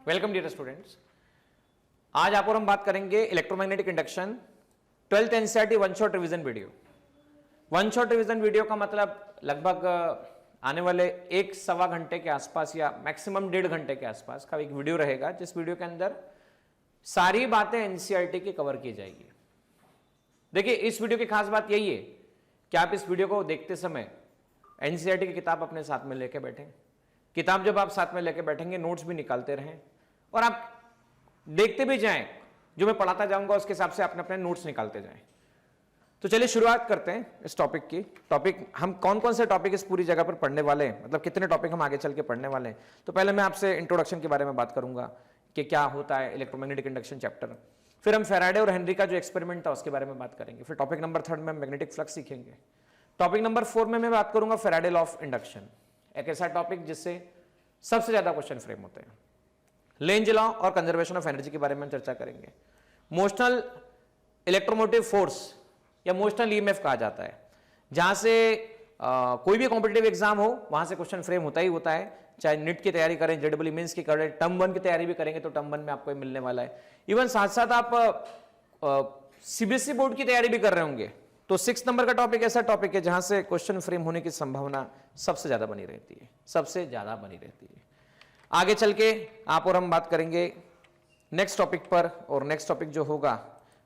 Welcome dear students. आज आप और हम बात करेंगे electromagnetic induction 12th NCERT one shot revision video. One shot revision video का मतलब लगभग आने वाले एक सवा घंटे के आसपास या मैक्सिमम 1.5 घंटे के आसपास का एक वीडियो रहेगा, जिस वीडियो के अंदर सारी बातें एनसीईआरटी की कवर की जाएगी। देखिए, इस वीडियो की खास बात यही है कि आप इस वीडियो को देखते समय एनसीईआरटी की किताब अपने साथ में लेके बैठें। किताब जब आप साथ में लेके बैठेंगे, नोट्स भी निकालते रहें और आप देखते भी जाएं, जो मैं पढ़ाता जाऊंगा उसके हिसाब से अपने अपने नोट्स निकालते जाएं। तो चलिए शुरुआत करते हैं इस टॉपिक की। टॉपिक हम कौन कौन से टॉपिक इस पूरी जगह पर पढ़ने वाले हैं, मतलब कितने टॉपिक हम आगे चल के पढ़ने वाले हैं। तो पहले मैं आपसे इंट्रोडक्शन के बारे में बात करूंगा कि क्या होता है इलेक्ट्रोमैग्नेटिक इंडक्शन चैप्टर। फिर हम फैराडे और हेनरी का जो एक्सपेरिमेंट था उसके बारे में बात करेंगे। फिर टॉपिक नंबर 3 में मैग्नेटिक फ्लक्स सीखेंगे। टॉपिक नंबर 4 में मैं बात करूंगा फैराडे लॉ ऑफ इंडक्शन, एक ऐसा टॉपिक जिससे सबसे ज्यादा क्वेश्चन फ्रेम होते हैं। लेंज लॉ और कंजर्वेशन ऑफ एनर्जी के बारे में हम चर्चा करेंगे। मोशनल इलेक्ट्रोमोटिव फोर्स या मोशनल ईएमएफ कहा जाता है, जहां से कोई भी कॉम्पिटिटिव एग्जाम हो वहां से क्वेश्चन फ्रेम होता ही होता है। चाहे नीट की तैयारी करें, जेडब्ल्यू मेंस की करें, टर्म 1 की तैयारी भी करेंगे तो टर्म 1 में आपको मिलने वाला है। इवन साथ साथ आप सीबीएसई बोर्ड की तैयारी भी कर रहे होंगे तो 6 नंबर का टॉपिक ऐसा टॉपिक है जहां से क्वेश्चन फ्रेम होने की संभावना सबसे ज्यादा बनी रहती है, सबसे ज्यादा बनी रहती है। आगे चल के आप और हम बात करेंगे नेक्स्ट टॉपिक पर, और नेक्स्ट टॉपिक जो होगा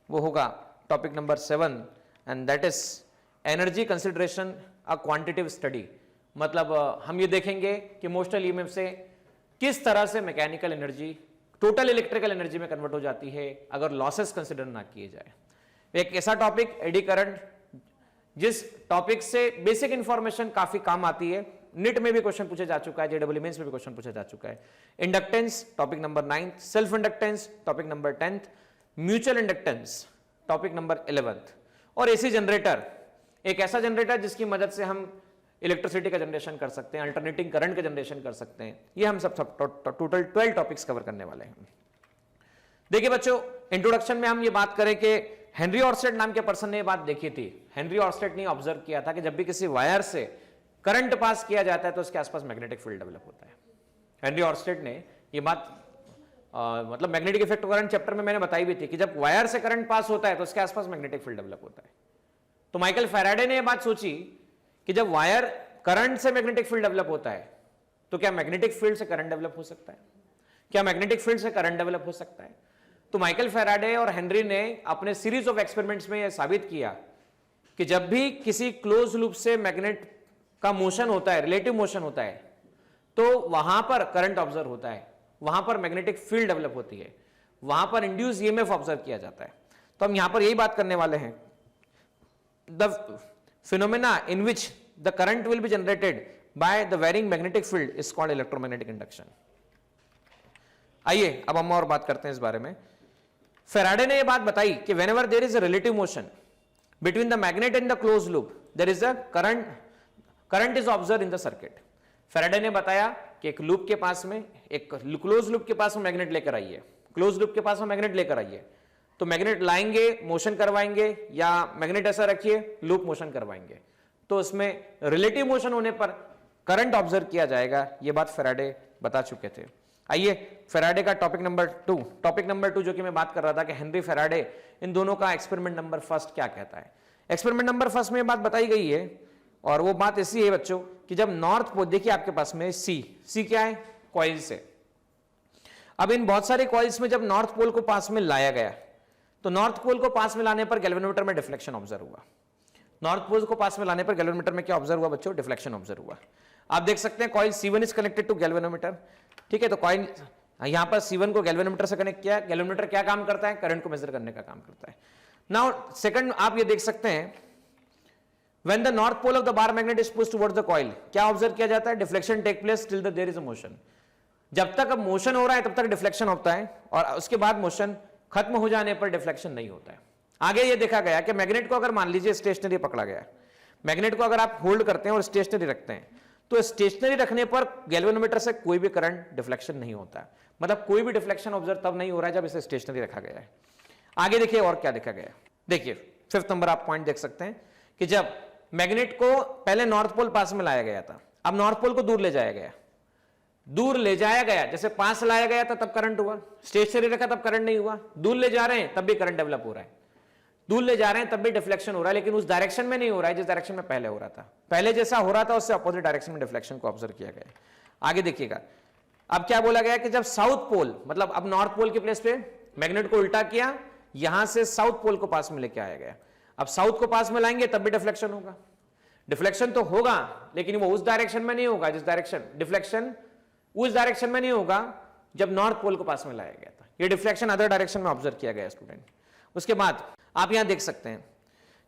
वो होगा topic number 7 and that is energy consideration a quantitative study. मतलब हम ये देखेंगे कि मोशनल ईएमएफ से किस तरह से mechanical energy total electrical energy में कन्वर्ट हो जाती है अगर लॉसेस कंसिडर ना किए जाए। एक ऐसा टॉपिक एडी करंट, जिस टॉपिक से बेसिक इंफॉर्मेशन काफी काम आती है, नीट में भी क्वेश्चन पूछा जा चुका है, जेडब्ल्यू मेंस में भी क्वेश्चन पूछा जा चुका है। Inductance topic number 9, self inductance topic number 10, mutual inductance topic number 11 और एसी जनरेटर, एक ऐसा जनरेटर जिसकी मदद से हम इलेक्ट्रिसिटी का जनरेशन कर सकते हैं, अल्टरनेटिंग करंट का जनरेशन कर सकते हैं। ये हम सब टोटल 12 टॉपिक्स कवर करने वाले हैं। देखिए बच्चों, इंट्रोडक्शन में हम ये बात करें कि हेनरी ऑर्स्टेड नाम के पर्सन ने ये बात देखी थी। हेनरी ऑर्स्टेड ने ऑब्जर्व किया था कि जब भी किसी वायर से करंट पास किया जाता है तो उसके आसपास मैग्नेटिक फील्ड डेवलप होता है। हेनरी ऑर्स्टेड ने ये बात मतलब magnetic effect of current chapter में मैंने बताई भी थी कि जब वायर से करंट पास होता है तो उसके आसपास मैग्नेटिक फील्ड डेवलप होता है। तो माइकल फैराडे ने यह बात सोची कि जब वायर करंट से मैग्नेटिक फील्ड डेवलप होता है तो क्या मैग्नेटिक फील्ड से करंट डेवलप हो सकता है, क्या मैग्नेटिक फील्ड से करंट डेवलप हो सकता है। तो माइकल फैराडे और हेनरी ने अपने सीरीज ऑफ एक्सपेरिमेंट्स में यह साबित किया कि जब भी किसी क्लोज लूप से मैग्नेट का मोशन होता है, रिलेटिव मोशन होता है, तो वहां पर करंट ऑब्जर्व होता है, वहां पर मैग्नेटिक फील्ड डेवलप होती है, वहां पर इंड्यूस ईएमएफ ऑब्जर्व किया जाता है। तो हम यहां पर यही बात करने वाले हैं, the phenomena in which the current will be generated by the varying magnetic field is called electromagnetic induction. आइए अब हम और बात करते हैं इस बारे में। फैराडे ने यह बात बताई कि whenever there is a relative motion between the magnet and the close loop there is a current is observe in the circuit. Faraday ने बताया कि एक लूप के पास में, एक क्लोज लूप के पास में मैग्नेट लेकर आइए, क्लोज लूप के पास में मैग्नेट लेकर आइए, तो मैग्नेट लाएंगे, मोशन करवाएंगे, या मैग्नेट ऐसा रखिए, लूप मोशन करवाएंगे, तो उसमें रिलेटिव मोशन होने पर करंट ऑब्जर्व किया जाएगा। यह बात फैराडे बता चुके थे। आइए फैराडे का टॉपिक नंबर 2 जो कि मैं बात कर रहा था कि हेनरी फैराडे, इन दोनों का एक्सपेरिमेंट नंबर 1 क्या कहता है। एक्सपेरिमेंट नंबर 1 में बात बताई गई है, और वो बात ऐसी है बच्चों कि जब नॉर्थ पोल, देखिए आपके पास में सी क्या है, कॉइल्स है। अब इन बहुत सारे कॉइल्स में जब नॉर्थ पोल को पास में लाया गया तो नॉर्थ पोल को पास में लाने पर गैल्वेनोमीटर में डिफ्लेक्शन ऑब्जर्व हुआ। नॉर्थ पोल को पास में लाने पर गैल्वेनोमीटर में क्या ऑब्जर्व हुआ बच्चों, डिफ्लेक्शन ऑब्जर्व हुआ। आप देख सकते हैं coil C1 is connected to galvanometer, ठीक है। तो कॉइल यहां पर C1 को गैल्वेनोमीटर से कनेक्ट किया। गैल्वेनोमीटर क्या काम करता है, करंट को मेजर करने का काम करता है। नाउ सेकंड आप ये देख सकते हैं, when the north pole of the bar magnet is pushed towards the coil, क्या ऑब्जर्व किया जाता है, deflection take place till there is a motion। जब तक अब मोशन हो रहा है तब तक डिफ्लेक्शन होता है, और उसके बाद मोशन खत्म हो जाने पर डिफ्लेक्शन नहीं होता है। आगे ये देखा गया कि मैग्नेट को अगर मान लीजिए स्टेशनरी पकड़ा गया, मैग्नेट को अगर आप होल्ड करते हैं और स्टेशनरी रखते हैं, तो स्टेशनरी रखने पर गैल्वेनोमीटर से कोई भी करंट डिफ्लेक्शन नहीं होता है। मतलब कोई भी डिफ्लेक्शन ऑब्जर्व तब नहीं हो रहा है जब इसे स्टेशनरी रखा गया है। आगे देखिए और क्या देखा गया, देखिए 5th नंबर आप पॉइंट देख सकते हैं कि जब मैग्नेट को पहले नॉर्थ पोल पास में लाया गया था, अब नॉर्थ पोल को दूर ले जाया गया, दूर ले जाया गया, जैसे पास लाया गया था तब करंट हुआ, स्टेशनरी रखा तब करंट नहीं हुआ, दूर ले जा रहे हैं तब भी करंट डेवलप हो रहा है, दूर ले जा रहे हैं तब भी डिफ्लेक्शन हो रहा है, लेकिन उस डायरेक्शन में नहीं हो रहा है जिस डायरेक्शन में पहले हो रहा था। पहले जैसा हो रहा था उससे अपोजिट डायरेक्शन में डिफ्लेक्शन को ऑब्जर्व किया गया। आगे देखिएगा, अब क्या बोला गया कि जब साउथ पोल, मतलब अब नॉर्थ पोल के प्लेस पे मैग्नेट को उल्टा किया, यहां से साउथ पोल को पास में लेके आया गया। अब साउथ को पास में लाएंगे तब भी डिफ्लेक्शन होगा, डिफ्लेक्शन तो होगा लेकिन वो उस डायरेक्शन में नहीं होगा जिस डायरेक्शन, डिफ्लेक्शन उस डायरेक्शन में नहीं होगा जब नॉर्थ पोल को पास में लाया गया था। ये डिफ्लेक्शन अदर डायरेक्शन में ऑब्जर्व किया गया स्टूडेंट। उसके बाद आप यहां देख सकते हैं,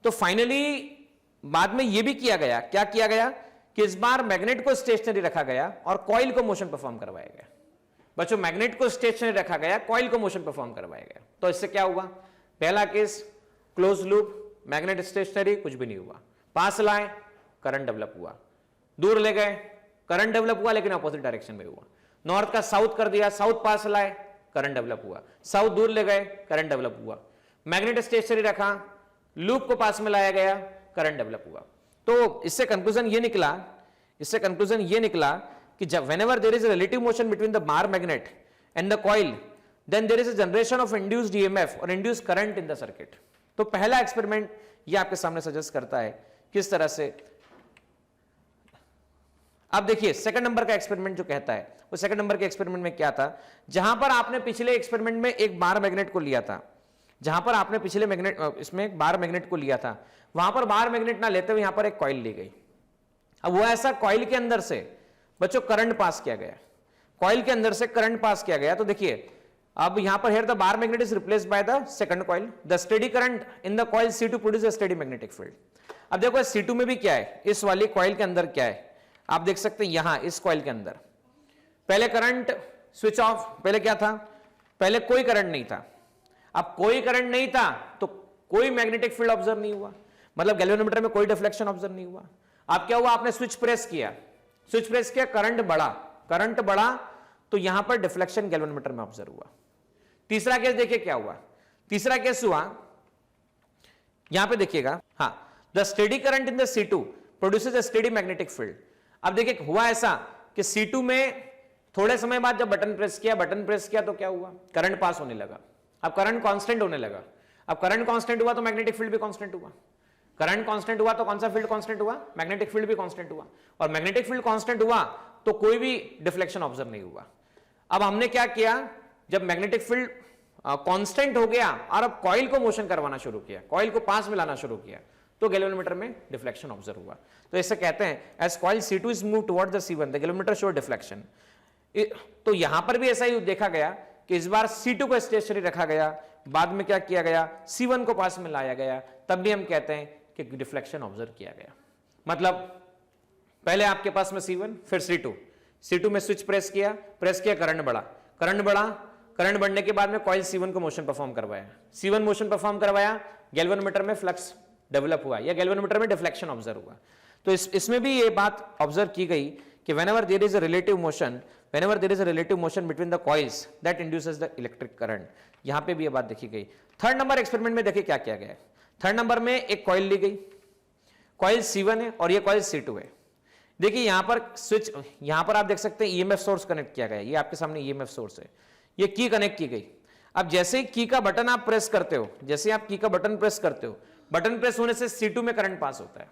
तो फाइनली बाद में यह भी किया गया, क्या किया गया कि इस बार मैग्नेट को स्टेशनरी रखा गया और कॉइल को मोशन परफॉर्म करवाया गया। बच्चों मैग्नेट को स्टेशनरी रखा गया, कॉइल को मोशन परफॉर्म करवाया गया। तो इससे क्या हुआ, पहला case close loop, magnet stationary, कुछ भी नहीं हुआ, पास लाए करंट डेवलप हुआ, दूर ले गए करंट डेवलप हुआ लेकिन अपोजिट डायरेक्शन में हुआ, नॉर्थ का साउथ कर दिया, साउथ पास लाए करंट डेवलप हुआ, साउथ दूर ले गए करंट डेवलप हुआ, मैग्नेट स्टेशनरी रखा, लूप को पास में लाया गया, करंट डेवलप हुआ। तो इससे कंक्लूजन ये निकला कि जब whenever there is a relative motion between the bar magnet and the coil, then there is a generation of induced EMF और induced current in the circuit. तो पहला एक्सपेरिमेंट ये आपके सामने सजेस्ट करता है किस तरह से। अब देखिए सेकंड नंबर का एक्सपेरिमेंट जो कहता है, वो सेकंड नंबर के एक्सपेरिमेंट में क्या था, जहां पर आपने पिछले एक्सपेरिमेंट में एक बार मैग्नेट को लिया था, जहां पर आपने पिछले मैग्नेट इसमें बार मैग्नेट को लिया था, वहां पर बार मैग्नेट ना लेते हुए यहां पर एक कॉइल ली गई। अब वो ऐसा कॉइल के अंदर से बच्चों करंट पास किया गया, कॉइल के अंदर से करंट पास किया गया। तो देखिए अब यहां पर here the bar magnet is replaced by the second coil, the steady current in the coil C2 produce a steady magnetic field. अब देखो C2 में भी क्या है, इस वाली कॉइल के अंदर क्या है, आप देख सकते हैं यहां इस कॉइल के अंदर पहले करंट स्विच ऑफ, पहले क्या था, पहले कोई करंट नहीं था। अब कोई करंट नहीं था तो कोई मैग्नेटिक फील्ड ऑब्जर्व नहीं हुआ, मतलब गैल्वेनोमीटर में कोई डिफ्लेक्शन ऑब्जर्व नहीं हुआ। अब क्या हुआ, आपने स्विच प्रेस किया, करंट बढ़ा तो यहां पर डिफ्लेक्शन गैल्वेनोमीटर में ऑब्जर्व हुआ। तीसरा केस देखिए क्या हुआ, तीसरा केस हुआ यहां पे देखिएगा, हाँ, the steady current in the C2 produces a steady magnetic field. अब देखिए हुआ ऐसा कि C2 में थोड़े समय बाद जब बटन प्रेस किया तो क्या हुआ, करंट पास होने लगा। अब करंट कांस्टेंट होने लगा, अब करंट कांस्टेंट हुआ तो मैग्नेटिक फील्ड भी कांस्टेंट हुआ, करंट कांस्टेंट हुआ तो कौन सा फील्ड कांस्टेंट हुआ, मैग्नेटिक फील्ड भी कांस्टेंट हुआ, और मैग्नेटिक फील्ड कांस्टेंट हुआ तो कोई भी डिफ्लेक्शन ऑब्जर्व नहीं हुआ। अब हमने क्या किया, जब मैग्नेटिक फील्ड कांस्टेंट हो गया और अब कॉइल को मोशन करवाना शुरू किया, कॉइल को पास में लाना शुरू किया, तो गैल्वेनोमीटर में डिफ्लेक्शन ऑब्जर्व हुआ। तो इससे कहते हैं as coil C2 is move towards the C1 the galvanometer show deflection. तो यहां पर भी ऐसा ही देखा गया कि इस बार C2 को स्टेशनरी रखा गया, बाद में क्या किया गया, C1 को पास में लाया गया, तब भी हम कहते हैं कि डिफ्लेक्शन ऑब्जर्व किया गया। मतलब पहले आपके पास में C1 फिर C2 में स्विच प्रेस किया, करंट बढ़ने के बाद में कॉइल C1 को मोशन परफॉर्म करवाया, C1 मोशन परफॉर्म करवाया, गैल्वेनोमीटर में फ्लक्स डेवलप हुआ या गैल्वेनोमीटर में डिफ्लेक्शन ऑब्जर्व हुआ। तो इसमें भी ये बात ऑब्जर्व की गई कि whenever there is a relative motion between the coils that induces the electric current, यहां पे भी ये बात देखी गई। थर्ड नंबर एक्सपेरिमेंट में देखिए क्या किया गया है। थर्ड नंबर में एक कॉइल ली गई, कॉइल C1 है और ये कॉइल C2 है। देखिए यहां पर स्विच, यहां पर आप देख सकते हैं ईएमएफ सोर्स कनेक्ट किया गया, ये आपके सामने ईएमएफ सोर्स है, ये की कनेक्ट की गई। अब जैसे ही की का बटन आप प्रेस करते हो, बटन प्रेस होने से C2 में करंट पास होता है,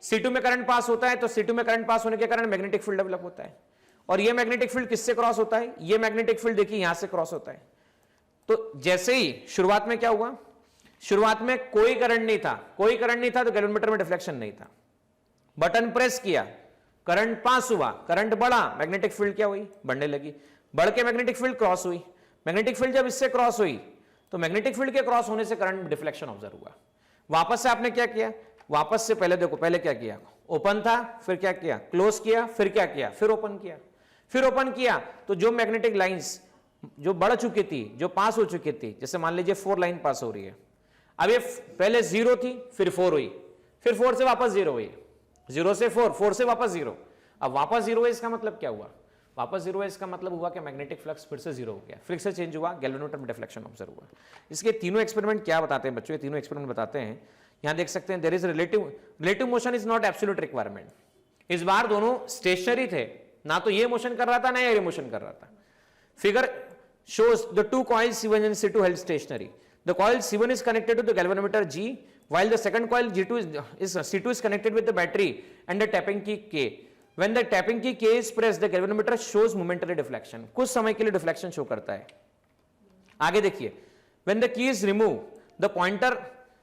C2 में करंट पास होता है, तो C2 में करंट पास होने के कारण मैग्नेटिक फील्ड डेवलप होता है। और ये मैग्नेटिक फील्ड किससे क्रॉस होता है, ये मैग्नेटिक फील्ड देखिए यहां से क्रॉस होता है। तो जैसे ही शुरुआत में क्या हुआ, शुरुआत में कोई करंट नहीं था तो गैल्वेनोमीटर में डिफ्लेक्शन नहीं था। बटन प्रेस किया, करंट पास हुआ, करंट बढ़ा, मैग्नेटिक फील्ड क्या हुई, बढ़ने लगी, बढ़ के मैग्नेटिक फील्ड क्रॉस हुई। मैग्नेटिक फील्ड जब इससे क्रॉस हुई तो मैग्नेटिक फील्ड के क्रॉस होने से करंट डिफ्लेक्शन ऑब्जर्व हुआ। वापस से आपने क्या किया, वापस से पहले देखो, पहले क्या किया, ओपन था, फिर क्या किया, क्लोज किया, फिर क्या किया, फिर ओपन किया, तो जो मैग्नेटिक लाइंस जो बढ़ चुकी थी, जो पास हो चुकी थी, जैसे मान लीजिए 4 लाइन पास हो रही है, अब ये पहले 0 थी, फिर 4 हुई, फिर 4 से वापस 0 हुई, 0 से 4 से वापस 0, अब वापस 0 है, इसका मतलब क्या हुआ, वापस 0 है, इसका मतलब हुआ कि मैग्नेटिक फ्लक्स फिर से 0 हो गया, फिर से चेंज हुआ, गैल्वेनोमीटर में डिफ्लेक्शन ऑब्जर्व हुआ। इसके तीनों एक्सपेरिमेंट क्या बताते हैं बच्चों, ये तीनों एक्सपेरिमेंट बताते हैं, यहां देख सकते हैं there is relative motion is not absolute requirement. इस बार दोनों स्टेशनरी थे, ना तो ये मोशन कर रहा था ना ये मोशन कर रहा था। Figure shows the two coils C1 and C2 held stationary. The coil C1 is connected to the galvanometer G, while the second coil C2 is connected with the battery and the tapping key K. When the tapping key K is pressed, the galvanometer shows momentary deflection. कुछ समय के लिए deflection show करता है। आगे देखिए, when the key is removed, the pointer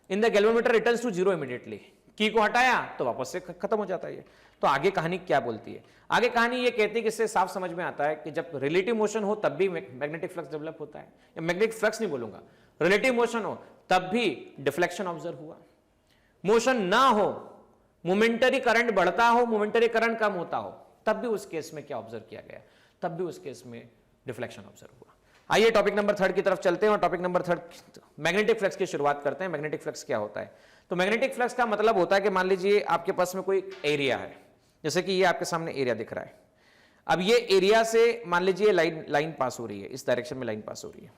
in the galvanometer returns to zero immediately. की को हटाया तो वापस से खत्म हो जाता है। तो आगे कहानी क्या बोलती है? आगे कहानी ये कहती है कि इससे साफ समझ में आता है कि जब रिलेटिव मोशन हो तब भी मैग्नेटिक फ्लक्स डेवलप होता है, या मैग्नेटिक फ्लक्स नहीं बोलूंगा, रिलेटिव मोशन हो तब भी डिफ्लेक्शन ऑब्जर्व हुआ। मोशन ना हो, मोमेंटरी करंट बढ़ता हो, मोमेंटरी करंट कम होता हो, तब भी उस केस में क्या ऑब्जर्व किया गया? तब भी उस केस में डिफ्लेक्शन ऑब्जर्व हुआ। आइए टॉपिक नंबर 3 की तरफ चलते हैं और टॉपिक नंबर 3 मैग्नेटिक फ्लक्स की शुरुआत करते हैं। मैग्नेटिक फ्लक्स क्या होता है? तो मैग्नेटिक फ्लक्स का मतलब होता है कि मान लीजिए आपके पास में कोई एरिया है, जैसे कि ये आपके सामने एरिया दिख रहा है। अब ये एरिया से मान लीजिए लाइन पास हो रही है, इस डायरेक्शन में लाइन पास हो रही है।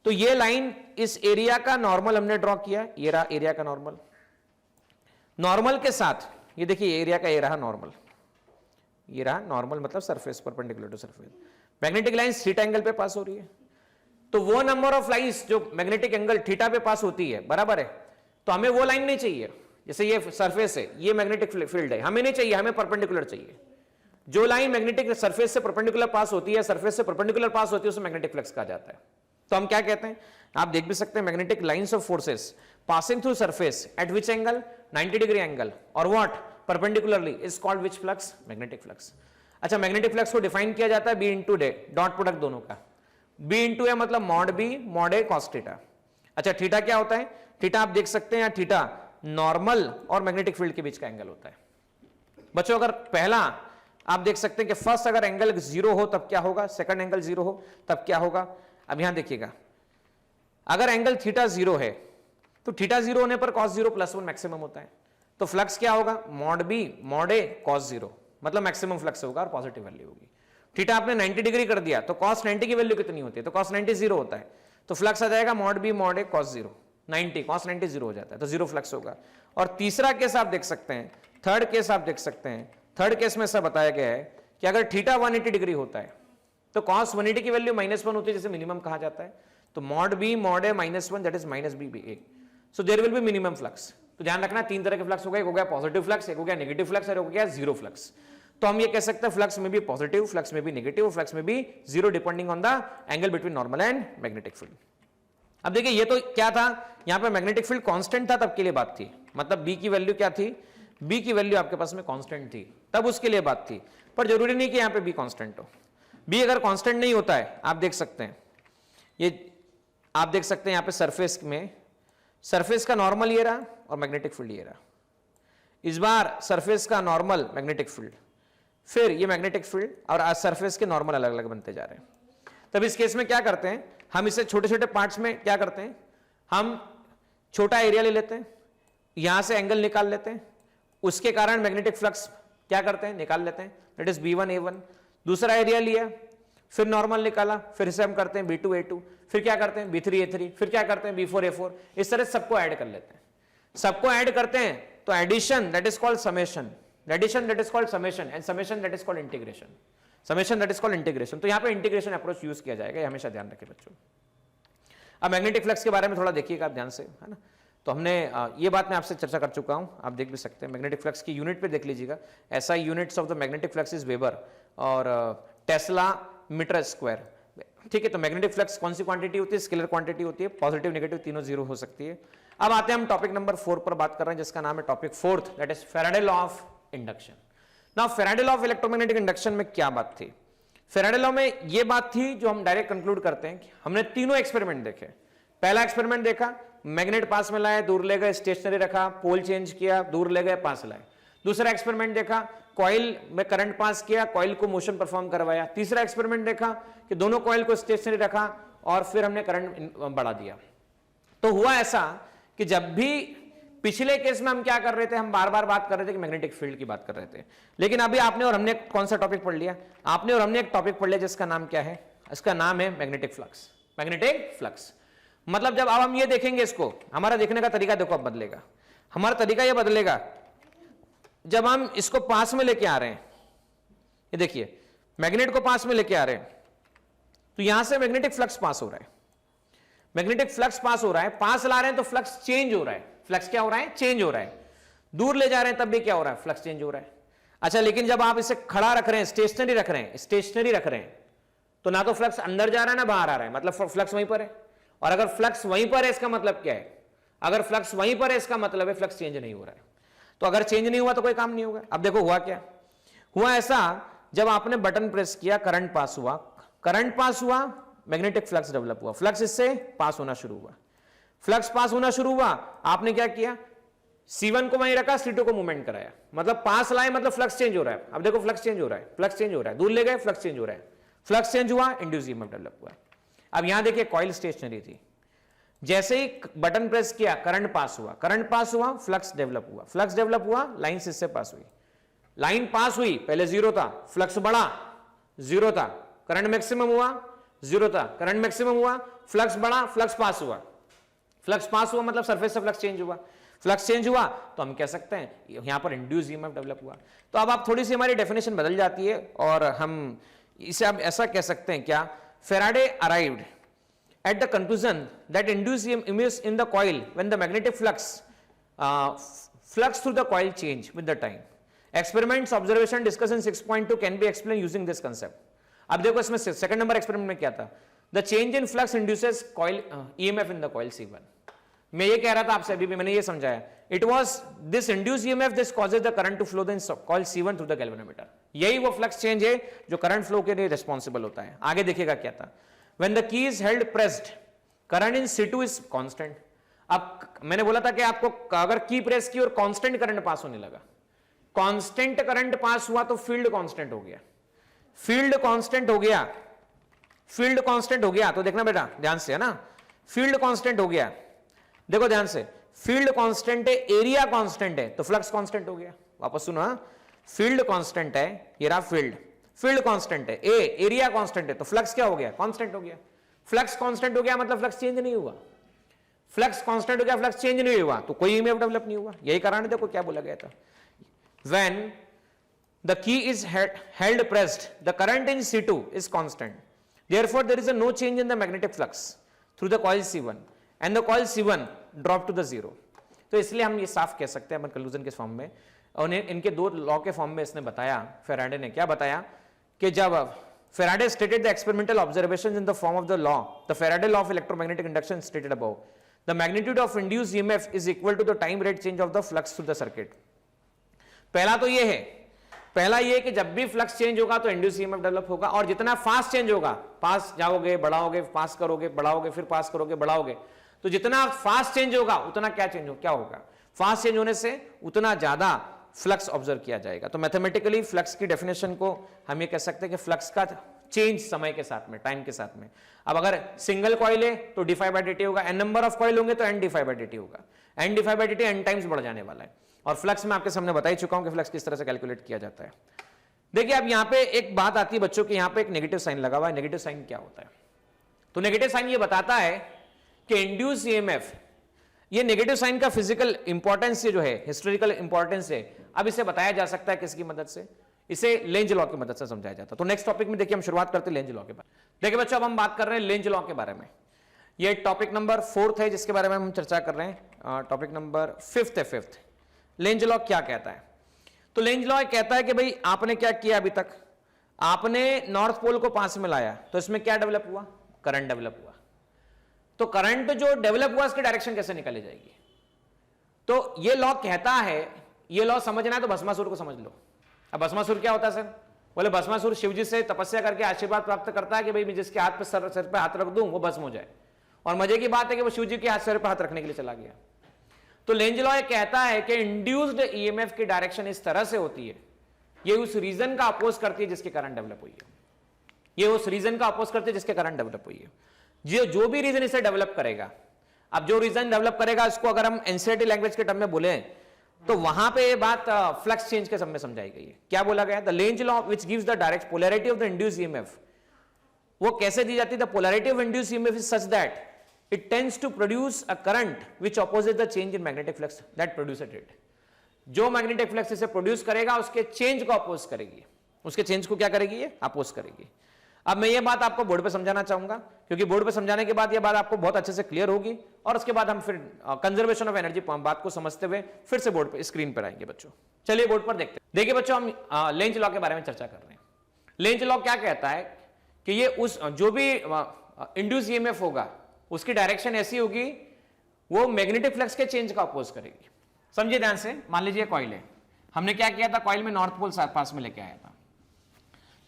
तो ये लाइन इस एरिया का नॉर्मल हमने ड्रॉ किया, ये रहा एरिया का नॉर्मल। नॉर्मल के साथ ये देखिए एरिया का ये रहा नॉर्मल, ये रहा नॉर्मल मतलब surface perpendicular to surface. Magnetic line theta angle पे पास हो रही है, तो वो नंबर ऑफ लाइंस जो मैग्नेटिक एंगल थीटा पे पास होती है, बराबर है। तो हमें वो लाइन नहीं चाहिए, जैसे ये सरफेस है, ये मैग्नेटिक फील्ड है, हमें नहीं चाहिए, हमें परपेंडिकुलर चाहिए। जो लाइन मैग्नेटिक सरफेस से परपेंडिकुलर पास होती है, सरफेस से परपेंडिकुलर पास होती है, उसे मैग्नेटिक फ्लक्स कहा जाता है। तो हम क्या कहते हैं, आप देख भी सकते हैं, magnetic lines of forces passing through surface at which angle, 90 degree angle, और what perpendicularly is called which flux? Magnetic flux. अच्छा, मैग्नेटिक फ्लक्स को डिफाइन किया जाता है बी इंटू डे, डॉट प्रोडक्ट दोनों का। बी इंटू ए मतलब mod B mod A cos theta. अच्छा, थीटा क्या होता है? थीटा आप देख सकते हैं, थीटा नॉर्मल और मैग्नेटिक फील्ड के बीच का एंगल होता है। बच्चों अगर पहला आप देख सकते हैं कि फर्स्ट अगर एंगल 0 हो तब क्या होगा, सेकंड एंगल 0 हो तब क्या होगा। अब यहां देखिएगा, अगर एंगल थीटा 0 है तो थीटा 0 होने पर cos 0 +1 मैक्सिमम होता है। तो फ्लक्स क्या होगा? मॉड बी मॉड ए cos 0 मतलब मैक्सिमम फ्लक्स होगा और पॉजिटिव वैल्यू होगी। थीटा आपने 90 डिग्री कर दिया तो cos 90 की वैल्यू कितनी होती है? तो cos 90 0 होता है, तो फ्लक्स आ जाएगा मॉड बी मॉड ए cos 0 90, cos 90 0 हो जाता है, तो 0 फ्लक्स होगा। और तीसरा केस आप देख सकते हैं, थर्ड केस आप देख सकते हैं, थर्ड केस में ऐसा बताया गया है कि अगर थीटा 180 डिग्री होता है तो cos 180 की वैल्यू -1 होती है, जैसे मिनिमम कहा जाता है। तो mod B mod A -1 that is -b/a, so there will be minimum flux. तो ध्यान रखना, 3 तरह के फ्लक्स हो गए, एक हो गया पॉजिटिव फ्लक्स, एक हो गया नेगेटिव फ्लक्स और एक हो गया 0 फ्लक्स। तो हम ये कह सकते हैं फ्लक्स में भी पॉजिटिव, फ्लक्स में भी नेगेटिव, फ्लक्स में भी 0 depending on the angle between normal and magnetic field. अब देखिए ये तो क्या था, यहां पे मैग्नेटिक फील्ड कांस्टेंट था तब के लिए बात थी, मतलब b की वैल्यू क्या थी? b की वैल्यू आपके पास में कांस्टेंट थी, तब उसके लिए बात थी। पर जरूरी नहीं कि यहां पे b कांस्टेंट हो। b अगर कांस्टेंट नहीं होता है, आप देख सकते हैं, ये आप देख सकते हैं यहां पे सरफेस में, सरफेस का नॉर्मल ये रहा और मैग्नेटिक फील्ड ये रहा। इस बार सरफेस का नॉर्मल मैग्नेटिक फील्ड, फिर ये मैग्नेटिक फील्ड और आज सरफेस के नॉर्मल अलग अलग बनते जा रहे हैं। तब इस केस में क्या करते हैं, हम इसे छोटे छोटे पार्ट्स में क्या करते हैं, हम छोटा एरिया ले लेते हैं, यहां से एंगल निकाल लेते हैं, उसके कारण मैग्नेटिक फ्लक्स क्या करते हैं, निकाल लेते हैं, दैट इज b1 a1। दूसरा एरिया लिया, फिर नॉर्मल निकाला, फिर इसे हम करते हैं b2 a2, फिर क्या करते हैं b3 a3, फिर क्या करते हैं b4 a4। इस तरह सबको ऐड कर लेते हैं। सबको ऐड करते हैं तो addition that is called summation, addition that is called summation, and summation that is called integration, summation that is called integration. तो यहां पे इंटीग्रेशन अप्रोच यूज किया जाएगा, ये हमेशा ध्यान रखें बच्चों। अब मैग्नेटिक फ्लक्स के बारे में थोड़ा देखिएगा आप ध्यान से, है ना। तो हमने ये बात मैं आपसे चर्चा कर चुका हूं, आप देख भी सकते हैं। मैग्नेटिक फ्लक्स की यूनिट पे देख लीजिएगा, SI units of the magnetic flux is weber और टेस्ला मीटर स्क्वायर, ठीक है। तो मैग्नेटिक फ्लक्स कौन सी क्वांटिटी होती है? स्केलर क्वांटिटी होती है, पॉजिटिव नेगेटिव तीनों 0 हो सकती है। अब आते हैं हम टॉपिक नंबर 4 पर बात कर रहे हैं, जिसका नाम है topic 4th, that is Faraday law of induction. Now Faraday law of electromagnetic induction में क्या बात थी? फैराडे लॉ में ये बात थी जो हम डायरेक्ट कंक्लूड करते हैं कि हमने तीनों एक्सपेरिमेंट देखे। पहला एक्सपेरिमेंट देखा, मैग्नेट पास में लाए, दूर ले गए, स्टेशनरी रखा, पोल चेंज किया, दूर ले गए, पास लाए। दूसरा एक्सपेरिमेंट देखा, कॉइल में करंट पास किया, कॉइल को मोशन परफॉर्म करवाया। तीसरा एक्सपेरिमेंट देखा कि दोनों कॉइल को स्टेशनरी रखा और फिर हमने करंट बढ़ा दिया। तो हुआ ऐसा कि जब भी पिछले केस में हम क्या कर रहे थे, हम बार बार बात कर रहे थे कि मैग्नेटिक फील्ड की बात कर रहे थे, लेकिन अभी आपने और हमने कौन सा टॉपिक पढ़ लिया? आपने और हमने एक टॉपिक पढ़ लिया जिसका नाम क्या है? इसका नाम है मैग्नेटिक फ्लक्स। मैग्नेटिक फ्लक्स मतलब जब अब हम ये देखेंगे, इसको हमारा देखने का तरीका देखो अब बदलेगा। हमारा तरीका ये बदलेगा जब हम इसको पास में लेके आ रहे हैं, ये देखिए मैग्नेट को पास में लेके आ रहे हैं, तो यहां से मैग्नेटिक फ्लक्स पास हो रहा है, मैग्नेटिक फ्लक्स पास हो रहा है, पास ला रहे हैं तो फ्लक्स चेंज हो रहा है, फ्लक्स क्या हो रहा है, चेंज हो रहा है। दूर ले जा रहे हैं तब भी क्या हो रहा है, फ्लक्स चेंज हो रहा है। अच्छा, लेकिन जब आप इसे खड़ा रख रहे हैं, स्टेशनरी रख रहे हैं, स्टेशनरी रख रहे हैं, तो ना तो फ्लक्स अंदर जा रहा है ना बाहर आ रहा है, मतलब फ्लक्स वहीं पर है। और अगर फ्लक्स वहीं पर है इसका मतलब क्या है, अगर फ्लक्स वहीं पर है इसका मतलब है फ्लक्स चेंज नहीं हो रहा है। तो अगर चेंज नहीं हुआ तो कोई काम नहीं होगा। अब देखो हुआ क्या, हुआ ऐसा, जब आपने बटन प्रेस किया करंट पास हुआ, करंट पास हुआ, मैग्नेटिक फ्लक्स डेवलप हुआ, फ्लक्स इससे पास होना शुरू हुआ, फ्लक्स पास होना शुरू हुआ, आपने क्या किया, C1 को वहीं रखा, C2 को मूवमेंट कराया, मतलब पास लाए मतलब फ्लक्स चेंज हो रहा है। अब देखो फ्लक्स चेंज हो रहा है, फ्लक्स चेंज हो रहा है, दूर ले गए फ्लक्स चेंज हो रहा है, फ्लक्स चेंज हुआ, इंड्यूस ईएमएफ डेवलप हुआ। अब यहां देखिए कॉइल स्टेशनरी थी, जैसे ही बटन प्रेस किया करंट पास हुआ, करंट पास हुआ, फ्लक्स डेवलप हुआ, फ्लक्स डेवलप हुआ, लाइन इससे पास हुई, लाइन पास हुई, पहले जीरो था, फ्लक्स बढ़ा, जीरो था, करंट मैक्सिमम हुआ, जीरो था, करंट मैक्सिमम हुआ, फ्लक्स बढ़ा, फ्लक्स पास हुआ, फ्लक्स पास हुआ मतलब सरफेस से फ्लक्स चेंज हुआ, फ्लक्स चेंज हुआ तो हम कह सकते हैं यहां पर इंड्यूस ईएमएफ डेवलप हुआ। तो अब आप थोड़ी सी हमारी डेफिनेशन बदल जाती है और हम इसे अब ऐसा कह सकते हैं क्या, Faraday arrived at the conclusion that induced EMF in the coil when the magnetic flux flux through the coil change with the time. Experiments, observation, discussion 6.2 can be explained using this concept. अब देखो इसमें second number experiment में क्या था, the change in flux induces coil EMF in the coil C1. मैं ये कह रहा था आपसे अभी भी, मैंने ये समझाया, it was this induced EMF this causes the current to flow in coil C1 through the galvanometer. यही वो फ्लक्स चेंज है जो करंट फ्लो के लिए रिस्पॉन्सिबल होता है। आगे देखिएगा क्या था, when the key is held pressed current in C2 is constant. अब मैंने बोला था कि आपको अगर की प्रेस की और कांस्टेंट करंट पास होने लगा, कांस्टेंट करंट पास हुआ तो फील्ड कांस्टेंट हो गया, फील्ड कांस्टेंट हो गया, फील्ड कांस्टेंट हो गया, तो देखना बेटा ध्यान से, है ना, फील्ड कांस्टेंट हो गया, देखो ध्यान से, फील्ड कांस्टेंट है, एरिया कांस्टेंट है, तो फ्लक्स कांस्टेंट हो गया। वापस सुनो, फील्ड कांस्टेंट है, ये रहा फील्ड, फील्ड कांस्टेंट है, एरिया कांस्टेंट है, तो फ्लक्स क्या हो गया, कांस्टेंट हो गया। फ्लक्स कांस्टेंट हो गया मतलब फ्लक्स चेंज नहीं हुआ, फ्लक्स कांस्टेंट हो गया, फ्लक्स चेंज नहीं हुआ, तो कोई ईएमएफ डेवलप नहीं हुआ। यही कारण है, देखो क्या बोला गया था, when the key is held pressed the current in C2 is constant, therefore there is a no change in the magnetic flux through the coil C1 and the coil C1 drop to the zero. तो इसलिए हम ये साफ कह सकते हैं conclusion के form में, और इनके दो लॉ के फॉर्म में इसने बताया, फेराडे ने क्या बताया कि जब Faraday stated the experimental observations in the form of the law, the Faraday law of electromagnetic induction stated above, the magnitude of induced EMF is equal to the time rate change of the flux through the circuit. पहला तो ये है, पहला ये कि जब भी flux change होगा तो इंड्यूस ईएमएफ डेवलप होगा, और जितना फास्ट चेंज होगा, पास जाओगे बढ़ाओगे, पास करोगे बढ़ाओगे, फिर पास करोगे बढ़ाओगे, तो जितना फास्ट चेंज होगा उतना क्या चेंज हो, क्या होगा, फास्ट चेंज होने से उतना ज्यादा फ्लक्स ऑब्जर्व किया जाएगा। तो मैथमेटिकली फ्लक्स की डेफिनेशन को हम ये कह सकते हैं कि फ्लक्स का चेंज समय के साथ में, टाइम के साथ में। अब अगर सिंगल कॉइल है तो d∅dt होगा, n नंबर ऑफ कॉइल होंगे तो n d∅dt होगा, n d∅dt n टाइम्स बढ़ जाने वाला है। और फ्लक्स में आपके सामने बता ही चुका हूं कि फ्लक्स किस तरह से कैलकुलेट किया जाता है। देखिए अब यहां पे एक बात आती है बच्चों की, यहां पे एक नेगेटिव साइन लगा हुआ है। नेगेटिव साइन क्या होता है, तो नेगेटिव साइन ये बताता है कि इंड्यूस ईएमएफ, ये नेगेटिव साइन का फिजिकल इंपॉर्टेंस जो है, हिस्टोरिकल इंपॉर्टेंस है, अब इसे बताया जा सकता है किसकी मदद से, इसे लेंज लॉ की मदद से समझाया जाता है। तो नेक्स्ट टॉपिक में देखिए हम शुरुआत करते हैं लेंज लॉ के बारे में। देखिए बच्चों अब हम बात कर रहे हैं लेंज लॉ के बारे में, ये टॉपिक नंबर 4 है जिसके बारे में हम चर्चा कर रहे हैं। टॉपिक नंबर 5 है, 5th लेंज लॉ क्या कहता है। तो लेंज लॉ कहता है कि भाई आपने क्या किया, अभी तक आपने नॉर्थ पोल को पास में लाया, तो इसमें क्या डेवलप हुआ, करंट डेवलप हुआ। तो करंट जो डेवलप हुआ इसकी डायरेक्शन कैसे निकाली जाएगी, तो ये लॉ कहता है, ये लॉ समझना है तो भस्मासुर को समझ लो। अब भस्मासुर क्या होता है सर, बोले भस्मासुर शिव जी से तपस्या करके आशीर्वाद प्राप्त करता है कि भाई मैं जिसके हाथ पे सर पे हाथ रख दूं वो भस्म हो जाए, और मजे की बात है कि वो शिव जी के हाथ सर पे हाथ रखने के लिए चला गया। तो लेंज लॉ ये कहता है कि इंड्यूस्ड ईएमएफ की डायरेक्शन इस तरह से होती है, ये उस रीजन का अपोज करती है जिसके कारण डेवलप हुई है, ये उस रीजन का अपोज करती है जिसके कारण डेवलप हुई है। जो भी रीजन इसे डेवलप करेगा, अब जो रीजन डेवलप करेगा इसको अगर हम एनसीईआरटी लैंग्वेज के टर्म में बोले तो वहां पे ये बात फ्लक्स चेंज के समय समझाई गई है। क्या बोला गया, the Lenz law which gives the direct polarity of the induced EMF, वो कैसे दी जाती है, the polarity of induced EMF is such that it tends to produce a current which opposes the change in magnetic flux that produces it. जो magnetic flux इसे produce करेगा उसके change को oppose करेगी, उसके चेंज को क्या करेगी, ये अपोज करेगी। अब मैं ये बात आपको बोर्ड पे समझाना चाहूंगा, क्योंकि बोर्ड पे समझाने के बाद ये बात आपको बहुत अच्छे से क्लियर होगी, और उसके बाद हम फिर कंजर्वेशन ऑफ एनर्जी बात को समझते हुए फिर से बोर्ड पे स्क्रीन पर आएंगे बच्चों। चलिए बोर्ड पर देखते हैं। देखिए बच्चों, हम लेंज लॉ के बारे में चर्चा कर रहे हैं। लेंज लॉ क्या कहता है कि ये उस जो भी इंड्यूस ईएमएफ होगा उसकी डायरेक्शन ऐसी होगी, वो मैग्नेटिक फ्लक्स के चेंज का अपोज करेगी। समझिए ध्यान से, मान लीजिए कॉइल है, हमने क्या किया था, कॉइल में नॉर्थ पोल पास में लेके आया था।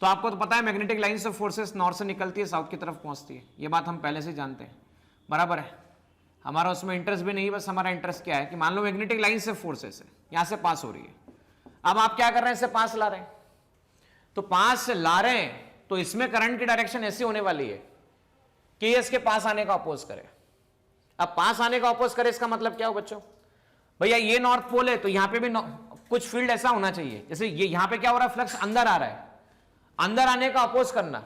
तो आपको तो पता है magnetic lines of forces north से निकलती है, साउथ की तरफ पहुंचती है, ये बात हम पहले से जानते हैं, बराबर है। हमारा उसमें इंटरेस्ट भी नहीं, बस हमारा इंटरेस्ट क्या है कि मान लो मैग्नेटिक लाइंस ऑफ फोर्सेस है, यहां से पास हो रही है। अब आप क्या कर रहे हैं, इससे पास ला रहे हैं, तो पास ला रहे हैं तो इसमें करंट की डायरेक्शन ऐसी होने वाली है कि ये इसके पास आने का अपोज करे। अब पास आने का अपोज करे, इसका मतलब क्या हो बच्चों, भैया ये नॉर्थ पोल है तो यहां पे भी कुछ फील्ड ऐसा होना चाहिए, जैसे ये यहां पे क्या हो रहा है, फ्लक्स अंदर आ रहा है, अंदर आने का अपोज करना।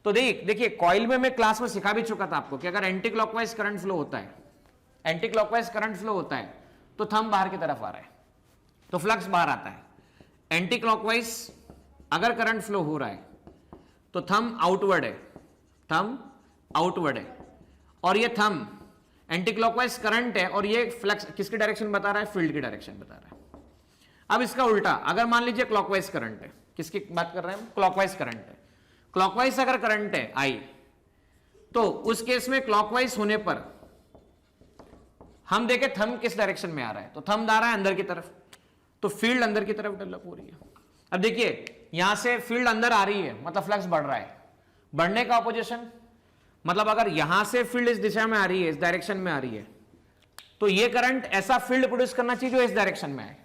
तो देखिए कॉइल में मैं क्लास में सिखा भी चुका था आपको कि अगर एंटी क्लॉकवाइज करंट फ्लो होता है, एंटी क्लॉकवाइज करंट फ्लो होता है तो थंब बाहर की तरफ आ रहा है तो फ्लक्स बाहर आता है। एंटी क्लॉकवाइज अगर करंट फ्लो हो रहा है तो थंब आउटवर्ड है, थंब आउटवर्ड है, और ये थंब एंटी क्लॉकवाइज करंट है और ये फ्लक्स किसकी डायरेक्शन बता रहा है, फील्ड की डायरेक्शन बता रहा है। अब इसका उल्टा, अगर मान लीजिए क्लॉकवाइज करंट है, किसकी बात कर रहे हैं, क्लॉकवाइज करंट है, क्लॉकवाइज अगर करंट है आई, तो उस केस में क्लॉकवाइज होने पर हम देखें थंब किस डायरेक्शन में आ रहा है, तो थंब आ रहा है अंदर की तरफ, तो फील्ड अंदर की तरफ डेवलप हो रही है। अब देखिए यहां से फील्ड अंदर आ रही है मतलब फ्लक्स बढ़ रहा है, बढ़ने का अपोजिशन मतलब अगर यहां से फील्ड इस दिशा में आ रही है, इस डायरेक्शन में आ रही है, तो ये करंट ऐसा फील्ड प्रोड्यूस करना चाहिए जो इस डायरेक्शन में आए,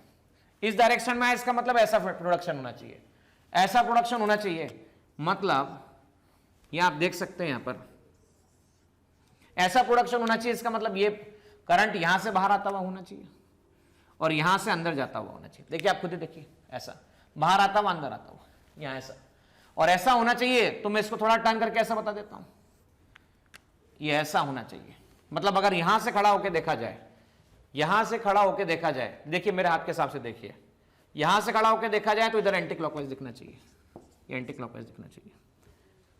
इस डायरेक्शन में आए, इसका मतलब ऐसा प्रोडक्शन होना चाहिए, ऐसा प्रोडक्शन होना चाहिए, मतलब ये आप देख सकते हैं यहां पर ऐसा प्रोडक्शन होना चाहिए, इसका मतलब ये करंट यहां से बाहर आता हुआ होना चाहिए और यहां से अंदर जाता हुआ होना चाहिए। देखिए आप खुद ही देखिए, ऐसा बाहर आता हुआ अंदर आता हुआ, यहां ऐसा, और ऐसा होना चाहिए। तो मैं इसको थोड़ा टर्न करके ऐसा बता देता हूं, ये ऐसा होना चाहिए, मतलब अगर यहां से खड़ा होकर देखा जाए, यहां से खड़ा होकर देखा जाए, देखिए मेरे हाथ के हिसाब से देखिए, यहां से खड़ा होकर देखा जाए तो इधर एंटी क्लॉकवाइज दिखना चाहिए, ये एंटी क्लॉकवाइज दिखना चाहिए,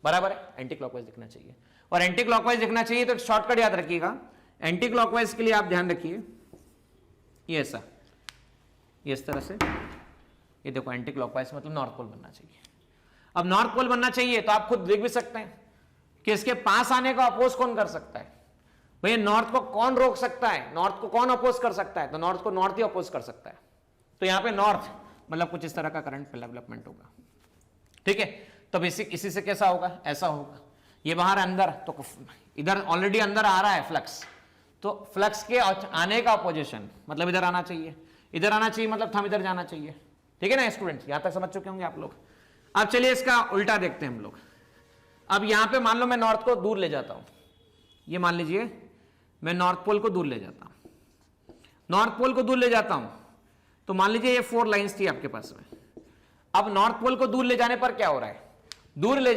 बराबर है, एंटी क्लॉकवाइज दिखना चाहिए। और एंटी क्लॉकवाइज दिखना चाहिए तो एक शॉर्टकट याद रखिएगा, एंटी क्लॉकवाइज के लिए आप ध्यान रखिए, ये ऐसा, ये इस तरह से, ये देखो एंटी क्लॉकवाइज मतलब नॉर्थ पोल बनना चाहिए। अब नॉर्थ पोल बनना चाहिए तो आप खुद देख भी सकते हैं कि इसके पास आने का अपोज कौन कर सकता है, भैया नॉर्थ को कौन रोक सकता है, नॉर्थ को कौन अपोज कर सकता है, तो नॉर्थ को नॉर्थ ही अपोज कर सकता है। तो यहां पे नॉर्थ मतलब कुछ इस तरह का करंट डेवलपमेंट होगा, ठीक है। तो बेसिक इसी से कैसा होगा, ऐसा होगा, ये बाहर अंदर, तो इधर ऑलरेडी अंदर आ रहा है फ्लक्स, तो फ्लक्स के आने का अपोजिशन मतलब इधर आना चाहिए, इधर आना चाहिए मतलब थंब इधर जाना चाहिए, ठीक है ना स्टूडेंट्स, यहां तक समझ चुके होंगे आप लोग। अब चलिए इसका उल्टा देखते हैं हम लोग। अब यहां पे मान लो मैं नॉर्थ को दूर ले जाता हूं, ये मान लीजिए मैं नॉर्थ पोल को दूर ले जाता हूं, नॉर्थ पोल को दूर ले जाता हूं, तो मान लीजिए ये 4 लाइंस थी आपके पास में। अब नॉर्थ पोल को दूर ले जाने पर क्या हो रहा है, दूर ले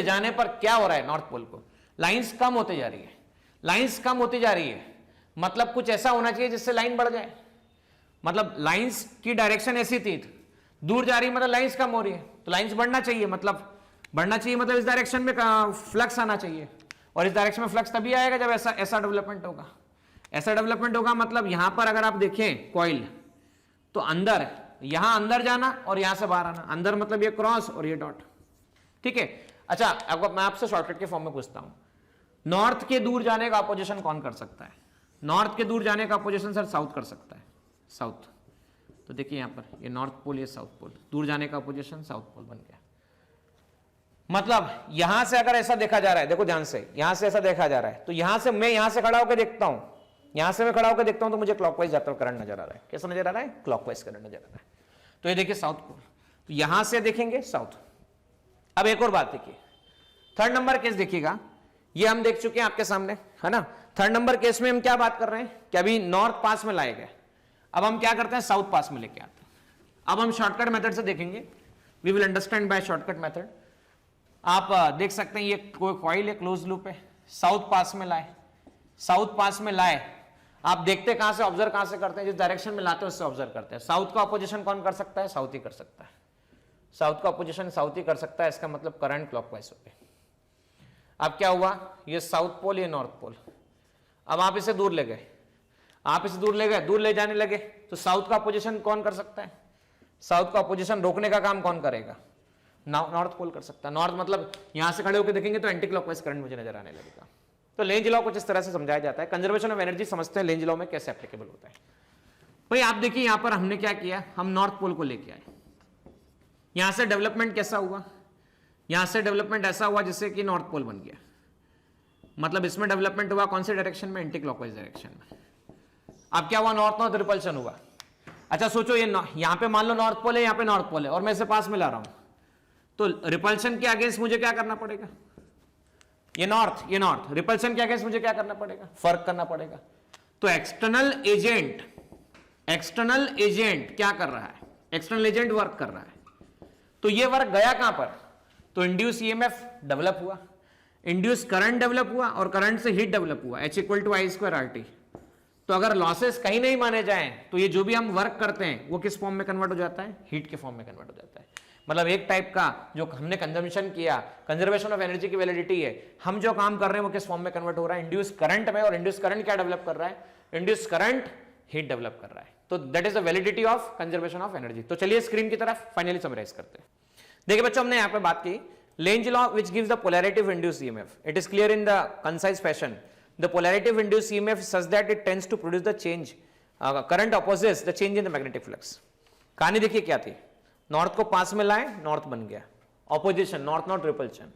जाने पर क्या हो रहा है, नॉर्थ पोल को लाइंस कम होती जा रही है, लाइंस कम होती जा रही है, मतलब कुछ ऐसा होना चाहिए जिससे लाइन बढ़ जाए, मतलब लाइंस की डायरेक्शन ऐसी थी, दूर जा रही है मतलब लाइंस कम हो रही है, तो लाइंस बढ़ना चाहिए, मतलब इस डायरेक्शन में फ्लक्स आना चाहिए, और इस डायरेक्शन में फ्लक्स तभी आएगा जब ऐसा डेवलपमेंट होगा, ऐसा डेवलपमेंट होगा। मतलब यहां पर अगर आप देखें कॉइल, तो अंदर, यहां अंदर जाना और यहां से बाहर आना, अंदर मतलब ये क्रॉस और ये डॉट, ठीक है। अच्छा अब मैं आपसे शॉर्टकट के फॉर्म में पूछता हूं, नॉर्थ के दूर जाने का अपोजिशन कौन कर सकता है, नॉर्थ के दूर जाने का अपोजिशन सर साउथ कर सकता है, साउथ। तो देखिए यहां पर ये नॉर्थ पोल, ये साउथ पोल, दूर जाने का अपोजिशन साउथ पोल बन गया। मतलब यहां से अगर ऐसा देखा जा रहा है, देखो ध्यान से, यहां से ऐसा देखा जा रहा है, तो यहां से मैं यहां से खड़ा होकर देखता हूं, यहां से मैं खड़ा होकर देखता हूं तो मुझे क्लॉकवाइज जाता हुआ करंट नजर आ रहा है, कैसा नजर आ रहा है, क्लॉकवाइज करंट नजर आ रहा है। तो ये देखिए साउथ पोल, तो यहां से देखेंगे साउथ। अब एक और बात देखिए, थर्ड नंबर केस देखिएगा, ये हम देख चुके हैं आपके सामने, है ना। थर्ड नंबर केस में हम क्या बात कर रहे हैं कि अभी नॉर्थ पास में लाए गए, अब हम क्या करते हैं, साउथ पास में लेके आते हैं। अब हम शॉर्टकट मेथड से देखेंगे, we will understand by shortcut method. आप देख सकते हैं ये कोई कॉइल है, क्लोज लूप है, साउथ पास में लाए, साउथ पास में लाए, आप देखते कहां से, ऑब्जर्व कहां से करते हैं, जिस डायरेक्शन में लाते हैं उससे ऑब्जर्व करते हैं। साउथ का अपोजिशन कौन कर सकता है, साउथ ही कर सकता है। साउथ का अपोजिशन साउथ ही कर सकता है, इसका मतलब करंट क्लॉकवाइज हो गया। अब क्या हुआ, ये साउथ पोल ये नॉर्थ पोल, अब आप इसे दूर ले गए, आप इसे दूर ले गए, दूर ले जाने लगे, तो साउथ का अपोजिशन कौन कर सकता है, साउथ का अपोजिशन रोकने का काम कौन करेगा, नॉर्थ पोल कर सकता है। नॉर्थ मतलब यहां से खड़े होकर देखेंगे तो एंटी क्लॉकवाइज करंट मुझे नजर आने लगेगा। तो लेंज लॉ कुछ इस तरह से समझाया जाता है। कंजर्वेशन ऑफ एनर्जी समझते हैं लेंज लॉ में कैसे एप्लीकेबल होता है। भाई आप देखिए यहां पर हमने क्या किया, हम नॉर्थ पोल को लेके आए, यहां से डेवलपमेंट कैसा हुआ, यहां से डेवलपमेंट ऐसा हुआ जिससे कि नॉर्थ पोल बन गया, मतलब इसमें डेवलपमेंट हुआ कौन से डायरेक्शन में, एंटी क्लॉकवाइज डायरेक्शन में। अब क्या हुआ, नॉर्थ नॉर्थ रिपल्शन हुआ। अच्छा सोचो ये यहां पे मान लो नॉर्थ पोल है, यहां पे नॉर्थ पोल है और मैं इसे पास में ला रहा हूं, तो रिपल्शन के अगेंस्ट मुझे क्या करना पड़ेगा, ये नॉर्थ, रिपल्शन के अगेंस्ट मुझे क्या करना पड़ेगा, फर्क करना पड़ेगा। तो एक्सटर्नल एजेंट क्या कर रहा है, एक्सटर्नल एजेंट वर्क कर रहा है, तो ये वर्क गया कहां पर, तो इंड्यूस ईएमएफ डेवलप हुआ, इंड्यूस करंट डेवलप हुआ और करंट से हीट डेवलप हुआ, H=I²RT। तो अगर लॉसेस कहीं नहीं माने जाएं तो ये जो भी हम वर्क करते हैं वो किस फॉर्म में कन्वर्ट हो जाता है, हीट के फॉर्म में कन्वर्ट हो जाता है। मतलब एक टाइप का जो हमने कंजम्पशन किया, कंजर्वेशन ऑफ एनर्जी की वैलिडिटी है, हम जो काम कर रहे हैं वो किस फॉर्म में कन्वर्ट हो रहा है, इंड्यूस करंट में। और इंड्यूस करंट क्या डेवलप कर रहा है, इंड्यूस करंट हीट डेवलप कर रहा है। तो that is the validity of conservation of energy. तो चलिए स्क्रीन की तरफ फाइनली समराइज करते हैं। देखिए बच्चों हमने यहां पे बात की Lenz law which gives the polarity of induced EMF. It is clear in the concise fashion. The polarity of induced EMF is such that it tends to produce the change, current opposes the change in the magnetic flux. कहानी देखिए क्या थी, north को पास में लाए, north बन गया, opposition north north repulsion,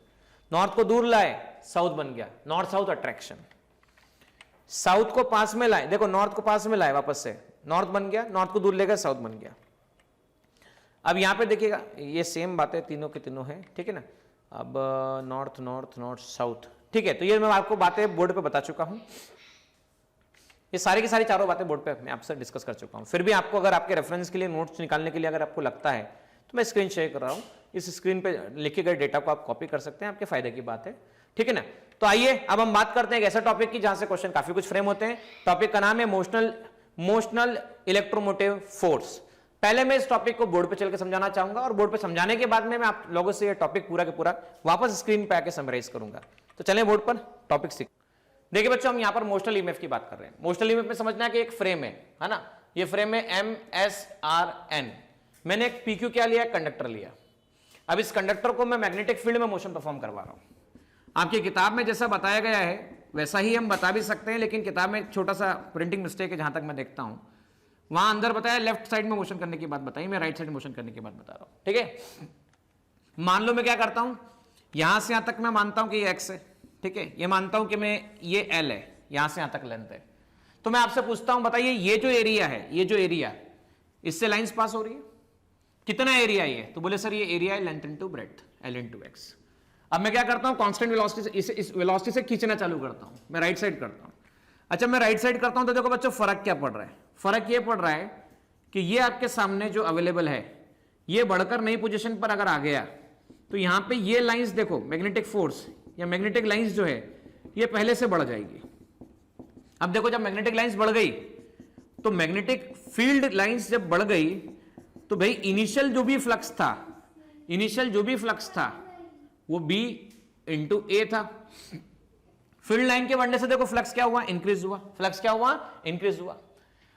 north को दूर लाए, साउथ बन गया, नॉर्थ साउथ अट्रैक्शन। साउथ को पास में लाए, देखो नॉर्थ को पास में लाए वापस से, नॉर्थ बन गया, नॉर्थ को दूर ले गए, साउथ बन गया। अब यहां पे देखिएगा ये सेम बातें तीनों के तीनों है, ठीक है ना। अब नॉर्थ नॉर्थ नॉर्थ साउथ, ठीक है, तो ये मैं आपको बातें बोर्ड पे बता चुका हूं, ये सारी की सारी चारों बातें बोर्ड पे मैं आपसे डिस्कस कर चुका हूं। फिर भी आपको अगर आपके रेफरेंस के लिए नोट्स निकालने के लिए अगर आपको लगता है तो मैं स्क्रीन शेयर कर रहा हूं, इस स्क्रीन पे लिखे गए डेटा को आप कॉपी कर सकते हैं, आपके फायदे की बात है, ठीक है ना। तो आइए अब हम बात करते हैं एक ऐसे टॉपिक की जहां से क्वेश्चन काफी कुछ फ्रेम होते हैं। टॉपिक का नाम है मोशनल इलेक्ट्रोमोटिव फोर्स। पहले मैं इस टॉपिक को बोर्ड पे चल के समझाना चाहूंगा और बोर्ड पे समझाने के बाद में मैं आप लोगों से ये टॉपिक पूरा के पूरा वापस स्क्रीन पे आके समराइज करूंगा। तो चलें बोर्ड पर टॉपिक सीख। देखिए बच्चों हम यहां पर मोशनल ईएमएफ की बात कर रहे हैं। मोशनल ईएमएफ में समझना है कि एक फ्रेम है ना, ये फ्रेम है MSRN। मैंने एक PQ क्या लिया, कंडक्टर लिया। अब इस कंडक्टर को मैं मैग्नेटिक फील्ड में मोशन परफॉर्म करवा रहा हूं। आपकी किताब में जैसा बताया गया है वैसा ही हम बता भी सकते हैं, लेकिन किताब में एक छोटा सा प्रिंटिंग मिस्टेक है जहां तक मैं देखता हूं। वहां अंदर बताया लेफ्ट साइड में मोशन करने की बात बताई, मैं राइट साइड मोशन करने की बात बता रहा हूं, ठीक है। मान लो मैं क्या करता हूं, यहां से यहां तक मैं मानता हूं कि ये x है, ठीक है, ये मानता हूं कि मैं ये L है, यहां से यहां तक लेंथ है। तो मैं आपसे पूछता हूं बताइए ये जो एरिया है, ये जो एरिया इससे लाइंस पास हो रही है, कितना एरिया ये, तो बोले सर ये एरिया है length into breadth L into x। अब मैं क्या करता हूं, कांस्टेंट वेलोसिटी से इस वेलोसिटी से खींचना चालू करता हूं, मैं राइट साइड करता हूं। अच्छा मैं राइट साइड करता हूं तो देखो बच्चों फर्क क्या पड़ रहा है, फर्क ये पड़ रहा है कि ये आपके सामने जो अवेलेबल है ये बढ़कर नई पोजीशन पर अगर आ गया तो यहां पे ये लाइंस देखो, मैग्नेटिक फोर्स या मैग्नेटिक लाइंस जो है ये पहले से बढ़ जाएगी। अब देखो जब मैग्नेटिक लाइंस बढ़ गई तो मैग्नेटिक फील्ड लाइंस जब बढ़ गई तो भाई इनिशियल जो भी फ्लक्स था वो B इंटू A था। फील्ड लाइन के बढ़ने से देखो फ्लक्स क्या हुआ, इंक्रीज हुआ, फ्लक्स क्या हुआ, इंक्रीज हुआ।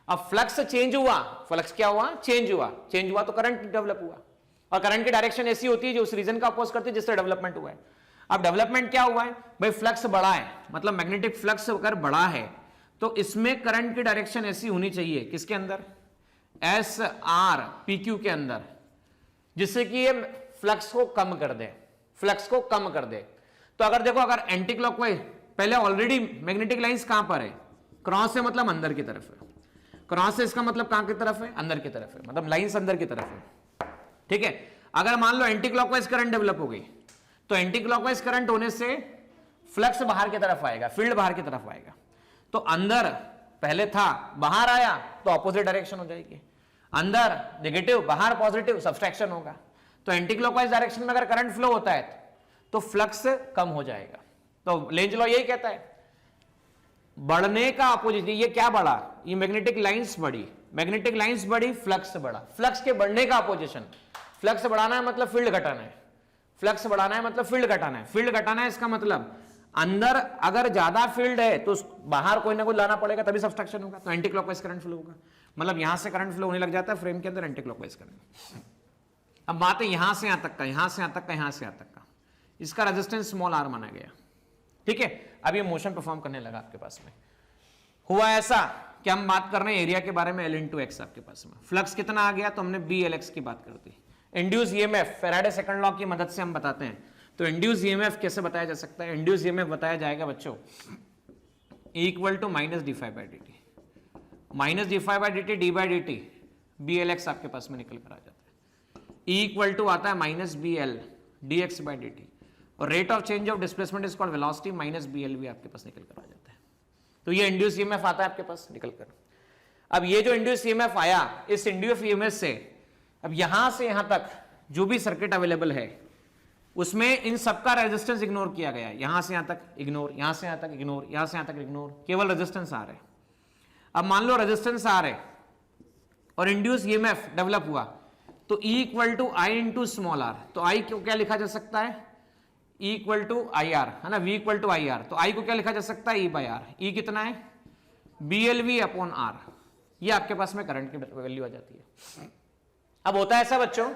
अब फ्लक्स चेंज हुआ, फ्लक्स क्या हुआ, चेंज हुआ तो करंट डेवलप हुआ, और करंट की डायरेक्शन ऐसी होती है जो उस रीजन का अपोज करती है जिससे डेवलपमेंट हुआ है। अब डेवलपमेंट क्या हुआ है भाई, फ्लक्स बढ़ा है, मतलब मैग्नेटिक फ्लक्स अगर बढ़ा है तो इसमें करंट की डायरेक्शन ऐसी होनी चाहिए, किसके अंदर, SR-PQ के अंदर, जिससे कि ये फ्लक्स को कम कर दे। तो अगर देखो अगर एंटी क्लॉकवाइज, पहले ऑलरेडी मैग्नेटिक लाइंस कहां पर है, क्रॉस से मतलब अंदर की तरफ है, क्रॉस से इसका मतलब कहां की तरफ है, अंदर की तरफ है, मतलब लाइंस अंदर की तरफ है, ठीक है। अगर मान लो एंटी क्लॉकवाइज करंट डेवलप हो गई तो एंटी क्लॉकवाइज करंट होने से फ्लक्स बाहर की तरफ आएगा, फील्ड बाहर की तरफ आएगा। तो अंदर पहले था, बाहर आया तो ऑपोजिट डायरेक्शन हो जाएगी, अंदर नेगेटिव बाहर पॉजिटिव, सब्सट्रैक्शन होगा। तो एंटी क्लॉकवाइज डायरेक्शन में अगर करंट फ्लो होता है तो फ्लक्स कम हो जाएगा। तो लेंज लॉ यही कहता है बढ़ने का अपोजिट, ये क्या बढ़ा, ये मैग्नेटिक लाइंस बढ़ी, फ्लक्स बढ़ा, फ्लक्स के बढ़ने का अपोजिशन, फ्लक्स बढ़ाना है मतलब फील्ड घटाना है, फ्लक्स बढ़ाना है मतलब फील्ड घटाना है, फील्ड घटाना है इसका मतलब अंदर अगर ज्यादा फील्ड है तो बाहर कोई ना कोई लाना पड़ेगा तभी सब्सट्रैक्शन होगा, तो एंटी क्लॉकवाइज करंट फ्लो होगा। मतलब यहां से करंट फ्लो होने लग जाता है फ्रेम के अंदर एंटी क्लॉकवाइज करंट। अब बात है यहां से यहां तक का, यहां से यहां तक का, यहां से यहां तक का, इसका रेजिस्टेंस स्मॉल आर माना गया, ठीक है। अब ये मोशन परफॉर्म करने लगा आपके पास में। हुआ ऐसा कि हम बात कर रहे हैं एरिया के बारे में, L/X आपके पास में, फ्लक्स कितना आ गया तो हमने BLX की बात कर दी। Induce EMF Faraday second law की मदद से हम बताते हैं, तो इंड्यूस ईएमएफ कैसे बताया जा सकता है? इंड्यूस ईएमएफ बताया जाएगा बच्चों equal to minus d∅dt, minus d∅dt d/dt, BLX आपके पास में निकल कर आ जाता है, इक्वल टू आता है माइनस BL dx/dt, और rate of change of displacement is called velocity minus BL भी आपके पास निकल कर आ जाता है। तो ये इंड्यूस ईएमएफ आता है आपके पास निकल कर। अब ये जो इंड्यूस ईएमएफ आया, इस इंड्यूस ईएमएफ से अब यहां से यहां तक जो भी सर्किट अवेलेबल है उसमें इन सबका रेजिस्टेंस इग्नोर किया गया है, यहां से यहां तक इग्नोर, यहां से यहां तक इग्नोर, यहां से यहां तक इग्नोर, केवल रेजिस्टेंस आ रहे। अब मान लो रेजिस्टेंस आ रहे और इंड्यूस ईएमएफ डेवलप हुआ, तो E equal to I into small r, तो आई को क्या लिखा जा सकता है? E equal to I R, है ना, V equal to I R, तो आई को क्या लिखा जा सकता है? E/R, E कितना है? BLV अपॉन R, ये आपके पास में करंट की वैल्यू आ जाती है। अब होता है ऐसा बच्चों,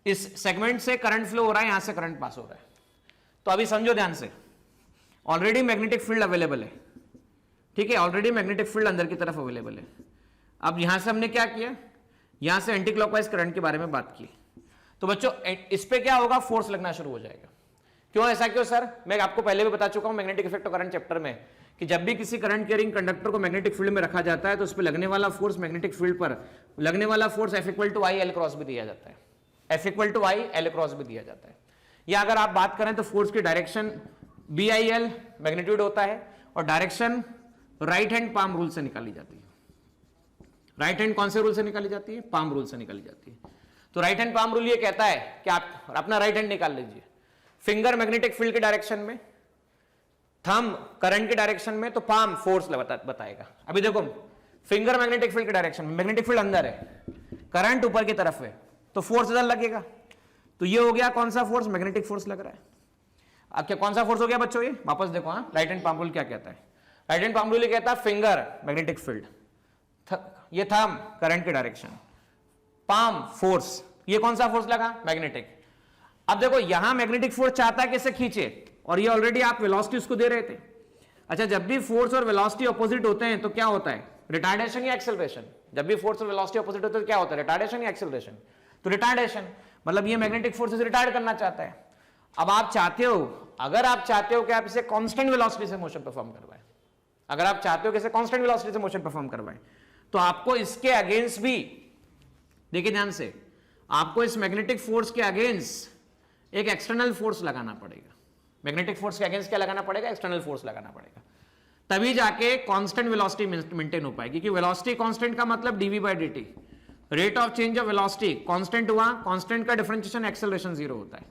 इस सेगमेंट से करंट फ्लो हो रहा है, यहां से करंट पास हो रहा है, तो अभी समझो ध्यान से, ऑलरेडी मैग्नेटिक फील्ड अवेलेबल है, ठीक है, ऑलरेडी मैग्नेटिक फील्ड अंदर की तरफ अवेलेबल है। अब यहां से हमने क्या किया, यहां से एंटी क्लॉकवाइज करंट के बारे में बात की, तो बच्चों इस पे क्या होगा? फोर्स लगना शुरू हो जाएगा। क्यों ऐसा क्यों सर? मैं आपको पहले भी बता चुका हूं magnetic effect of current chapter में, कि जब भी किसी करंट कैरिंग कंडक्टर को मैग्नेटिक फील्ड में रखा जाता है तो उस पर लगने वाला फोर्स, मैग्नेटिक फील्ड पर लगने वाला force F equal to I L cross भी दिया जाता है, F equal to I L cross भी दिया जाता है। या अगर आप बात करें तो फोर्स की डायरेक्शन BIL मैग्नीट्यूड होता है, और direction right hand palm rule से निकाली जाती है। राइट हैंड कौन से रूल से निकाली जाती है? पाम रूल से निकाली जाती है। तो राइट हैंड पाम रूल ये कहता है कि आप अपना राइट हैंड निकाल लीजिए, फिंगर मैग्नेटिक फील्ड के डायरेक्शन में, थंब करंट के डायरेक्शन में, तो पाम फोर्स बताएगा। अभी देखो फिंगर मैग्नेटिक फील्ड के डायरेक्शन में, मैग्नेटिक फील्ड अंदर है, करंट ऊपर की तरफ है, तो फोर्स इधर लगेगा, तो ये हो गया कौन सा फोर्स? मैग्नेटिक फोर्स लग रहा है। अब क्या कौन सा फोर्स हो गया बच्चों? ये वापस देखो, हाँ, राइट हैंड पाम रूल क्या कहता है? राइट हैंड पाम रूल ये कहता है फिंगर मैग्नेटिक फील्ड, ये थंब करंट के डायरेक्शन, पाम फोर्स, ये कौन सा फोर्स लगा? मैग्नेटिक। अब देखो यहां मैग्नेटिक फोर्स चाहता है कि इसे खींचे, और ये ऑलरेडी आप वेलोसिटी उसको दे रहे थे। अच्छा, जब भी फोर्स और वेलोसिटी ऑपोजिट होते हैं तो क्या होता है? रिटार्डेशन या एक्सेलरेशन? जब भी फोर्स और वेलोसिटी ऑपोजिट होते हैं तो क्या होता है? रिटार्डेशन या एक्सेलरेशन? तो रिटार्डेशन, मतलब ये मैग्नेटिक फोर्स से रिटार्ड करना चाहता है। अब आप चाहते हो, अगर आप चाहते हो कि आप इसे कांस्टेंट वेलोसिटी से मोशन परफॉर्म करवाएं, अगर आप चाहते हो कि इसे कांस्टेंट वेलोसिटी से मोशन परफॉर्म करवाएं, तो आपको इसके अगेंस्ट भी, देखिए ध्यान से, आपको इस मैग्नेटिक फोर्स के अगेंस्ट एक एक्सटर्नल फोर्स लगाना पड़ेगा। मैग्नेटिक फोर्स के अगेंस्ट क्या लगाना पड़ेगा? एक्सटर्नल फोर्स लगाना पड़ेगा, तभी जाके कांस्टेंट वेलोसिटी मेंटेन हो पाएगी। क्योंकि वेलोसिटी कांस्टेंट का मतलब dV/dt, rate of change of velocity constant हुआ, कांस्टेंट का डिफरेंशिएशन एक्सेलरेशन 0 होता है,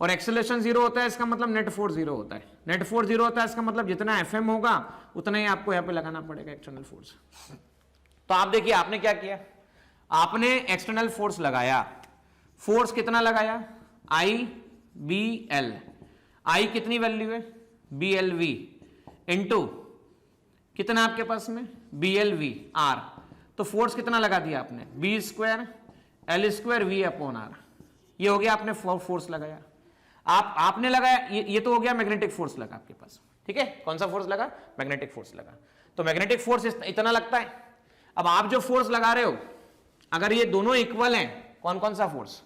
और एक्सेलरेशन 0 होता है इसका मतलब नेट फोर्स 0 होता है, नेट फोर्स 0 होता है इसका मतलब जितना Fm होगा उतना ही आपको यहाँ पे लगाना पड़ेगा एक्सटर्नल फोर्स। तो आप देखिए आपने क्या किया, आपने एक्सटर्नल फोर्स लगाया, फोर्स कितना लगाया? IBL, आई कितनी वैल्यू है? BLV इंटू कितना आपके पास में? BLV R, तो फोर्स कितना लगा दिया आपने? B² L² V upon R, ये हो गया आपने फोर्स लगाया। आपने लगाया, ये तो हो गया मैग्नेटिक फोर्स लगा आपके पास, ठीक है। कौन सा फोर्स लगा? मैग्नेटिक फोर्स लगा। तो मैग्नेटिक फोर्स इतना लगता है। अब आप जो फोर्स लगा रहे हो, अगर ये दोनों इक्वल हैं, कौन कौन सा फोर्स?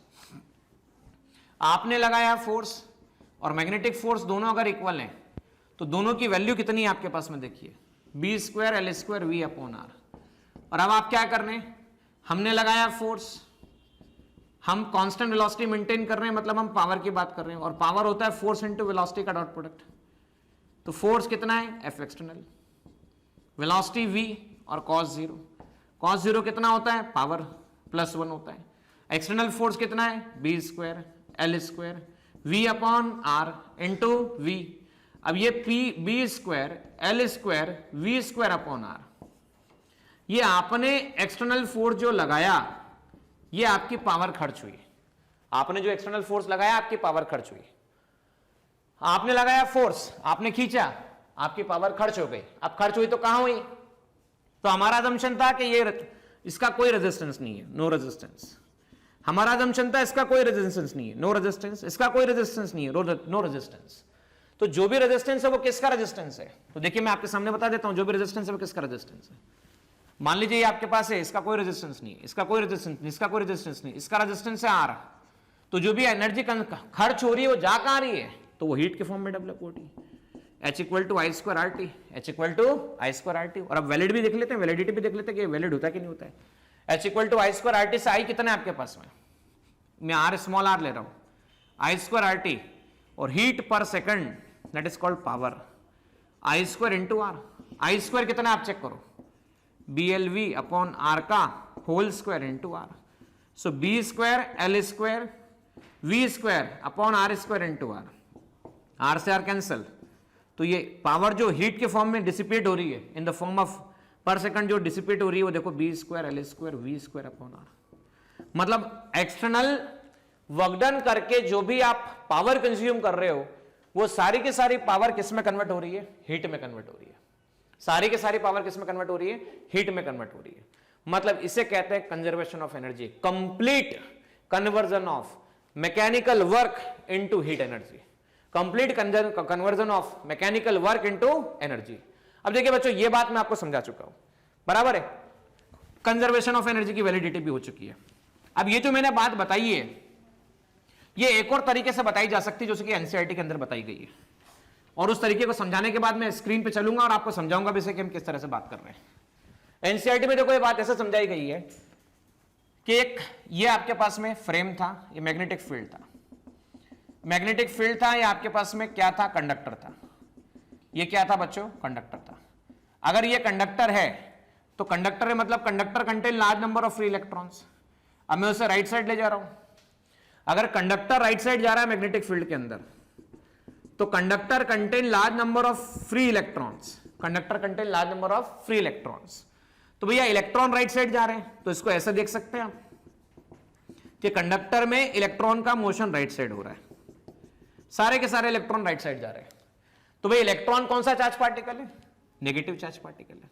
आपने लगाया फोर्स और मैग्नेटिक फोर्स दोनों अगर इक्वल हैं, तो दोनों की वैल्यू कितनी है आपके पास में? देखिए B² L² V upon R। और अब आप क्या कर रहे हैं? हमने लगाया फोर्स, हम कांस्टेंट वेलोसिटी मेंटेन कर रहे हैं, मतलब हम पावर की बात कर रहे हैं, और पावर होता है फोर्स इंटू वेलोसिटी का डॉट प्रोडक्ट। तो फोर्स कितना है? F एक्सटर्नल, वेलोसिटी V और cos 0, cos 0 कितना होता है? पावर +1 होता है। एक्सटर्नल फोर्स कितना है? B² L² V upon R into V। अब ये B² L² V² upon R, ये आपने एक्सटर्नल फोर्स जो लगाया, ये आपकी पावर खर्च हुई। आपने जो एक्सटर्नल फोर्स लगाया आपकी पावर खर्च हुई, आपने लगाया फोर्स, आपने खींचा, आपकी पावर खर्च हो गई। अब खर्च हुई तो कहां हुई? तो हमारा असम्पशन था कि ये इसका कोई रेजिस्टेंस नहीं है, नो रेजिस्टेंस। हमारा असम्पशन था इसका कोई रेजिस्टेंस नहीं है, नो रेजिस्टेंस। इसका कोई रेजिस्टेंस नहीं है, नो रेजिस्टेंस। तो जो भी रेजिस्टेंस है वो किसका रेजिस्टेंस है? तो देखिए मैं आपके सामने बता देता हूं, जो भी रेजिस्टेंस है वो किसका रेजिस्टेंस है। मान लीजिए ये आपके पास है, इसका कोई रेजिस्टेंस नहीं, इसका कोई रेजिस्टेंस नहीं, इसका कोई रेजिस्टेंस नहीं, इसका रेजिस्टेंस है R। तो जो भी एनर्जी खर्च हो रही है वो जा कहां रही है? तो वो हीट के फॉर्म में डेवलप हो रही है। H equal to I square R T, H equal to I square R T. और अब वैलिड भी देख लेते हैं, वैलिडिटी भी देख लेते हैं कि वैलिड होता है कि नहीं होता है। H equal to I square R T से आई कितना है आपके पास में? मैं R स्मॉल r ले रहा हूं, आई स्क्वायर आर टी, और heat per second that is called power, I square into R. I square कितना आप चेक करो, BLV अपॉन R का whole square into R. So B square L square V square upon R square into R. R से R cancel, तो ये power जो heat के form में डिसिपेट हो रही है in the form of per second जो डिसिपेट हो रही है वो देखो B square L square V square upon R. मतलब एक्सटर्नल वर्क डन करके जो भी आप पावर कंज्यूम कर रहे हो वो सारी की सारी पावर किस में कन्वर्ट हो रही है? हीट में कन्वर्ट हो रही है। सारी की सारी पावर किस में कन्वर्ट हो रही है? हीट में कन्वर्ट हो रही है। मतलब इसे कहते हैं conservation of energy, complete conversion of mechanical work into heat energy, complete conversion of mechanical work into energy. अब देखिए बच्चों ये बात मैं आपको समझा चुका हूं, बराबर है। कंजर्वेशन ऑफ एनर्जी की वैलिडिटी भी हो चुकी है। अब ये जो मैंने बात बताई है ये एक और तरीके से बताई जा सकती है जो कि एनसीईआरटी के अंदर बताई गई है, और उस तरीके को समझाने के बाद मैं स्क्रीन पे चलूंगा और आपको समझाऊंगा भी से कि हम किस तरह से बात कर रहे हैं। एनसीईआरटी में देखो ये बात ऐसे समझाई गई है कि एक ये आपके पास में फ्रेम था, ये मैग्नेटिक फील्ड था, मैग्नेटिक फील्ड था, ये आपके पास में क्या था? कंडक्टर था। ये क्या था बच्चों? कंडक्टर था। अगर ये कंडक्टर है तो कंडक्टर है मतलब conductor contain large number of free electrons. अब मैं उसे राइट साइड ले जा रहा हूं। अगर कंडक्टर राइट साइड जा रहा है मैग्नेटिक फील्ड के अंदर तो conductor contain large number of free electrons, conductor contain large number of free electrons. तो भैया इलेक्ट्रॉन राइट साइड जा रहे हैं तो इसको ऐसे देख सकते हैं आप कि कंडक्टर में इलेक्ट्रॉन का मोशन राइट साइड हो रहा है, सारे के सारे इलेक्ट्रॉन राइट साइड जा रहे हैं। तो भाई इलेक्ट्रॉन कौन सा चार्ज पार्टिकल है? नेगेटिव चार्ज पार्टिकल है।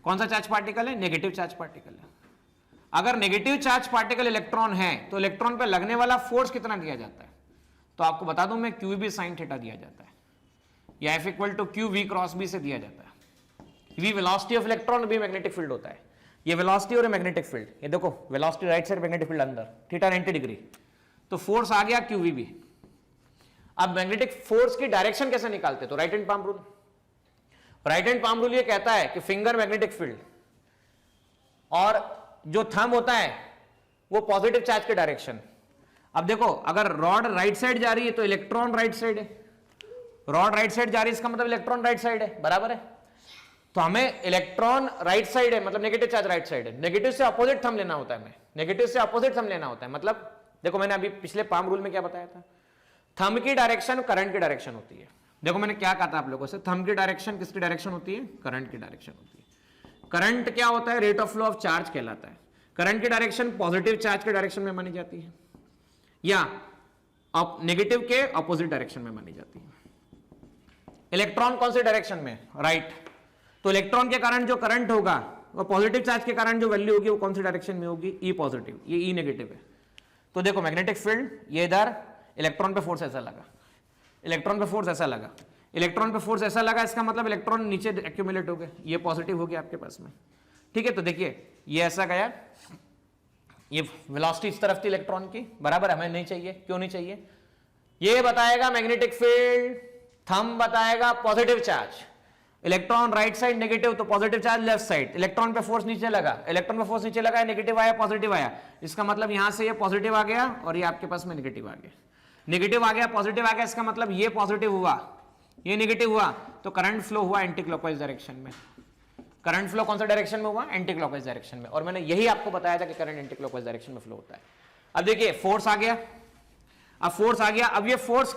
कौन सा चार्ज पार्टिकल है? नेगेटिव चार्ज पार्टिकल है। अगर नेगेटिव चार्ज पार्टिकल इलेक्ट्रॉन है तो इलेक्ट्रॉन पर लगने वाला फोर्स कितना दिया जाता है? तो आपको बता दूं मैं QB sin थीटा दिया जाता है, या F equal to QV cross B से दिया जाता है। V velocity of electron, B magnetic field होता है। ये वेलोसिटी और मैग्नेटिक फील्ड, ये देखो velocity right side, magnetic field अंदर, थीटा 90 डिग्री, तो फोर्स आ गया QVB। अब मैग्नेटिक फोर्स की डायरेक्शन कैसे निकालते? तो right hand palm rule. Right hand palm rule ये कहता है कि फिंगर मैग्नेटिक फील्ड और जो थंब होता है वो पॉजिटिव चार्ज के डायरेक्शन। अब देखो अगर रॉड राइट साइड जा रही है तो इलेक्ट्रॉन राइट साइड है, रॉड राइट साइड जा रही है इसका मतलब इलेक्ट्रॉन राइट साइड है, बराबर है। तो हमें इलेक्ट्रॉन राइट साइड है मतलब नेगेटिव चार्ज राइट साइड है, नेगेटिव से अपोजिट थंब लेना होता है, हमें नेगेटिव से अपोजिट थंब लेना होता है। मतलब देखो मैंने अभी पिछले पाम रूल में क्या बताया था, थंब की डायरेक्शन करंट की डायरेक्शन होती है। देखो मैंने क्या कहा था आप लोगों से, थंब की डायरेक्शन किसकी डायरेक्शन होती है? करंट की डायरेक्शन होती है। करंट क्या होता है? Rate of flow of charge कहलाता है। करंट की डायरेक्शन पॉजिटिव चार्ज के डायरेक्शन में मानी जाती है या नेगेटिव के अपोजिट डायरेक्शन में मानी जाती है। इलेक्ट्रॉन कौन से डायरेक्शन में? राइट। तो इलेक्ट्रॉन के कारण जो करंट होगा वो पॉजिटिव चार्ज के कारण जो वैल्यू होगी वो कौन सी डायरेक्शन में होगी? ई पॉजिटिव, ये ई नेगेटिव है। तो देखो मैग्नेटिक फील्ड ये इधर, इलेक्ट्रॉन पे फोर्स ऐसा लगा, इलेक्ट्रॉन पे फोर्स ऐसा लगा, इलेक्ट्रॉन पे फोर्स ऐसा लगा, इसका मतलब इलेक्ट्रॉन नीचे एक्यूमुलेट हो गए, ये पॉजिटिव हो गया आपके पास में, ठीक है। तो देखिए ये ऐसा गया, ये वेलोसिटी इस तरफ थी इलेक्ट्रॉन की, बराबर, हमें नहीं चाहिए। क्यों नहीं चाहिए? ये बताएगा मैग्नेटिक फील्ड, थंब बताएगा positive charge, electron right side negative, तो positive charge left side, electron पे फोर्स नीचे लगा, इलेक्ट्रॉन पे फोर्स नीचे लगा, नेगेटिव आया पॉजिटिव आया, इसका मतलब यहां से ये पॉजिटिव आ गया और ये आपके पास में नेगेटिव आ गया, नेगेटिव आ गया पॉजिटिव आ गया, इसका मतलब ये पॉजिटिव हुआ ये नेगेटिव हुआ, तो करंट फ्लो हुआ एंटी क्लॉकवाइज डायरेक्शन में। करंट फ्लो कौन सा डायरेक्शन में हुआ? एंटी क्लॉकवाइज डायरेक्शन में। और मैंने यही आपको बताया था कि करंट एंटी क्लॉकवाइज डायरेक्शन में फ्लो होता है। अब देखिए फोर्स आ गया, अब फोर्स आ गया, अब ये फोर्स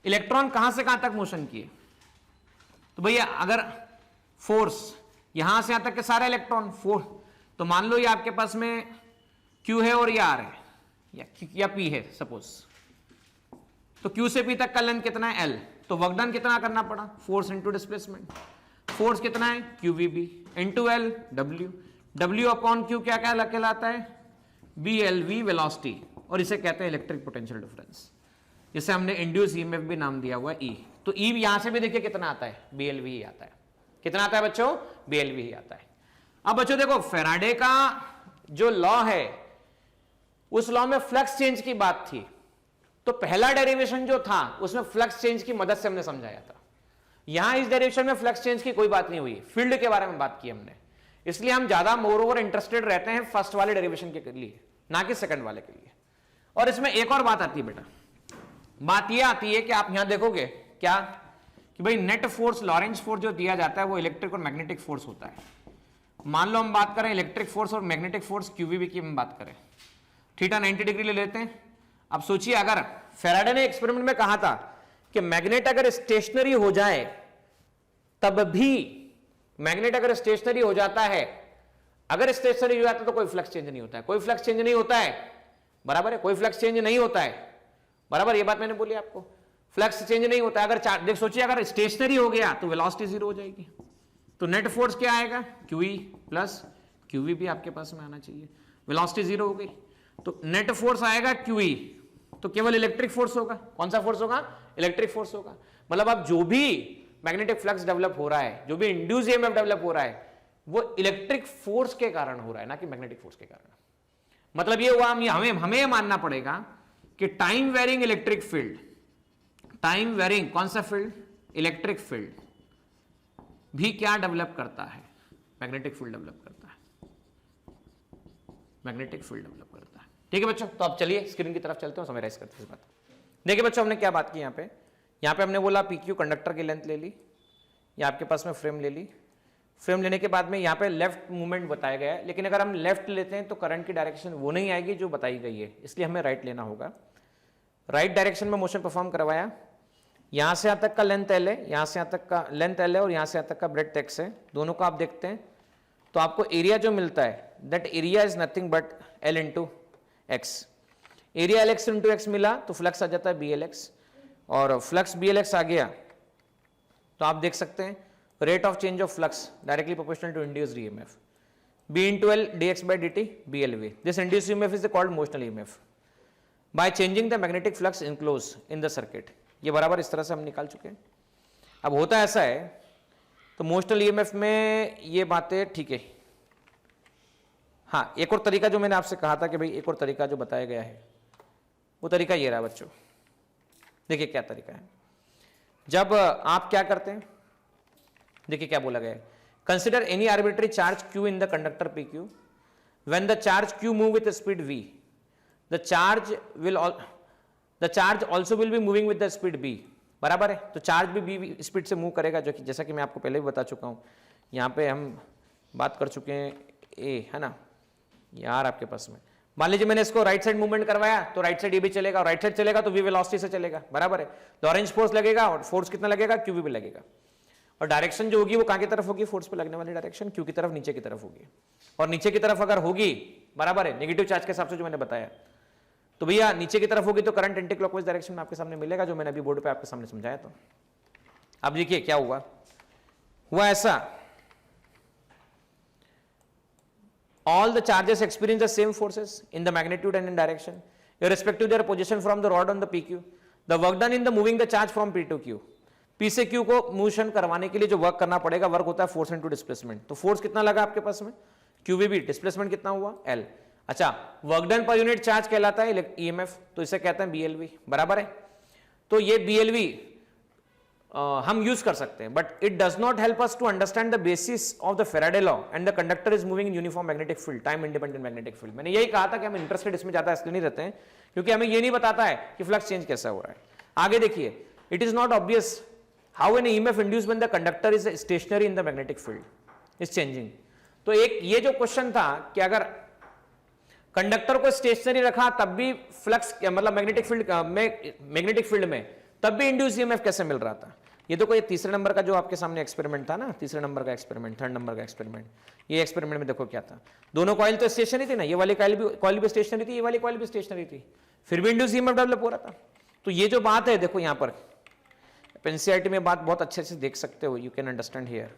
इलेक्ट्रॉन कहां से कहां तक मोशन किए? तो भैया अगर फोर्स यहां से यहां तक के सारे इलेक्ट्रॉन फोर्स, तो मान लो ये आपके पास में Q है और ये R है, या P है सपोज, तो Q से P तक का लेंथ कितना है L, तो वर्क डन कितना करना पड़ा, फोर्स इंटू डिस्प्लेसमेंट, फोर्स कितना है QVB into L W, W upon Q क्या क्या कहलाता है BLV वेलोसिटी, और इसे कहते हैं इलेक्ट्रिक पोटेंशियल डिफरेंस, जिसे हमने इंड्यूस ईएमएफ भी नाम दिया हुआ है E। तो E यहां से भी देखिए कितना आता है, BLV ही आता है। कितना आता है बच्चों, BLV ही आता है। अब बच्चों देखो फैराडे का जो लॉ है उस लॉ में फ्लक्स चेंज की बात थी, तो पहला डेरिवेशन जो था उसमें फ्लक्स चेंज की मदद से हमने समझाया था। यहां इस डेरिवेशन में फ्लक्स चेंज की कोई बात नहीं हुई, फील्ड के बारे में बात की हमने, इसलिए हम ज्यादा मोर ओवर इंटरेस्टेड रहते हैं फर्स्ट वाले डेरिवेशन के लिए, ना कि सेकंड वाले के लिए। और इसमें एक और बात आती है बेटा, बात यह आती है कि आप यहां देखोगे क्या कि भाई नेट फोर्स लॉरेंज फोर्स जो दिया जाता है वो इलेक्ट्रिक और मैग्नेटिक फोर्स होता है। मान लो हम बात करें इलेक्ट्रिक फोर्स और मैग्नेटिक फोर्स QVB की हम बात करें, थीटा 90 डिग्री ले लेते हैं। अब सोचिए अगर फैराडे ने एक्सपेरिमेंट में कहा था कि मैग्नेट अगर स्टेशनरी हो जाए, तब भी मैग्नेट अगर स्टेशनरी हो जाता है, अगर स्टेशनरी हो जाता है तो कोई फ्लक्स चेंज नहीं होता है, कोई फ्लक्स चेंज नहीं होता है, बराबर है, कोई फ्लक्स चेंज नहीं होता है, बराबर, ये बात मैंने बोली आपको, फ्लक्स चेंज नहीं होता है। अगर देख सोचिए अगर स्टेशनरी हो गया तो वेलोसिटी जीरो हो जाएगी, तो नेट फोर्स क्या आएगा QE प्लस QVB आपके पास में आना चाहिए, वेलोसिटी जीरो हो गई, तो नेट फोर्स आएगा QE, तो केवल इलेक्ट्रिक फोर्स होगा। कौन सा फोर्स होगा, इलेक्ट्रिक फोर्स होगा। मतलब अब जो भी मैग्नेटिक फ्लक्स डेवलप हो रहा है, जो भी इंड्यूस ईएमएफ डेवलप हो रहा है, वो इलेक्ट्रिक फोर्स के कारण हो रहा है, ना कि मैग्नेटिक फोर्स के कारण। मतलब ये हुआ हमें मानना पड़ेगा कि time varying electric field, time varying कौन सा फील्ड, इलेक्ट्रिक फील्ड भी क्या डेवलप करता है, मैग्नेटिक फील्ड डेवलप करता है, मैग्नेटिक फील्ड डेवलप करता है। ठीक है बच्चों, तो अब चलिए स्क्रीन की तरफ चलते हैं, समराइज करते हैं इस बात। देखिए बच्चों हमने क्या बात की यहाँ पे हमने बोला PQ कंडक्टर की लेंथ ले ली, या आपके पास में फ्रेम ले ली, फ्रेम लेने के बाद में यहाँ पे लेफ्ट मूवमेंट बताया गया है, लेकिन अगर हम लेफ्ट लेते हैं तो करंट की डायरेक्शन वो नहीं आएगी जो बताई गई है, इसलिए हमें राइट लेना होगा। राइट डायरेक्शन में मोशन परफॉर्म करवाया, यहां से यहां तक का लेंथ L है, यहां से यहां तक का लेंथ L है, और यहां से यहां तक का ब्रेड्थ X है, दोनों को आप देखते हैं तो आपको एरिया जो मिलता है that area is nothing but L into x. Area LX into x मिला तो फ्लक्स आ जाता है BLX, और फ्लक्स BLX आ गया तो आप देख सकते हैं rate of change of flux directly proportional to induced EMF, B into L dx by dt BLV. This induced EMF is called motional EMF by changing the magnetic flux enclosed in the circuit. ये बराबर इस तरह से हम निकाल चुके हैं। अब होता ऐसा है तो मोशनल EMF में ये बातें ठीक है। हाँ, एक और तरीका जो मैंने आपसे कहा था कि भाई एक और तरीका जो बताया गया है वो तरीका ये रहा बच्चों। देखिए क्या तरीका है, जब आप क्या करते हैं, देखिए क्या बोला गया है, consider any arbitrary charge Q in the conductor PQ, when the charge Q move with speed V, the charge also will be moving with the speed B, बराबर है। तो चार्ज भी B स्पीड से मूव करेगा, जो कि जैसा कि मैं आपको पहले भी बता चुका हूं, यहाँ पे हम बात कर चुके हैं A है ना, यार आपके पास में मान लीजिए मैंने इसको राइट साइड मूवमेंट करवाया तो राइट साइड ये भी चलेगा, और राइट साइड चलेगा तो V वेलोसिटी से चलेगा, बराबर है। लॉरेंज फोर्स लगेगा और फोर्स कितना लगेगा, QV भी लगेगा, और डायरेक्शन जो होगी वो कहां की तरफ होगी, फोर्स पे लगने वाली डायरेक्शन Q की तरफ, नीचे की तरफ होगी। और नीचे की तरफ अगर होगी, बराबर है, नेगेटिव चार्ज के हिसाब से जो मैंने बताया, तो भैया नीचे की तरफ होगी तो करंट एंटी क्लॉकवाइज डायरेक्शन में आपके सामने मिलेगा, जो मैंने अभी बोर्ड पे आपके सामने समझाया। तो अब देखिए क्या हुआ ऐसा, all the charges experience the same forces in the magnitude and in direction irrespective of their position from the rod on the PQ. The work done in the moving the charge from P to Q, P से Q को motion करवाने के लिए जो work करना पड़ेगा, work होता है फोर्स इनटू डिस्प्लेसमेंट। तो फोर्स कितना लगा आपके पास में, QVB, डिस्प्लेसमेंट कितना हुआ L। अच्छा, work done per unit charge कहलाता है EMF, तो इसे कहते हैं BLV, बराबर है। तो ये BLV हम यूज कर सकते हैं, but it does not help us to understand the basis of the Faraday law and the conductor is moving in uniform magnetic field, time independent magnetic field. मैंने यही कहा था कि हम इंटरेस्टेड इसमें ज्यादा इसलिए नहीं रहते हैं क्योंकि हमें ये नहीं बताता है कि फ्लक्स चेंज कैसा हो रहा है। आगे देखिए, it is not obvious how an EMF induced when the conductor is stationary in the magnetic field is changing. तो एक ये जो क्वेश्चन था कि अगर कंडक्टर को स्टेशनरी रखा तब भी फ्लक्स मतलब मैग्नेटिक फील्ड में तब भी इंड्यूस EMF कैसे मिल रहा था, ये तो कोई तीसरे नंबर का जो आपके सामने एक्सपेरिमेंट था ना, तीसरे नंबर का एक्सपेरिमेंट, थर्ड नंबर का एक्सपेरिमेंट, ये एक्सपेरिमेंट में देखो क्या था, दोनों कॉइल तो स्टेशनरी थी ना, ये वाली कॉइल भी स्टेशनरी थी, ये वाली कॉइल भी स्टेशनरी थी, फिर भी इंड्यूस ईएमएफ डेवलप हो रहा था। तो ये जो बात है देखो यहाँ पर एनसीईआरटी में बात बहुत अच्छे से देख सकते हो, you can understand here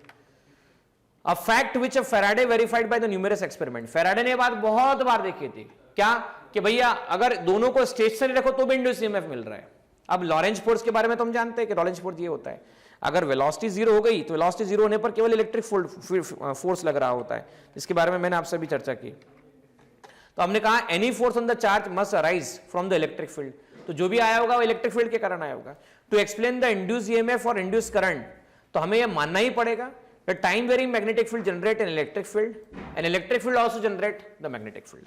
a fact which Faraday verified by the numerous experiment. Faraday ने बात बहुत बार देखी थी, क्या कि भैया अगर दोनों को स्टेशनरी रखो तो भी इंड्यूस ईएमएफ मिल रहा है। अब लॉरेंज फोर्स के बारे में तुम जानते हैं कि लॉरेंज फोर्स ये होता है, अगर वेलोसिटी जीरो हो गई तो वेलोसिटी जीरो होने पर केवल इलेक्ट्रिक फोर्स लग रहा होता है, इसके बारे में मैंने आपसे भी चर्चा की। तो हमने कहा any force on the charge must arise from the electric field, तो जो भी आया होगा वो इलेक्ट्रिक फील्ड के कारण आया होगा। To explain the induce EMF और इंड्यूस करंट, तो हमें यह मानना ही पड़ेगा the time varying magnetic field generate an electric field and electric field also generate the magnetic field.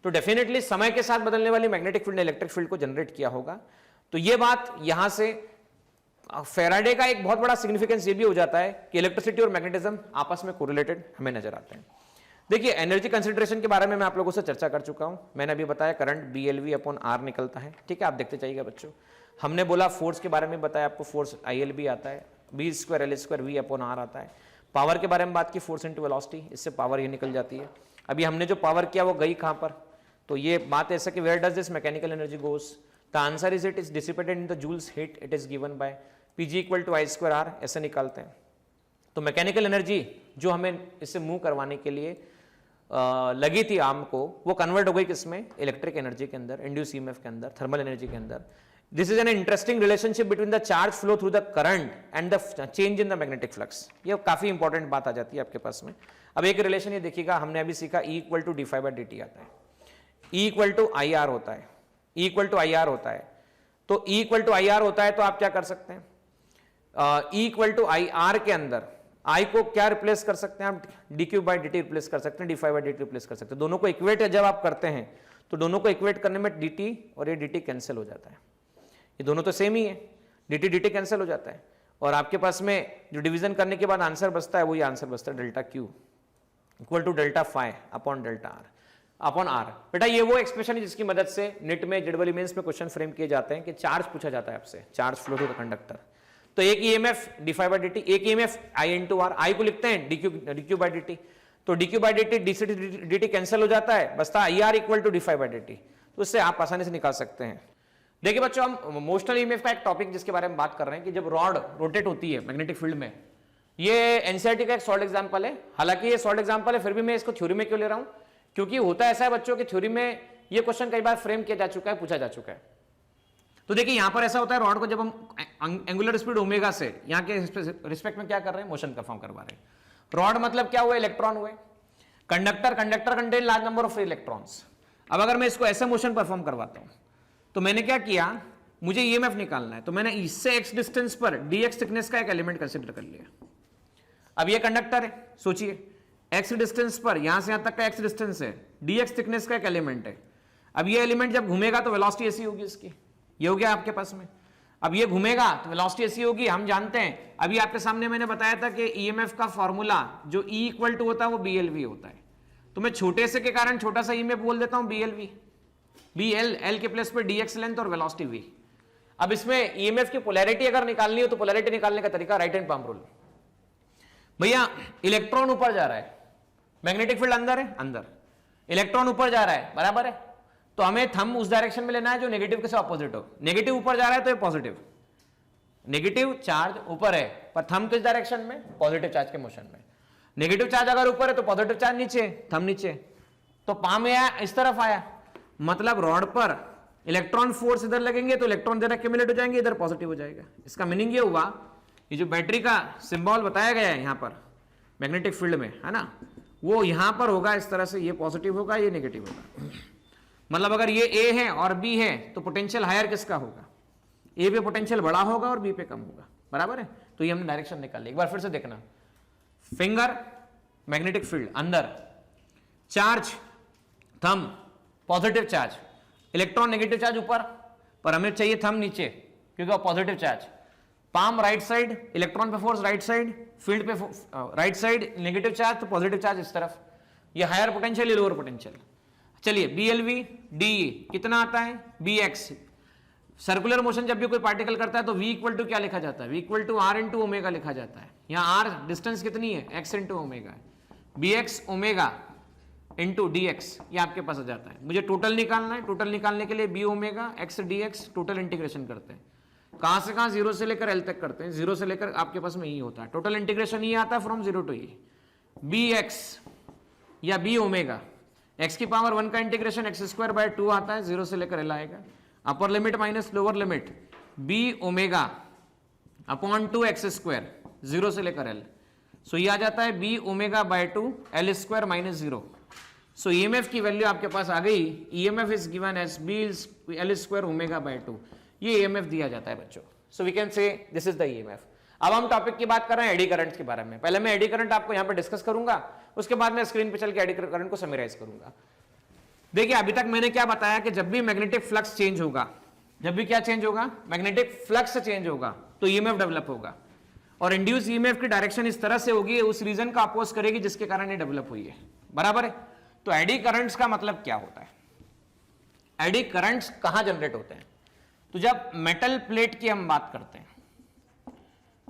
तो डेफिनेटली समय के साथ बदलने वाली मैग्नेटिक फील्ड ने इलेक्ट्रिक फील्ड को जनरेट किया होगा। तो ये बात यहां से फैराडे का एक बहुत बड़ा सिग्निफिकेंस ये भी हो जाता है कि इलेक्ट्रिसिटी और मैग्नेटिज्म आपस में कोरिलेटेड हमें नजर आते हैं। देखिए एनर्जी कंसंट्रेशन के बारे में मैं आप लोगों से चर्चा कर चुका हूं, मैंने अभी बताया करंट BLV/R निकलता है, ठीक है, आप देखते जाइएगा बच्चों। हमने बोला फोर्स के बारे में बताया आपको, फोर्स ILB आता है, B²L²V/R आता है। पावर के बारे में बात की, फोर्स इंटू वेलोसिटी, इससे पावर ये निकल जाती है। अभी हमने जो पावर किया वो गई कहां पर, तो ये बात ऐसा कि where does this mechanical energy goes, the answer is it is dissipated in the joules heat, it is given by Pg=I²R, ऐसे निकालते हैं। तो मैकेनिकल एनर्जी जो हमें इससे मूव करवाने के लिए लगी थी आर्म को, वो कन्वर्ट हो गई किसमें, इलेक्ट्रिक एनर्जी के अंदर, इंड्यूस ईएमएफ के अंदर, थर्मल एनर्जी के अंदर। This is an interesting relationship between the charge flow through the current and the change in the magnetic flux. ये काफी इंपॉर्टेंट बात आ जाती है आपके पास में। अब एक रिलेशन ये देखिएगा, हमने अभी सीखा E=dφ/dt आता है, E=IR होता है, E=IR होता है। तो E=IR होता है तो आप क्या कर सकते हैं, E=IR के अंदर I को क्या रिप्लेस कर सकते हैं आप, dQ/dt रिप्लेस कर सकते हैं, dφ/dt रिप्लेस कर सकते हैं। दोनों को इक्वेट जब आप करते हैं तो दोनों को इक्वेट करने में dt और ये dt कैंसिल हो जाता है, ये दोनों तो सेम ही है, dt कैंसिल हो जाता है और आपके पास में जो डिवीजन करने के बाद आंसर बचता है वो ये आंसर बचता है ΔQ = Δφ/r। बेटा ये वो एक्सप्रेशन है जिसकी मदद से नेट में जेडबल मेंस में क्वेश्चन फ्रेम किए जाते हैं कि चार्ज पूछा जाता है आपसे, charge flow through the conductor. तो एक EMF dφ/dt, एक EMF I×R, I को लिखते हैं dQ/dt, तो dQ/dt dt कैंसिल हो जाता है, बचता IR = dφ/dt। तो इससे आप आसानी से निकाल सकते हैं। देखिए बच्चों, हम मोशनल EMF का एक टॉपिक जिसके बारे में बात कर रहे हैं कि जब रॉड रोटेट होती है मैग्नेटिक फील्ड में, ये एनसीईआरटी का एक सॉल्ड एग्जाम्पल है। हालांकि ये सॉल्ड एग्जाम्पल है, फिर भी मैं इसको थ्योरी में क्यों ले रहा हूं, क्योंकि होता ऐसा है बच्चों की थ्योरी में ये क्वेश्चन कई बार फ्रेम किया जा चुका है, पूछा जा चुका है। तो देखिए यहां पर ऐसा होता है, रॉड को जब हम एंगुलर स्पीड ओमेगा से यहां के रिस्पेक्ट में क्या कर रहे हैं, मोशन परफॉर्म करवा रहे हैं। रॉड मतलब क्या हुए, इलेक्ट्रॉन हुए। Conductor contain large number of free electrons. अब अगर मैं इसको ऐसे मोशन परफॉर्म करवाता हूं तो मैंने क्या किया, मुझे ईएमएफ निकालना है, तो मैंने इससे x डिस्टेंस पर dx थिकनेस का एक एलिमेंट कंसीडर कर लिया। अब ये कंडक्टर है, सोचिए x डिस्टेंस पर, यहां से यहां तक का x डिस्टेंस है, dx थिकनेस का एक एलिमेंट है। अब ये एलिमेंट जब घूमेगा तो वेलोसिटी ऐसी होगी इसकी, ये हो गया आपके पास में। अब ये घूमेगा तो वेलोसिटी ऐसी होगी, हम जानते हैं, अभी आपके सामने मैंने बताया था कि ईएमएफ का फॉर्मूला जो E = होता है वो BLV होता है। तो मैं छोटे से के कारण छोटा सा ईएमएफ बोल देता हूं BLV, BL, L के प्लेस पे dx लेंथ और वेलोसिटी V। अब इसमें ईएमएफ की पोलैरिटी अगर निकालनी हो तो पोलैरिटी निकालने का तरीका राइट हैंड पाम रूल। भैया इलेक्ट्रॉन ऊपर जा रहा है, मैग्नेटिक फील्ड अंदर है, अंदर, इलेक्ट्रॉन ऊपर जा रहा है, बराबर है, तो हमें थंब उस डायरेक्शन में लेना है जो नेगेटिव के से ऑपोजिट हो। नेगेटिव ऊपर जा रहा है तो ये पॉजिटिव, नेगेटिव चार्ज ऊपर है पर थंब किस डायरेक्शन में, पॉजिटिव चार्ज के मोशन में। नेगेटिव चार्ज अगर ऊपर है तो पॉजिटिव चार्ज नीचे, थंब नीचे, तो पाम आया इस तरफ आया, मतलब रॉड पर इलेक्ट्रॉन फोर्स इधर लगेंगे तो इलेक्ट्रॉन इधर एक्यूमुलेट हो जाएंगे, इधर पॉजिटिव हो जाएगा। इसका मीनिंग ये हुआ, ये जो बैटरी का सिंबल बताया गया है यहां पर मैग्नेटिक फील्ड में, है ना, वो यहां पर होगा इस तरह से, ये पॉजिटिव होगा, ये नेगेटिव होगा। मतलब अगर ये A है और B है तो पोटेंशियल हायर किसका होगा, A पे पोटेंशियल बड़ा होगा और B पे कम होगा, बराबर है। तो ये हमने डायरेक्शन निकाल ली। एक बार फिर से देखना, फिंगर मैग्नेटिक फील्ड अंदर, charge thumb positive charge, electron negative charge ऊपर, पर हमें चाहिए थंब नीचे क्योंकि वो positive charge. Palm right side, electron पे फोर्स राइट साइड, फील्ड पे राइट साइड, नेगेटिव चार्ज तो पॉजिटिव चार्ज इस तरफ, ये हायर पोटेंशियल, ये लोअर पोटेंशियल। चलिए BLV DE कितना आता है, BX सर्कुलर मोशन जब भी कोई पार्टिकल करता है तो v इक्वल टू क्या लिखा जाता है, v equal to r into omega लिखा जाता है। यहाँ r डिस्टेंस कितनी है, x इंटू ओमेगा है, bx ओमेगा इंटू dx ये आपके पास आ जाता है। मुझे टोटल निकालना है, टोटल निकालने के लिए b omega x dx total integration करते हैं। कहाँ से कहाँ, 0 से लेकर l तक करते हैं, 0 से लेकर आपके पास में ये होता है, टोटल इंटीग्रेशन ये आता है फ्रॉम 0 टू e। bx या b ओमेगा x की पावर 1 का इंटीग्रेशन x स्क्वायर बाय 2 आता है, 0 से लेकर l आएगा, upper limit minus lower limit b omega upon 2 x square 0 से लेकर l। सो ये आ जाता है b omega by 2 l square minus 0। So EMF की वैल्यू आपके पास आ गई, EMF is given as b l square omega by 2, ये ईएमएफ दिया जाता है बच्चों। So we can say this is the EMF. अब हम टॉपिक की बात कर रहे हैं एडी करंट के बारे में। पहले मैं एडी करंट आपको यहाँ पे डिस्कस करूंगा, उसके बाद मैं स्क्रीन पे चल के एडी करंट को समराइज करूंगा। देखिए अभी तक मैंने क्या बताया कि जब भी मैग्नेटिक फ्लक्स चेंज होगा, जब भी क्या चेंज होगा, मैग्नेटिक फ्लक्स चेंज होगा तो ईएमएफ डेवलप होगा, और इंड्यूस ईएमएफ की डायरेक्शन इस तरह से होगी, उस रीजन का अपोज करेगी जिसके कारण ये डेवलप हुई है, बराबर है। तो एडी करंट्स का मतलब क्या होता है, एडी करंट्स कहां जनरेट होते हैं, तो जब मेटल प्लेट की हम बात करते हैं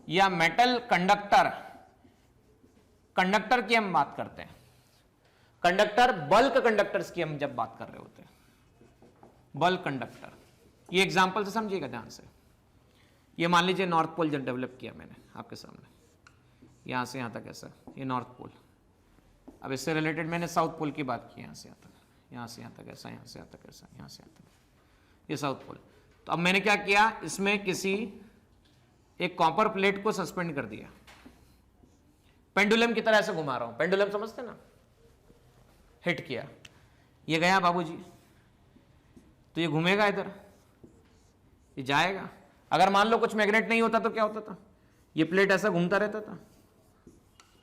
या मेटल कंडक्टर की हम बात करते हैं, कंडक्टर बल्क कंडक्टर्स की हम जब बात कर रहे होते हैं, बल्क कंडक्टर, ये एग्जांपल से समझिएगा ध्यान से। ये मान लीजिए नॉर्थ पोल जब डेवलप किया मैंने आपके सामने, यहां से यहां तक ऐसा, ये नॉर्थ पोल। अब इससे रिलेटेड मैंने साउथ पोल की बात की, यहां से यहां तक, यहां से यहां तक ऐसा, यहां से यहां तक ऐसा, यहां से यहां तक, ये साउथ पोल। तो अब मैंने क्या किया, इसमें किसी एक कॉपर प्लेट को सस्पेंड कर दिया, पेंडुलम की तरह ऐसे घुमा रहा हूं, पेंडुलम समझते ना, हिट किया, ये गया बाबूजी, तो ये घूमेगा इधर, ये जाएगा। अगर मान लो कुछ मैग्नेट नहीं होता तो क्या होता था, ये प्लेट ऐसा घूमता रहता था,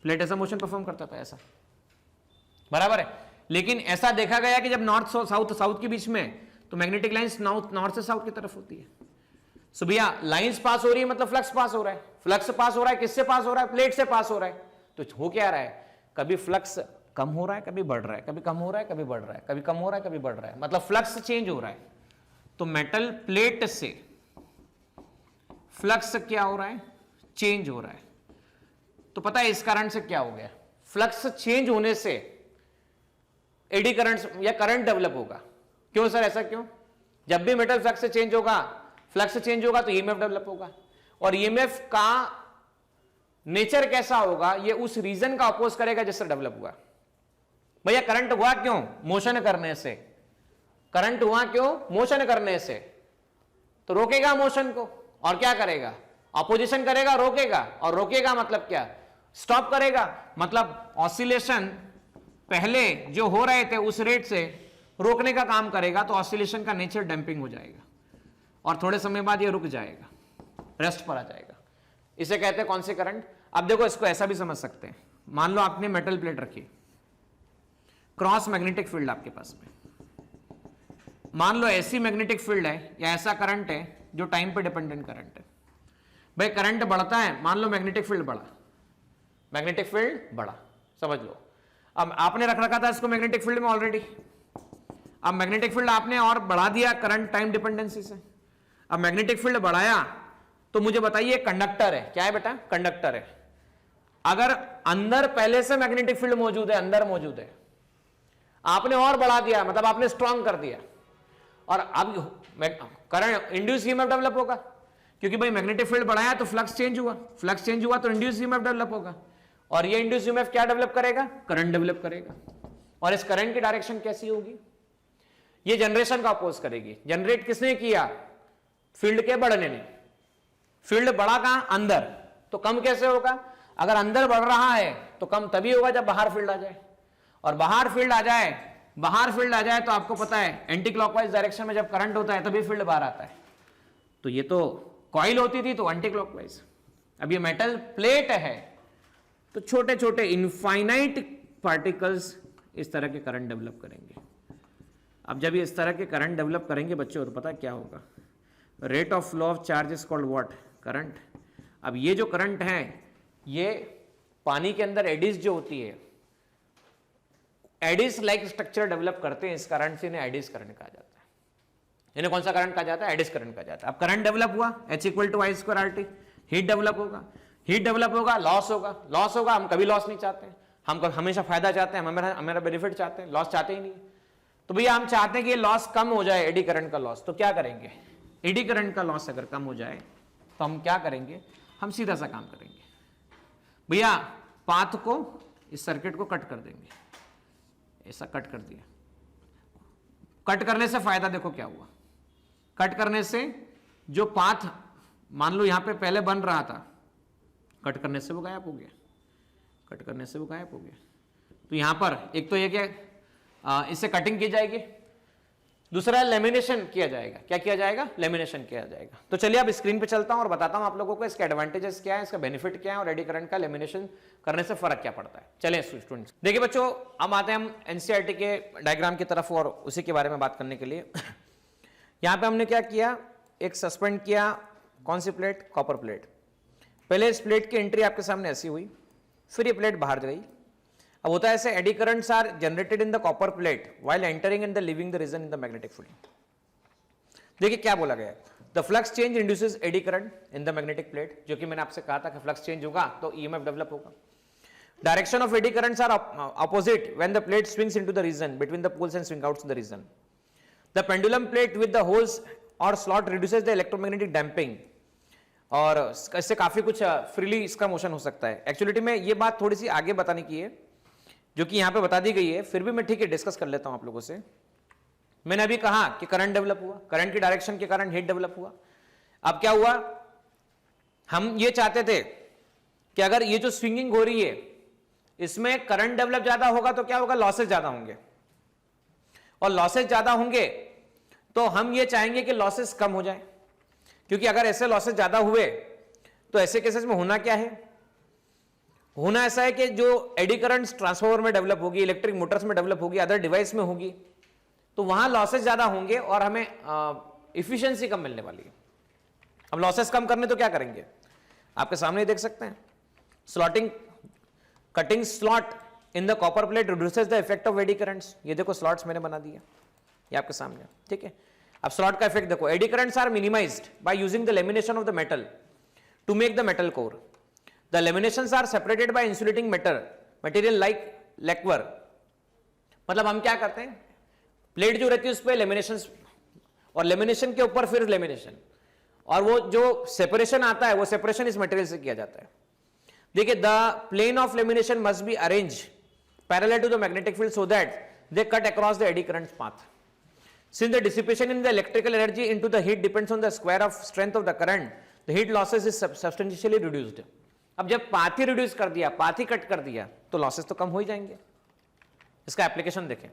प्लेट ऐसा मोशन परफॉर्म करता था ऐसा, बराबर है। लेकिन ऐसा देखा गया कि जब नॉर्थ साउथ के बीच में, तो मैग्नेटिक लाइंस नॉर्थ से साउथ की तरफ होती है। सो भैया लाइंस पास हो रही है मतलब फ्लक्स पास हो रहा है, फ्लक्स पास हो रहा है किससे पास हो रहा है, प्लेट से पास हो रहा है। तो हो क्या रहा है, कभी फ्लक्स कम हो रहा है, कभी बढ़ रहा है, कभी कम हो रहा है, कभी बढ़ रहा है, कभी कम हो रहा है, कभी बढ़ रहा है, मतलब फ्लक्स चेंज हो रहा है। तो मेटल प्लेट से फ्लक्स क्या हो रहा है, चेंज हो रहा है। तो पता है इस कारण से क्या हो गया, फ्लक्स चेंज होने से एडी करंट या करंट डेवलप होगा। क्यों सर, ऐसा क्यों, जब भी मेटल फ्लक्स चेंज होगा, फ्लक्स चेंज होगा तो ईएमएफ डेवलप होगा, और ईएमएफ का नेचर कैसा होगा, ये उस रीजन का अपोज करेगा जिससे डेवलप हुआ। भैया करंट हुआ क्यों, मोशन करने से, करंट हुआ क्यों, मोशन करने से, तो रोकेगा मोशन को, और क्या करेगा, अपोजिशन करेगा, रोकेगा, और रोकेगा मतलब क्या, स्टॉप करेगा, मतलब ऑसिलेशन पहले जो हो रहे थे उस रेट से रोकने का काम करेगा। तो ऑसिलेशन का नेचर डैंपिंग हो जाएगा, और थोड़े समय बाद ये रुक जाएगा, रेस्ट पर आ जाएगा। इसे कहते हैं कौन से करंट। अब देखो इसको ऐसा भी समझ सकते हैं, मान लो आपने मेटल प्लेट रखी, क्रॉस मैग्नेटिक फील्ड आपके पास में, मान लो ऐसी मैग्नेटिक फील्ड है या ऐसा करंट है जो टाइम पे डिपेंडेंट करंट है। भाई करंट बढ़ता है, मान लो मैग्नेटिक फील्ड बढ़ा, मैग्नेटिक फील्ड बढ़ा, समझ लो। अब आपने रख रखा था इसको मैग्नेटिक फील्ड में ऑलरेडी, अब मैग्नेटिक फील्ड आपने और बढ़ा दिया करंट टाइम डिपेंडेंसी से। अब मैग्नेटिक फील्ड बढ़ाया तो मुझे बताइए कंडक्टर है, क्या है बेटा, कंडक्टर है। अगर अंदर पहले से मैग्नेटिक फील्ड मौजूद है, अंदर मौजूद है, आपने और बढ़ा दिया, मतलब आपने स्ट्रांग कर दिया, और अब करंट इंड्यूस ईएमएफ डेवलप होगा, क्योंकि भाई मैग्नेटिक फील्ड बढ़ाया तो फ्लक्स चेंज हुआ, फ्लक्स चेंज हुआ तो इंड्यूस ईएमएफ डेवलप होगा, और ये इंड्यूस ईएमएफ क्या डेवलप करेगा, करंट डेवलप करेगा। और इस करंट की डायरेक्शन कैसी होगी, ये जनरेशन का अपोज करेगी। जनरेट किसने किया, फील्ड के बढ़ने ने। फील्ड बढ़ा कहां, अंदर, तो कम कैसे होगा, अगर अंदर बढ़ रहा है तो कम तभी होगा जब बाहर फील्ड आ जाए, और बाहर फील्ड आ जाए, बाहर फील्ड आ जाए तो आपको पता है एंटी क्लॉकवाइज डायरेक्शन में जब करंट होता है तभी फील्ड बाहर आता है। तो ये तो कॉइल होती थी तो एंटी क्लॉकवाइज, अब ये मेटल प्लेट है तो छोटे छोटे इनफाइनाइट पार्टिकल्स इस तरह के करंट डेवलप करेंगे। अब जब ये इस तरह के करंट डेवलप करेंगे बच्चों, और पता क्या होगा, rate of flow of charge is called what, current. अब ये जो करंट है ये पानी के अंदर एडिस जो होती है, एडिस लाइक स्ट्रक्चर डेवलप करते हैं, इस करंट से इन्हें एडिस करंट कहा जाता है। इन्हें कौन सा करंट कहा जाता है? एडिस करंट कहा जाता है। अब करंट डेवलप हुआ, H = I² RT, heat develop होगा, हीट डेवलप होगा, लॉस होगा, लॉस होगा, हम कभी लॉस नहीं चाहते हैं, हम हमेशा फायदा चाहते हैं, हमारा बेनिफिट चाहते हैं, लॉस चाहते ही नहीं। तो भैया हम चाहते हैं कि ये लॉस कम हो जाए, एडी करंट का लॉस, तो क्या करेंगे? एडी करंट का लॉस अगर कम हो जाए तो हम क्या करेंगे? हम सीधा सा काम करेंगे भैया, पाथ को, इस सर्किट को कट कर देंगे, ऐसा कट कर दिया। कट करने से फायदा देखो क्या हुआ, कट करने से जो पाथ मान लो यहां पे पहले बन रहा था, कट करने से वो गायब हो गया, कट करने से वो गायब हो गया। तो यहां पर एक तो ये क्या, इससे कटिंग की जाएगी, दूसरा लेमिनेशन किया जाएगा। क्या किया जाएगा? लेमिनेशन किया जाएगा। तो चलिए अब स्क्रीन पे चलता हूं और बताता हूं आप लोगों को इसके एडवांटेजेस क्या है, इसका बेनिफिट क्या है और एडी करंट का लेमिनेशन करने से फर्क क्या पड़ता है। चलिए स्टूडेंट्स, देखिए बच्चों, अब आते हैं हम एनसीईआरटी के डायग्राम की तरफ और उसी के बारे में बात करने के लिए। यहां पे हमने क्या किया, एक सस्पेंड किया, कौन सी प्लेट? Copper plate. पहले इस प्लेट की एंट्री आपके सामने ऐसी हुई, फिर ये प्लेट बाहर गई। अब होता है ऐसे, eddy currents are generated in the copper plate while entering in the leaving the region in the magnetic field. देखिए क्या बोला गया, the flux change induces eddy current in the magnetic plate, जो कि मैंने आपसे कहा था कि फ्लक्स चेंज होगा तो ईएमएफ डेवलप होगा। Direction of eddy currents are opposite when the plate swings into the region between the poles and swing outs the region. The pendulum plate with the holes और slot reduces the electromagnetic damping, और इससे काफी कुछ freely इसका motion हो सकता है। Actuality में ये बात थोड़ी सी आगे बताने की है, जो कि यहां पे बता दी गई है, फिर भी मैं ठीक है डिस्कस कर लेता हूं आप लोगों से। मैंने अभी कहा कि करंट डेवलप हुआ, करंट की डायरेक्शन के कारण हीट डेवलप हुआ। अब क्या हुआ, हम ये चाहते थे कि अगर ये जो स्विंगिंग हो रही है इसमें करंट डेवलप ज्यादा होगा तो क्या होगा, लॉसेस ज्यादा होंगे, और लॉसेस ज्यादा होंगे तो हम ये चाहेंगे कि लॉसेस कम हो जाए, क्योंकि अगर ऐसे लॉसेस ज्यादा हुए तो ऐसे केसेस में होना क्या है, होना ऐसा है कि जो एडी करंट्स ट्रांसफार्मर में डेवलप होगी, इलेक्ट्रिक मोटर्स में डेवलप होगी, अदर डिवाइस में होगी, तो वहां लॉसेस ज्यादा होंगे और हमें इफिशिएंसी कम मिलने वाली है। अब लॉसेस कम करने तो क्या करेंगे, आपके सामने ही देख सकते हैं, slotting, cutting slot in the copper plate reduces the effect of eddy currents. ये देखो स्लॉट्स मैंने बना दिया, ये आपके सामने, ठीक है। अब स्लॉट का इफेक्ट देखो, eddy currents are minimized by using the lamination of the metal to make the metal core. The laminations are separated by insulating material like lacquer। मतलब हम क्या करते हैं, प्लेट जो रहती है उस पर लेमिनेशन, और लेमिनेशन के ऊपर फिर लेमिनेशन, और वो जो सेपरेशन आता है वो सेपरेशन इस मटेरियल से किया जाता है। देखिए, the plane of lamination must be arrange parallel to the magnetic field so that they cut across the eddy current path. Since the dissipation in the electrical energy into the heat depends on the square of strength of the current, the heat losses is substantially reduced। अब जब path ही reduce कर दिया, path ही cut कर दिया, तो losses तो कम हो ही जाएंगे। इसका एप्लीकेशन देखें,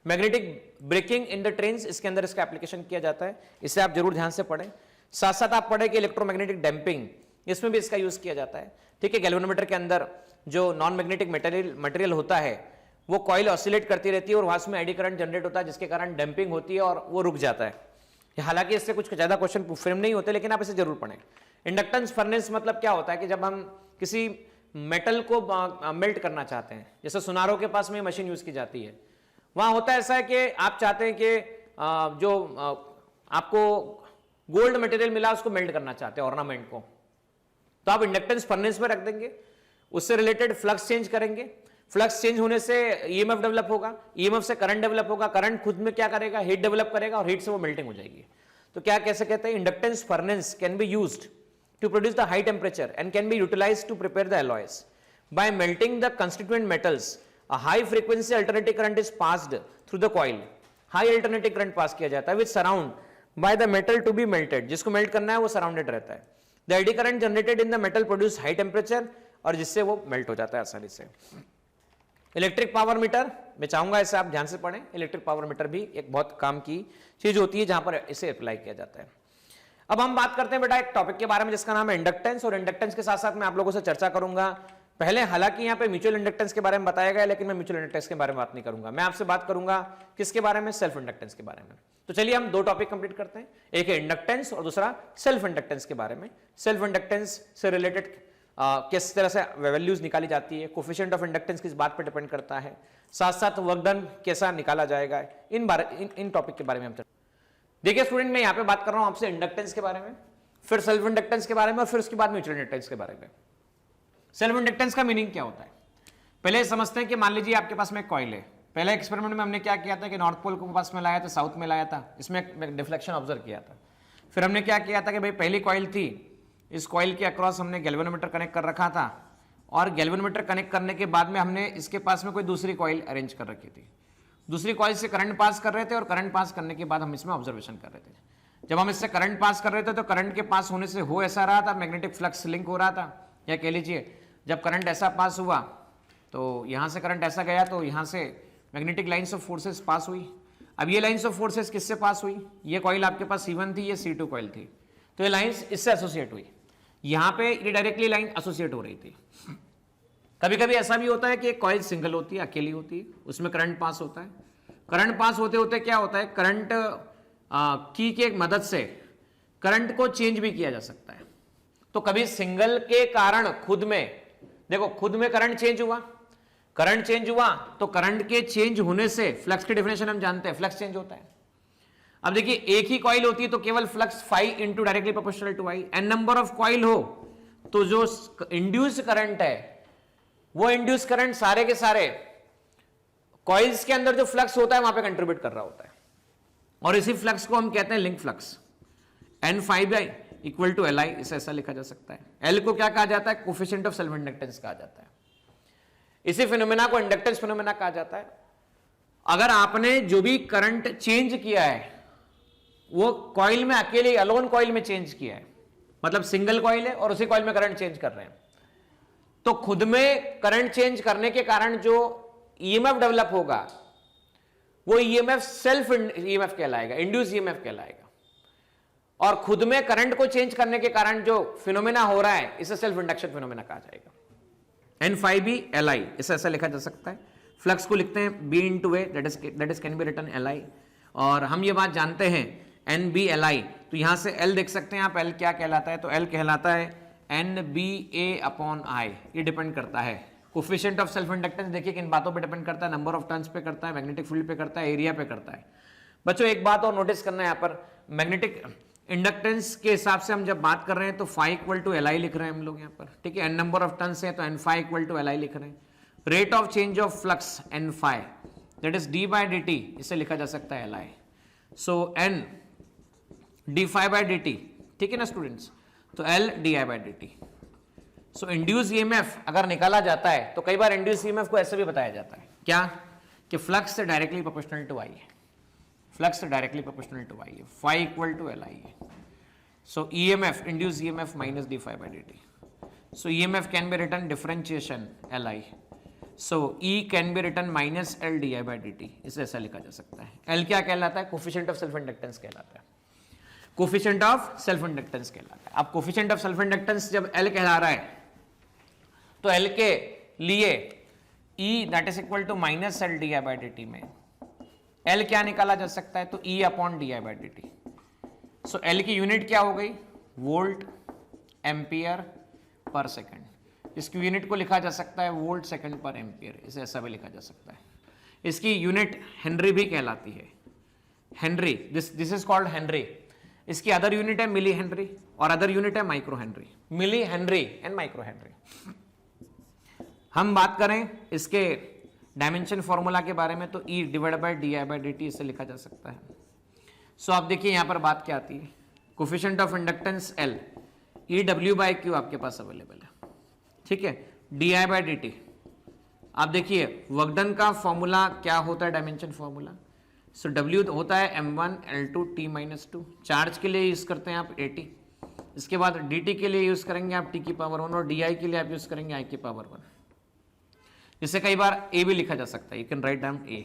magnetic braking in the trains, इसके अंदर इसका एप्लीकेशन किया जाता है, इसे आप जरूर ध्यान से पढ़ें। साथ साथ आप पढ़ें कि इलेक्ट्रोमैग्नेटिक डैम्पिंग, इसमें भी इसका यूज किया जाता है, ठीक है। गैल्वेनोमीटर के अंदर जो नॉन मैग्नेटिक मटेरियल होता है वो कॉइल ऑसिलेट करती रहती है और वहां में एडी करंट जनरेट होता है, जिसके कारण डैम्पिंग होती है और वो रुक जाता है। हालांकि इससे कुछ ज्यादा क्वेश्चन फ्रेम नहीं होते, लेकिन आप इसे जरूर पढ़ें। इंडक्टेंस फर्नेस मतलब क्या होता है कि जब हम किसी मेटल को मेल्ट करना चाहते हैं, जैसे सुनारों के पास में मशीन यूज की जाती है, वहां होता है ऐसा है कि आप चाहते हैं कि जो आपको गोल्ड मटेरियल मिला उसको मेल्ट करना चाहते हैं, ऑर्नामेंट को, तो आप इंडक्टेंस फर्नेस में रख देंगे, उससे रिलेटेड फ्लक्स चेंज करेंगे, फ्लक्स चेंज होने से ईएमएफ डेवलप होगा, ईएमएफ से करंट डेवलप होगा, करंट खुद में क्या करेगा, हीट डेवलप करेगा, और हीट से वो मेल्टिंग हो जाएगी। तो क्या कैसे कहते हैं, inductance furnace can be used to produce the high temperature and can be utilized to prepare the alloys. By melting the constituent metals, a high frequency alternating current is passed through the coil. High alternating current pass किया जाता है which surround by the metal to be melted. जिसको melt करना है वो surrounded रहता है। The eddy current generated in the metal produce high temperature और जिससे वो मेल्ट हो जाता है आसानी से। इलेक्ट्रिक पावर मीटर, मैं चाहूंगा इसे आप ध्यान से पढ़ें। इलेक्ट्रिक पावर मीटर भी एक बहुत काम की चीज होती है जहां पर इसे अप्लाई किया जाता है। अब हम बात करते हैं बेटा एक टॉपिक के बारे में जिसका नाम है इंडक्टेंस, और इंडक्टेंस के साथ साथ मैं आप लोगों से चर्चा करूंगा। पहले हालांकि यहाँ पे म्यूचुअल इंडक्टेंस के बारे में बताया गया, लेकिन मैं म्यूचुअल इंडक्टेंस के बारे में बात नहीं करूंगा। मैं आपसे बात करूंगा किसके बारे में, सेल्फ इंडक्टेंस के बारे में। तो चलिए हम दो टॉपिक कंप्लीट करते हैं, एक है इंडक्टेंस और दूसरा सेल्फ इंडक्टेंस के बारे में। सेल्फ इंडक्टेंस से रिलेटेड किस तरह से वैल्यूज निकाली जाती है, कोफिशिएंट ऑफ इंडक्टेंस किस बात पर डिपेंड करता है, साथ साथ वर्क डन कैसा निकाला जाएगा, इन टॉपिक के बारे में हम देखिए स्टूडेंट, मैं यहां पे बात कर रहा हूं आपसे इंडक्टेंस के बारे में, फिर सेल्फ इंडक्टेंस के बारे में, और फिर उसके बाद म्यूचुअल इंडक्टेंस के बारे में। सेल्फ इंडक्टेंस का मीनिंग क्या होता है, पहले समझते हैं कि मान लीजिए आपके पास में एक कॉइल है। पहले एक्सपेरिमेंट में हमने क्या किया था कि नॉर्थ पोल को पास में लाया था, साउथ में लाया था, इसमें डिफ्लेक्शन ऑब्जर्व किया था। फिर हमने क्या किया था कि भाई पहली कॉइल थी, इस कॉइल के अक्रॉस हमने गैल्वेनोमीटर कनेक्ट कर रखा था, और गैल्वेनोमीटर कनेक्ट करने के बाद में हमने इसके पास में कोई दूसरी कॉइल अरेंज कर रखी थी। दूसरी कॉइल से करंट पास कर रहे थे, और करंट पास करने के बाद हम इसमें ऑब्जर्वेशन कर रहे थे। जब हम इससे करंट पास कर रहे थे तो करंट के पास होने से हो ऐसा रहा था, मैग्नेटिक फ्लक्स लिंक हो रहा था, या कह लीजिए जब करंट ऐसा पास हुआ तो यहां से करंट ऐसा गया तो यहां से मैग्नेटिक लाइंस ऑफ फोर्सेस पास हुई। अब ये लाइंस ऑफ फोर्सेस किससे पास हुई, ये कॉइल आपके पास C1 थी, ये C2 कॉइल थी, तो ये लाइंस इससे एसोसिएट हुई, यहां पे ये डायरेक्टली लाइन एसोसिएट हो रही थी। कभी कभी ऐसा भी होता है कि एक कॉइल सिंगल होती है, अकेली होती है, उसमें करंट पास होता है। करंट पास होते होते क्या होता है, करंट की के मदद से करंट को चेंज भी किया जा सकता है। तो कभी सिंगल के कारण खुद में, देखो खुद में करंट चेंज हुआ, करंट चेंज हुआ तो करंट के चेंज होने से फ्लक्स की डेफिनेशन हम जानते हैं, फ्लक्स चेंज होता है। अब देखिए एक ही कॉइल होती है तो केवल flux phi into directly proportional to I. N number of coil हो तो जो इंड्यूस करंट है वो इंड्यूस करंट सारे के सारे कॉइल्स के अंदर जो फ्लक्स होता है वहां पे कंट्रीब्यूट कर रहा होता है, और इसी फ्लक्स को हम कहते हैं link flux. N phi by equal to L I, इसे ऐसा लिखा जा सकता है। एल को क्या कहा जाता है, कोफिशिएंट ऑफ सेल्फ इंडक्टेंस कहा जाता है। इसी फिनोमेना को इंडक्टेंस फिनोमेना कहा जाता है। अगर आपने जो भी करंट चेंज किया है वो कॉइल में अकेले अलोन कॉइल में चेंज किया है, मतलब सिंगल कॉइल है और उसी कॉइल में करंट चेंज कर रहे हैं, तो खुद में करंट चेंज करने के कारण जो ईएमएफ डेवलप होगा वो ईएमएफ सेल्फ ईएमएफ कहलाएगा, इंड्यूस ईएमएफ कहलाएगा। और खुद में करंट को चेंज करने के कारण जो फिनोमेना हो रहा है इसे सेल्फ इंडक्शन फिनोमेना कहा जाएगा। N5B Li, इसे ऐसा लिखा जा सकता है। फ्लक्स को लिखते हैं B into A, that is can be written Li, और हम ये बात जानते हैं NB Li, तो यहां से L देख सकते हैं आप, L क्या कहलाता है, तो L कहलाता है NBA अपॉन I। ये डिपेंड करता है कोफिशिएंट ऑफ सेल्फ इंडक्टेंस, देखिए किन बातों पे डिपेंड करता है, नंबर ऑफ टर्न्स पे करता है, मैग्नेटिक फील्ड पे करता है, एरिया पे करता है। बच्चों एक बात और नोटिस करना है यहाँ पर, मैग्नेटिक इंडक्टेंस के हिसाब से हम जब बात कर रहे हैं तो फाई इक्वल टू Li लिख रहे हैं हम लोग यहाँ पर, ठीक है। N नंबर ऑफ टर्न्स है तो N phi equal to Li लिख रहे हैं। Rate of change of flux N phi, that is d by dt, इसे लिखा जा सकता है Li। So N d phi by dt, ठीक है ना स्टूडेंट्स, तो L di by dt। So induce EMF अगर निकाला जाता है तो कई बार इंड्यूस ईएमएफ को ऐसे भी बताया जाता है, क्या कि flux directly proportional to I है, flux directly proportional to I है, फाई इक्वल टू Li है। So EMF, induce EMF minus d phi by dt, so EMF can be written differentiation Li, so E can be written minus L di by dt, इसे ऐसा लिखा जा सकता है। L क्या कहलाता है, कोफिशिएंट ऑफ सेल्फ इंडक्टेंस कहलाता है, कोफिशिएंट ऑफ सेल्फ इंडक्टेंस कहलाता है। अब कोफिशिएंट ऑफ सेल्फ इंडक्टेंस जब L कहला रहा है तो L के लिए E that is equal to minus L di by dt में L क्या निकाला जा सकता है, तो E upon di by dt। So L की यूनिट क्या हो गई, वोल्ट एम्पियर पर सेकंड। इसकी यूनिट को लिखा जा सकता है वोल्ट सेकंड पर एम्पियर, इसे ऐसा भी लिखा जा सकता है। इसकी यूनिट हेनरी भी कहलाती है, henry, this is called henry. इसकी अदर यूनिट है मिली हेनरी और अदर यूनिट है micro henry, milli henry and micro henry. हम बात करें इसके डायमेंशन फॉर्मूला के बारे में तो E divide by di by dt इसे लिखा जा सकता है। सो आप देखिए यहां पर बात क्या आती है, coefficient of inductance L, EW by Q आपके पास अवेलेबल है, ठीक है, di बाय dt। आप देखिए वर्क डन का फॉर्मूला क्या होता है, डायमेंशन फॉर्मूला, सो W होता है m1 L2 t minus 2, charge के लिए यूज करते हैं आप AT, इसके बाद dt के लिए यूज करेंगे आप t की पावर 1 और di के लिए आप यूज करेंगे i की पावर 1। इसे कई बार a भी लिखा जा सकता है, you can write down a।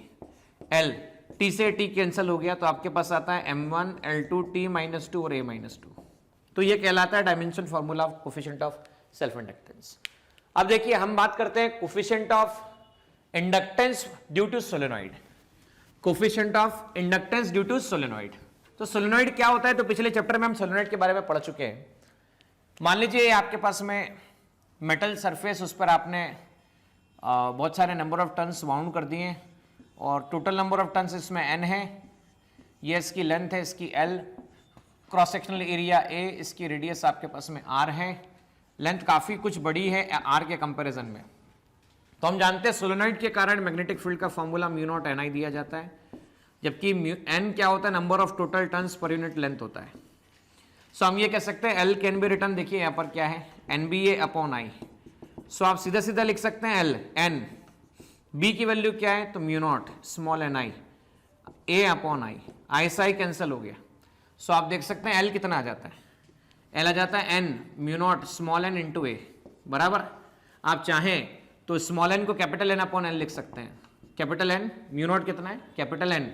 L t से t कैंसिल हो गया तो आपके पास आता है m1 L2 t माइनस 2 और a माइनस 2, तो ये कहलाता है dimension formula of coefficient of self inductance. अब देखिए हम बात करते हैं coefficient of inductance due to solenoid, coefficient of inductance due to solenoid. तो सोलेनॉइड क्या होता है, तो पिछले चैप्टर में हम सोलेनॉइड के बारे में पढ़ चुके हैं। मान लीजिए आपके पास में मेटल सरफेस, उस पर आपने बहुत सारे नंबर ऑफ टर्न्स वाउंड कर दिए और टोटल नंबर ऑफ टर्न्स इसमें n है। ये इसकी लेंथ है, इसकी L, cross sectional area A, इसकी रेडियस आपके पास में R है, लेंथ काफी कुछ बड़ी है R के कंपैरिजन में। तो हम जानते हैं सोलेनोइड के कारण मैग्नेटिक फील्ड का फॉर्मूला म्यू नॉट NI दिया जाता है, जबकि N क्या होता है, number of total turns per unit length होता है। सो हम ये कह सकते हैं L कैन बी रिटर्न, देखिए यहाँ पर क्या है, NBA अपॉन I। सो आप सीधा सीधा लिख सकते हैं L N, B की वैल्यू क्या है, तो mu naught small NI A upon I से I कैंसिल हो गया। सो आप देख सकते हैं L कितना आ जाता है, L आ जाता है N mu naught small n into A बराबर। आप चाहें तो स्मॉल n को कैपिटल N अपॉन L लिख सकते हैं, कैपिटल N म्यू नॉट कितना है, capital N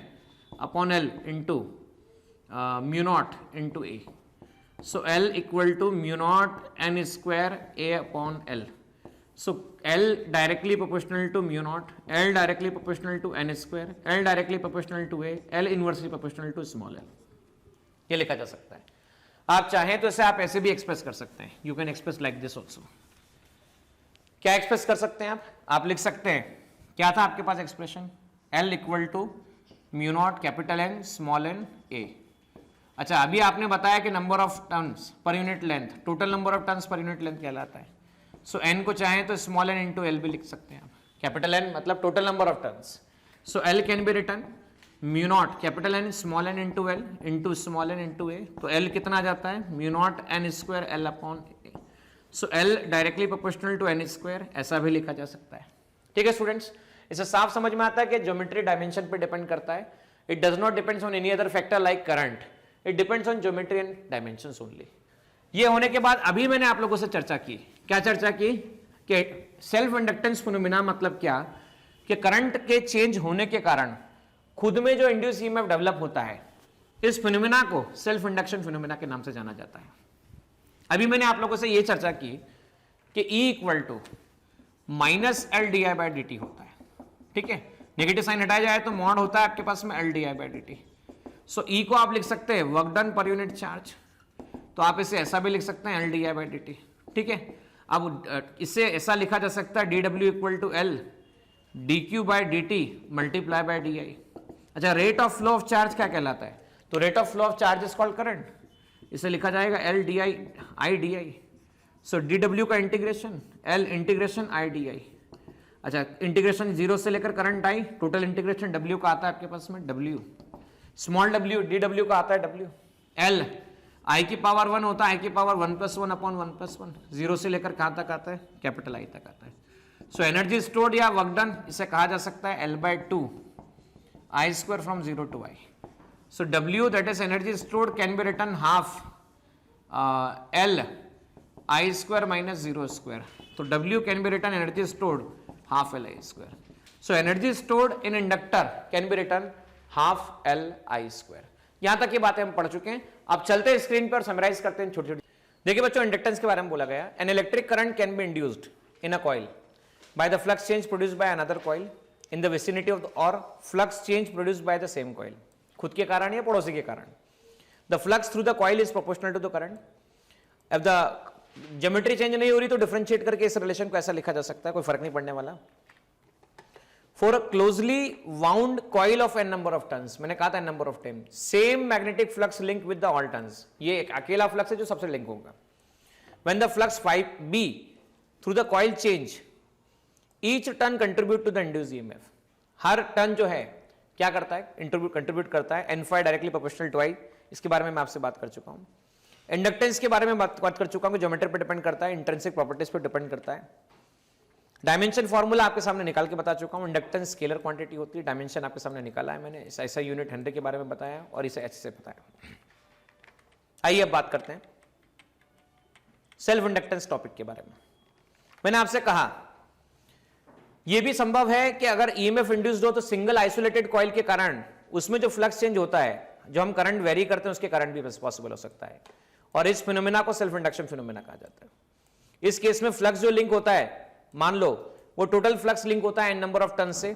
upon L into mu not into A। So L equal to mu naught N square A upon L। So L directly proportional to mu naught, L directly proportional to n square, L directly proportional to A, L inversely proportional to small l। ये लिखा जा सकता है। आप चाहें तो इसे आप ऐसे भी एक्सप्रेस कर सकते हैं, you can express like this also. क्या एक्सप्रेस कर सकते हैं आप लिख सकते हैं, क्या था आपके पास expression, L equal to mu not capital N small n A। अच्छा, अभी आपने बताया कि number of turns per unit length, total number of turns per unit length कहलाता है। सो n को चाहें तो स्मॉल n इंटू L भी लिख सकते हैं आप, कैपिटल N मतलब total number of turns. So L can be return mu not capital N small n into L into small n into A। तो L कितना आ जाता है, mu naught N square L upon A। So L directly proportional to N square, ऐसा भी लिखा जा सकता है। ठीक है स्टूडेंट्स, इसे साफ समझ में आता है कि ज्योमेट्री डायमेंशन पे डिपेंड करता है। It does not depends on any other factor like current, it depends on geometry and dimensions only. ये होने के बाद अभी मैंने आप लोगों से चर्चा की, क्या चर्चा की कि सेल्फ इंडक्टेंस फिनोमिना मतलब क्या, कि करंट के चेंज होने के कारण खुद में जो इंड्यूस ईएमएफ डेवलप होता है, इस फिनोमिना को सेल्फ इंडक्शन फिनोमिना के नाम से जाना जाता है। अभी मैंने आप लोगों से यह चर्चा की कि E equal to minus L D I by D T होता है। ठीक है, नेगेटिव साइन हटाया जाए तो मॉड होता है आपके पास में L D I by D T. So E को आप लिख सकते हैं work done per unit charge, तो आप इसे ऐसा भी लिख सकते हैं L D I by D T. ठीक है, अब इसे ऐसा लिखा जा सकता है D W equal to L D Q by D T multiply by D I. अच्छा, rate of flow of charge क्या कहलाता है, तो rate of flow of charge is called current, इसे लिखा जाएगा L D I D I. So D W का integration L integration I D I. अच्छा, इंटीग्रेशन जीरो से लेकर current I, total integration W का आता है आपके पास में W, small W D W का आता है डब्ल्यू, एल आई की पावर 1 होता है, आई की पावर 1 + 1 अपॉन 1 + 1, जीरो से लेकर कहां तक आता है, कैपिटल आई तक आता है। सो एनर्जी स्टोर्ड या वर्क डन इसे कहा जा सकता है L/2 I square from 0 to I। So W that is energy stored can be written half L I square minus 0 square. तो W can be written energy stored half L I square. So energy stored in inductor can be written half L I square. यहां तक ये बातें हम पढ़ चुके हैं। अब चलते हैं स्क्रीन पर, समराइज करते हैं छोटी छोटी। देखिए बच्चों, इंडक्टेंस के बारे में बोला गया, an electric current can be induced in a coil by the flux change produced by another coil in the vicinity of और flux change produced by the same coil, खुद के कारण या पड़ोसी के कारण। The flux through the coil is proportional to the current. अब the geometry change नहीं हो रही तो डिफरेंशिएट करके इस रिलेशन को ऐसा लिखा जा सकता है, कोई फर्क नहीं पड़ने वाला। For a closely wound coil of N number of turns, मैंने कहा था N number of turn, same magnetic flux link with the all turns, ये एक अकेला फ्लक्स है जो सबसे लिंक होगा। When the flux 5b through the coil change, each turn contribute to the induced EMF. हर टर्न जो है क्या करता है, कंट्रीब्यूट करता है, n phi directly proportional to I। इसके बारे में मैं आपसे बात कर चुका हूं। इंडक्टेंस के बारे में बात कर चुका हूं, ज्योमेट्री पर डिपेंड करता है, इंट्रिंसिक प्रॉपर्टीज पर डिपेंड करता है। डायमेंशन फॉर्मूला आपके सामने निकाल के बता चुका हूं। इंडक्टेंस स्केलर क्वांटिटी होती है, डायमेंशन आपके सामने निकाला है मैंने, ऐसा यूनिट हेनरी के बारे में बताया और इसे एच से बताया। आइए अब बात करते हैं सेल्फ इंडक्टेंस टॉपिक के बारे में। मैंने आपसे कहा यह भी संभव है कि अगर ईएमएफ इंड्यूस्ड हो तो सिंगल आइसोलेटेड कॉइल के कारण उसमें जो फ्लक्स चेंज होता है, जो हम करंट वेरी करते हैं, उसके कारण भी पॉसिबल हो सकता है, और इस फिनोमेना को सेल्फ इंडक्शन फिनोमेना कहा जाता है। इस केस में फ्लक्स जो लिंक होता है, मान लो वो टोटल फ्लक्स लिंक होता है एन नंबर ऑफ टर्न से,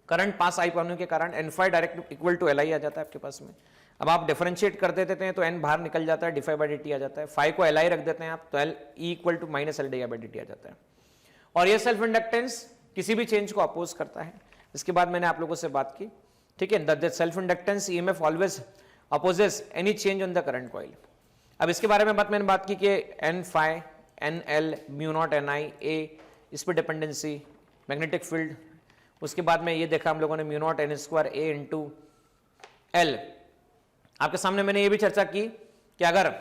करंट पास आई होने के कारण n phi direct equal to Li आ जाता है आपके पास में। अब आप डिफरेंशिएट कर देते हैं तो n बाहर निकल जाता है, d phi बाई dt आ जाता है, phi को Li रख देते हैं आप तो L E equal to minus L D I by D T आ जाता है। और ये सेल्फ इंडक्टेंस किसी भी चेंज को अपोज करता है। इसके बाद मैंने आप लोगों से बात की ठीक है, that self inductance EMF always opposes any change on the current coil. अब इसके बारे में मैंने बात की कि N phi N L mu not N I A, इस पर डिपेंडेंसी, मैग्नेटिक फील्ड। उसके बाद में ये देखा हम लोगों ने mu not N square A into L. आपके सामने मैंने ये भी चर्चा की कि अगर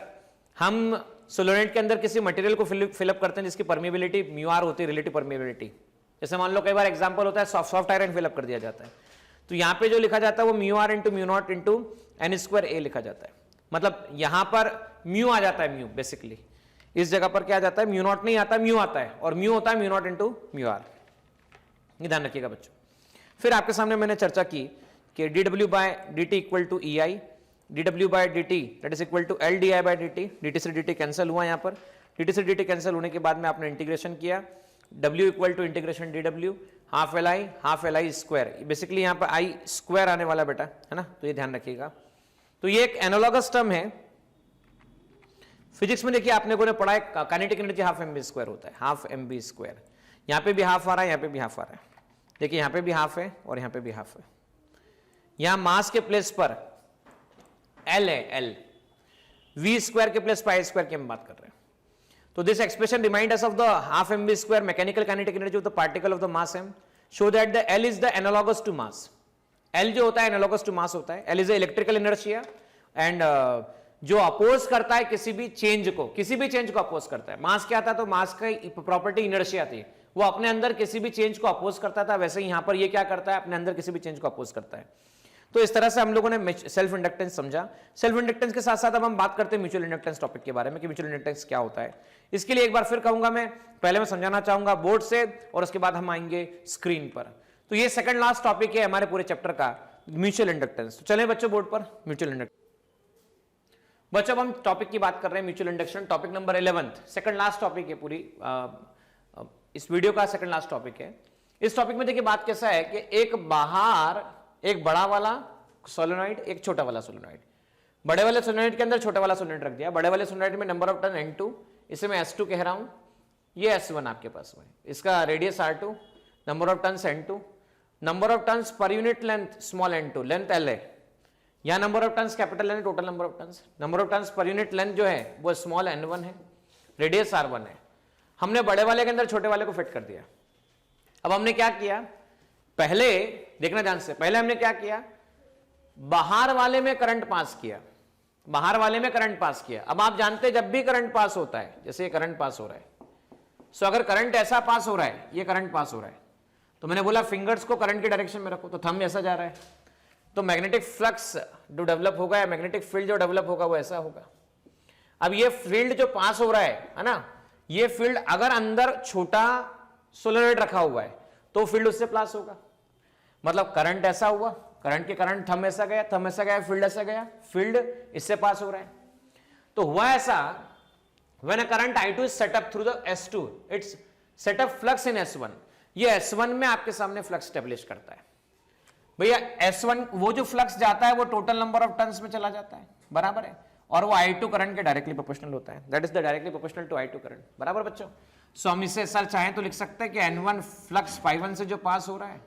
हम सोलोनॉइड के अंदर किसी मटेरियल को फिलअप करते हैं जिसकी परमिबिलिटी म्यू आर होती है, रिलेटिव परमिबिलिटी, जैसे मान लो कई बार एग्जांपल होता है सॉफ्ट आयरन फिलअप कर दिया जाता है, तो यहां पे जो लिखा जाता है वो mu R into mu not into N square A लिखा जाता है। मतलब यहां पर म्यू आ जाता है, म्यू बेसिकली इस जगह पर क्या आ जाता है, म्यू नॉट नहीं आता, म्यू आता है, और म्यू होता है mu not into mu R. ये ध्यान रखिएगा बच्चों। फिर आपके सामने मैंने चर्चा की कि D W by D T equal to E I, D W by D T that is equal to L D I by D T. D T से डी टी कैंसिल हुआ, यहाँ पर डी टी से D T cancel होने के बाद में आपने इंटीग्रेशन किया, W equal to integration D W half L I square, basically यहाँ पर आई स्क्वायर आने वाला बेटा है ना, तो ये ध्यान रखिएगा। तो ये एक एनालॉगस टर्म है फिजिक्स में। देखिए आपने को पढ़ा है kinetic energy half M B square होता है, हाफ एम बी स्क्वायर। यहाँ पे भी हाफ आ रहा है, यहाँ पे भी हाफ आ रहा है, देखिए यहाँ पे भी हाफ है और यहाँ पे भी हाफ है। यहाँ मास के प्लेस पर एल है, एल वी स्क्वायर के प्लेस पाई स्क्वायर की हम बात कर रहे हैं। तो this expression remind us of the half M B square mechanical kinetic energy of the particle of the mass M, show that the L is the analogous to mass. L जो होता है एनालॉगस टू मास होता है, L is electrical inertia and जो oppose करता है किसी भी चेंज को, किसी भी चेंज को अपोज करता है। मास क्या था, तो मास की प्रॉपर्टी इनर्शिया थी, वो अपने अंदर किसी भी चेंज को अपोज करता था, वैसे ही यहां पर ये क्या करता है, अपने अंदर किसी भी चेंज को अपोज करता है। तो इस तरह से हम लोगों ने सेल्फ इंडक्टेंस समझा। सेल्फ इंडक्टेंस के साथ साथ अब हम बात करते हैं म्यूचुअल इंडक्टेंस टॉपिक के बारे में कि म्यूचुअल इंडक्टेंस क्या होता है। इसके लिए एक बार फिर कहूंगा मैं, पहले मैं समझाना चाहूंगा बोर्ड से और उसके बाद हम आएंगे स्क्रीन पर। तो ये सेकंड लास्ट टॉपिक है हमारे पूरे चैप्टर का, म्यूचुअल इंडक्टेंस। तो चले बच्चों बोर्ड पर, म्यूचुअल इंडक्टेंस। बच्चों अब हम टॉपिक की बात कर रहे हैं mutual induction, topic number 11, second last topic है पूरी इस वीडियो का, सेकंड लास्ट टॉपिक है। इस टॉपिक में देखिए बात कैसा है कि एक बाहर एक बड़ा वाला सोलेनॉइड, एक छोटा वाला सोलेनॉइड। बड़े वाले सोलेनॉइड के अंदर छोटा वाला सोलेनॉइड रख दिया। बड़े वाले सोलेनॉइड में नंबर ऑफ टर्न N2, इसे मैं S2 कह रहा हूं, ये S1 आपके पास है, इसका radius R2, number of turns N2, number of turns per unit length small n2, length L है, यहां number of turns capital N, total number of turns, number of turns per unit length जो है वो small n1 है, radius R1 है। हमने बड़े वाले के अंदर छोटे वाले को फिट कर दिया। अब हमने क्या किया, पहले देखना ध्यान से, पहले हमने क्या किया, बाहर वाले में करंट पास किया, बाहर वाले में करंट पास किया। अब आप जानते हैं जब भी करंट पास होता है, जैसे ये करंट पास हो रहा है, सो अगर करंट ऐसा पास हो रहा है, ये करंट पास हो रहा है, तो मैंने बोला फिंगर्स को करंट की डायरेक्शन में रखो, तो थंब ऐसा जा रहा है, तो मैग्नेटिक फ्लक्स जो डेवलप होगा या मैग्नेटिक फील्ड जो डेवलप होगा वो ऐसा होगा। अब ये फील्ड जो पास हो रहा है ना, ये फील्ड अगर अंदर छोटा सोलेनॉइड रखा हुआ है तो फील्ड उससे पास होगा। मतलब करंट ऐसा हुआ, करंट के करंट थंब ऐसा गया, थंब ऐसा गया, फील्ड ऐसा गया, फील्ड इससे पास हो रहा है। तो हुआ ऐसा, when a current I2 is set up through the S2, it's set up flux in S1। ये S1 में आपके सामने फ्लक्स स्टेब्लिश करता है। भैया S1 वो जो फ्लक्स जाता है वो टोटल नंबर ऑफ टर्न्स में चला जाता है, बराबर है, और वो I2 करंट के डायरेक्टली प्रोपोर्शनल होता है, that is the directly proportional to I2 current, बराबर बच्चों। सो हम इसे सर चाहें तो लिख सकते हैं कि N1 फ्लक्स ∅1 से जो पास हो रहा है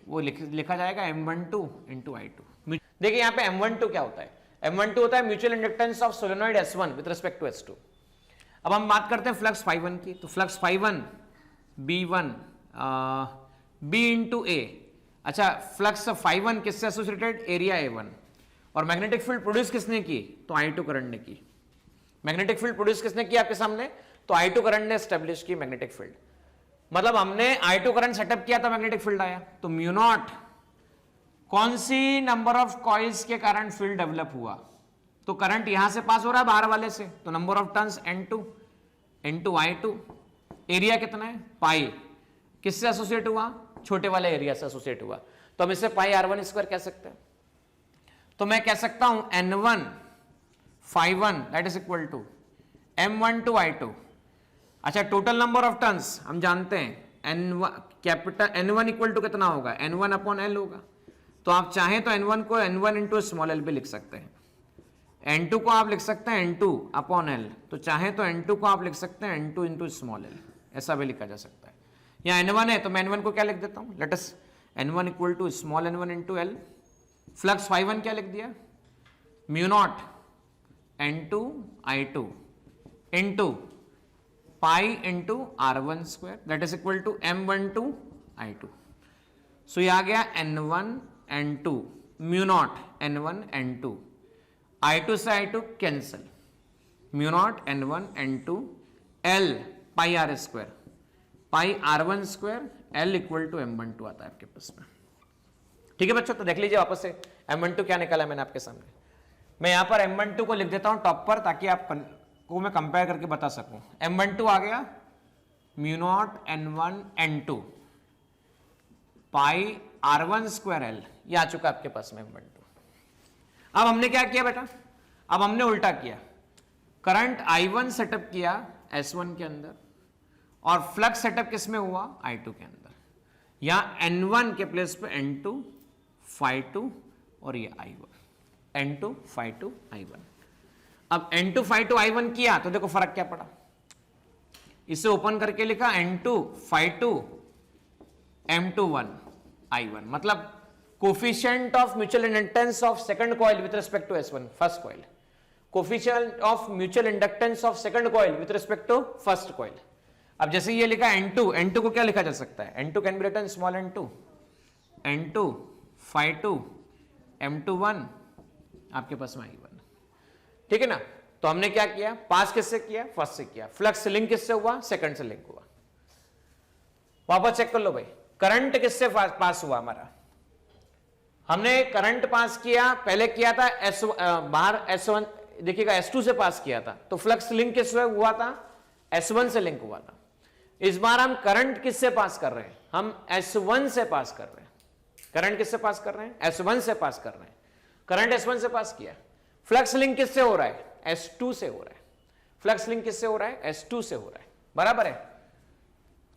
वो लिखा जाएगा M12 इंटू I2। देखिए यहाँ पे M12 क्या होता है, M12 होता है mutual inductance of solenoid S1 with respect to S2। अब हम बात करते हैं फ्लक्स ∅1 की, तो flux ∅1 B1 B into A। अच्छा, फ्लक्स ∅1 किससे एसोसिएटेड, एरिया A1, और मैग्नेटिक फील्ड प्रोड्यूस किसने की, तो I2 करंट ने की। मैग्नेटिक फील्ड प्रोड्यूस किसने की आपके सामने, तो I2 करंट ने एस्टेब्लिश की मैग्नेटिक फील्ड। मतलब हमने I2 करंट सेटअप किया तो मैग्नेटिक फील्ड आया। तो म्यू नॉट कौन सी नंबर ऑफ कॉइल्स के कारण फील्ड डेवलप हुआ, तो करंट यहां से पास हो रहा है बाहर वाले से, तो number of turns N2 into I2, area कितना है पाई, किससे एसोसिएट हुआ, छोटे वाले एरिया से एसोसिएट हुआ, तो हम इसे पाई R1 स्क्वायर कह सकते हैं। तो मैं कह सकता हूं N1 ∅1 that is equal to M12 I2। अच्छा, टोटल नंबर ऑफ टर्न्स हम जानते हैं N1 capital N1 equal to कितना होगा, N1 अपॉन L होगा। तो आप चाहें तो N1 को N1 इंटू स्मॉल एल भी लिख सकते हैं, N2 को आप लिख सकते हैं N2 अपॉन L, तो चाहे तो N2 को आप लिख सकते हैं N2 इंटू स्मॉल एल, ऐसा भी लिखा जा सकता है। यहाँ N1 है तो मैं N1 को क्या लिख देता हूँ, let us N1 equal to small n1 into L flux φ1 क्या लिख दिया, mu not N2 I2 into pi into R1 square that is equal to M12 I2। So ये आ गया N1 N2 mu naught N1 N2, I2 से I2 cancel, mu not N1 N2 L pi R square pi R1 square L equal to M12 आता है आपके पास में। ठीक है बच्चों, तो देख लीजिए वापस से M12 क्या निकला मैंने आपके सामने। मैं यहां पर M12 को लिख देता हूं टॉप पर ताकि आप को मैं कंपेयर करके बता सकूं। M12 आ गया mu not N1 N2 pi R1 square L, ये आ चुका आपके पास में M12। अब हमने क्या किया बेटा, अब हमने उल्टा किया, करंट I1 सेटअप किया S1 के अंदर और फ्लक्स सेटअप किस में हुआ, I2 के अंदर। यहां N1 के प्लेस पे N2 φ2 और ये I1, N2 φ2 I1। अब N2 φ2 I1 किया तो देखो फर्क क्या पड़ा, इसे ओपन करके लिखा N2 φ2 M21 I1, मतलब coefficient of mutual inductance of second coil with respect to S1 first coil, coefficient of mutual inductance of second coil with respect to first coil. अब जैसे ये लिखा N2 को क्या लिखा जा सकता है, N2 can be written small N2 φ2 M21 आपके पास में I1। ठीक है ना, तो हमने क्या किया, पास किससे किया, फर्स्ट से किया, फ्लक्स लिंक किससे हुआ, सेकंड से लिंक हुआ। वापस चेक कर लो भाई, करंट किससे पास हुआ हमारा, हमने करंट पास किया, पहले किया था बाहर S1 देखिएगा S2 से पास किया था, तो फ्लक्स लिंक किससे हुआ था, S1 से लिंक हुआ था। इस बार हम करंट किससे पास कर रहे हैं, हम S1 से पास कर रहे हैं। करंट किससे पास कर रहे हैं, S1 से पास कर रहे हैं, करंट S1 से पास किया। फ्लक्स लिंक किससे हो रहा है, S2 से हो रहा है, फ्लक्स लिंक किससे हो रहा है, S2 से हो रहा है, बराबर है।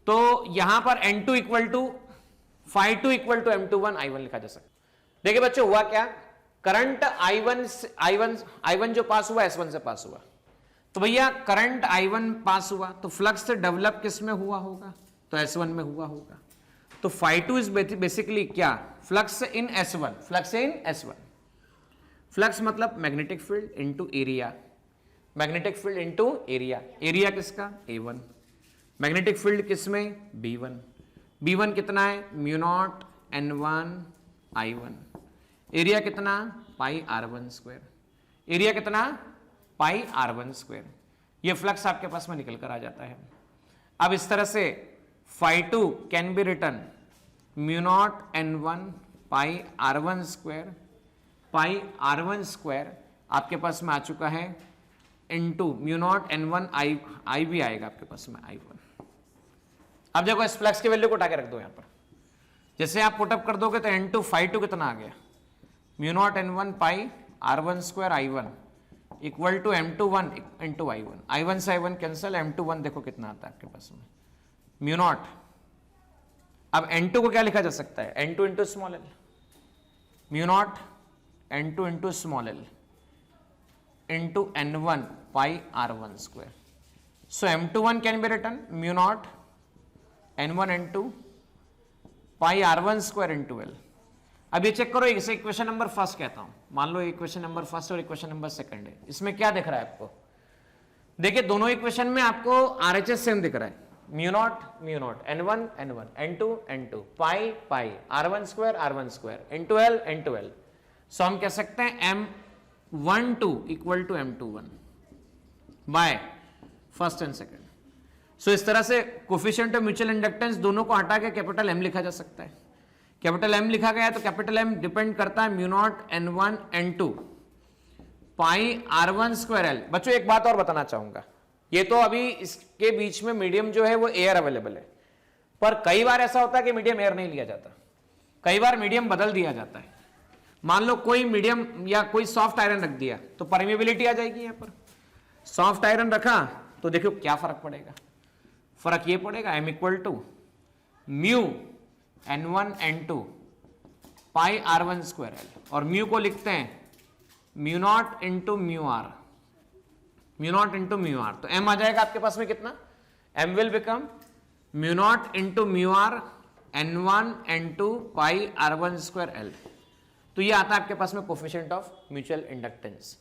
तो यहां पर N2 equal to φ2 equal to M21 I1 लिखा जा सकता है। देखिए बच्चों हुआ क्या, करंट I1 जो पास हुआ S1 से पास हुआ, तो भैया करंट I1 पास हुआ तो फ्लक्स से डेवलप किस में हुआ होगा, तो S1 में हुआ होगा। तो φ2 इज बेसिकली क्या, flux in S1, flux in S1, flux मतलब magnetic field into area, magnetic field into area, area किसका A1, मैग्नेटिक फील्ड किसमें B1, B1 कितना है mu not N1 I1, area कितना पाई R1 स्क्वायर, एरिया कितना पाई R1 square, ये flux आपके पास में निकल कर आ जाता है। अब इस तरह से φ2 can be written mu not N1 pi R1 square, pi R1 square आपके पास में आ चुका है into mu naught N1 I भी आएगा आपके पास में I1। अब देखो इस फ्लक्स की वैल्यू को उठा के रख दो यहां पर, जैसे आप पुटअप कर दोगे तो N2 φ2 कितना आ गया, mu not N1 pi R1 square I1 equal to M21 into I1 से I1 कैंसल, M21 देखो कितना आता है आपके पास में म्यू नॉट। अब N2 को क्या लिखा जा सकता है, N2 into small l, mu not N2 into small l into N1 pi R1 square. So M21 can be written mu not N1 N2 pi R1 square into l। अब ये check करो, इसे इक्वेशन नंबर फर्स्ट कहता हूं, मान लो equation number first और equation number second है, इसमें क्या दिख रहा है आपको, देखिए दोनों इक्वेशन में आपको RHS सेम दिख रहा है, mu not N1 N2 N2 pi R1 square into L। So हम कह सकते हैं M12 equal to M21 by first and second. So इस तरह से कोफिशिएंट ऑफ म्यूचुअल इंडक्टेंस दोनों को हटा के कैपिटल M लिखा जा सकता है। कैपिटल M लिखा गया है तो कैपिटल M डिपेंड करता है mu not N1 N2 pi R1 square L। बच्चों एक बात और बताना चाहूंगा, ये तो अभी इसके बीच में मीडियम जो है वो एयर अवेलेबल है, पर कई बार ऐसा होता है कि मीडियम एयर नहीं लिया जाता, कई बार मीडियम बदल दिया जाता है। मान लो कोई मीडियम या कोई सॉफ्ट आयरन रख दिया तो परमेबिलिटी आ जाएगी, यहां पर सॉफ्ट आयरन रखा तो देखो क्या फर्क पड़ेगा, फर्क ये पड़ेगा M equal to mu N1 N2 pi R1 square L, और म्यू को लिखते हैं mu not into mu R, mu not into mu R. तो M आ जाएगा आपके पास में कितना, M will become mu not into mu R N1 N2 pi R1 square L। तो ये आता है आपके पास में कोफिशिएंट ऑफ म्यूचुअल इंडक्टेंस।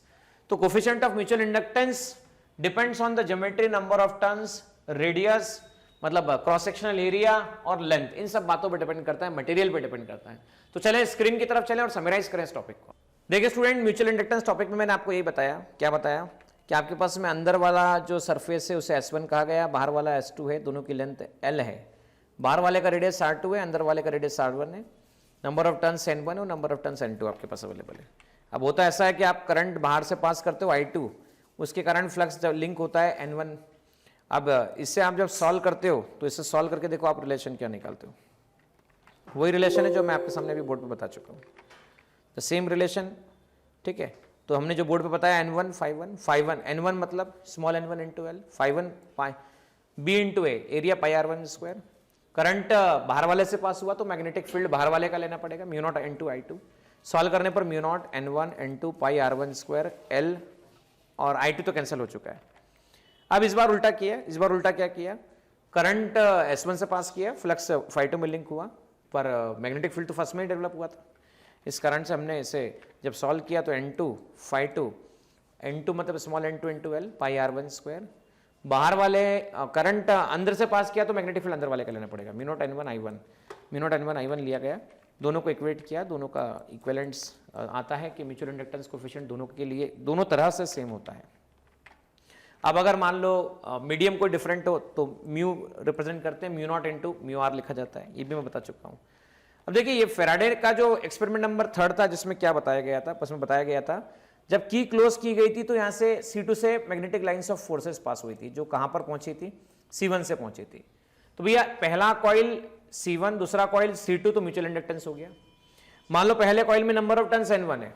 तो coefficient of mutual inductance depends on the geometry, number of turns, radius मतलब क्रॉस सेक्शनल एरिया और लेंथ, इन सब बातों पर डिपेंड करता है, मटेरियल पे डिपेंड करता है। तो चले स्क्रीन की तरफ चलें और समराइज करें इस टॉपिक को। देखिए स्टूडेंट, म्यूचुअल इंडक्टेंस टॉपिक में मैंने आपको यही बताया, क्या बताया कि आपके पास में अंदर वाला जो सरफेस है उसे S1 कहा गया, बाहर वाला S2 है, दोनों की लेंथ L है, बाहर वाले का रेडियस R2 है, अंदर वाले का रेडियस R1 है, नंबर ऑफ टर्न्स N1 और नंबर ऑफ टर्न्स N2 आपके पास अवेलेबल है। अब होता ऐसा है कि आप करंट बाहर से पास करते हो I2, उसके कारण फ्लक्स जब लिंक होता है N1। अब इससे आप जब सॉल्व करते हो तो इससे सॉल्व करके देखो आप रिलेशन क्या निकालते हो, वही रिलेशन है जो मैं आपके सामने अभी बोर्ड पे बता चुका हूँ, द सेम रिलेशन, ठीक है। तो हमने जो बोर्ड पे बताया N1 ∅1 N1 मतलब small n1 into L, ∅1 B into A, area pi R1 square. Current बाहर वाले से पास हुआ तो मैग्नेटिक फील्ड बाहर वाले का लेना पड़ेगा, mu naught N2 I2। Solve करने पर mu naught N1 N2 pi R1 square L, और I2 तो कैंसिल हो चुका है। अब इस बार उल्टा किया, इस बार उल्टा क्या किया, करंट S1 से पास किया, फ्लक्स ∅2 में लिंक हुआ, पर मैग्नेटिक फील्ड तो फर्स्ट में ही डेवलप हुआ था। इस कारण से हमने इसे जब सॉल्व किया तो N2 ∅2 N2 मतलब स्मॉल n2 इंटू एल पाई R1 स्क्वायर, बाहर वाले करंट अंदर से पास किया तो मैग्नेटिक फील्ड अंदर वाले का लेना पड़ेगा, mu naught N1 I1, mu naught N1 I1 लिया गया, दोनों को इक्वेट किया, दोनों का इक्विवेलेंट्स आता है कि म्यूचुअल इंडक्टेंस कोफिशिएंट दोनों के लिए दोनों तरह से सेम होता है। अब अगर मान लो मीडियम कोई डिफरेंट हो तो म्यू रिप्रेजेंट करते हैं, mu not into mu R लिखा जाता है, ये भी मैं बता चुका हूँ। अब देखिए ये फेराडे का जो एक्सपेरिमेंट नंबर 3 था जिसमें क्या बताया गया था, उसमें बताया गया था जब की क्लोज की गई थी तो यहाँ से C2 से मैग्नेटिक लाइंस ऑफ फोर्सेस पास हुई थी, जो कहाँ पर पहुंची थी, C1 से पहुंची थी। तो भैया पहला कॉइल C1, दूसरा कॉइल C2, तो म्यूचुअल इंडक्टेंस हो गया। मान लो पहले कॉइल में नंबर ऑफ टर्न्स N1 है,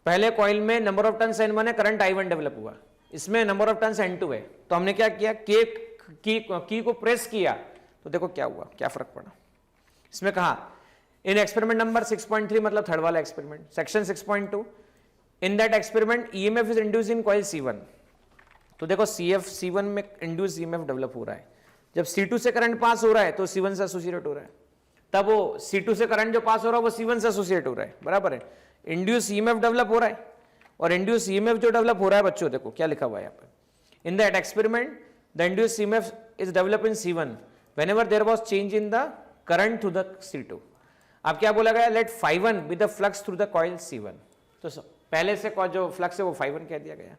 पहले कॉइल में नंबर ऑफ टर्न्स N1 है, करंट I1 डेवलप हुआ, इसमें नंबर ऑफ टर्न्स N2 है, तो हमने क्या किया, की को प्रेस किया तो देखो क्या हुआ, क्या फर्क पड़ा। इसमें कहा इन एक्सपेरिमेंट नंबर 6.3 मतलब थर्ड वाला experiment, section 6.2, in that experiment EMF is induce in coil C1। तो देखो C1 में इंड्यूस EMF डेवलप हो रहा है, जब C2 से करंट पास हो रहा है तो C1 से एसोसिएट हो रहा है, तब वो C2 से करंट जो पास हो रहा है वो C1 से एसोसिएट हो रहा है, बराबर है। इंड्यूस EMF डेवलप हो रहा है, और इंड्यूस EMF जो डेवलप हो रहा है बच्चों देखो क्या लिखा हुआ है यहाँ पे, in that experiment the induce EMF is develop in C1 whenever there was change in the current through the C2। अब क्या बोला गया, let ∅1 be the flux through the coil C1, तो पहले से जो फ्लक्स है वो ∅1 कह दिया गया,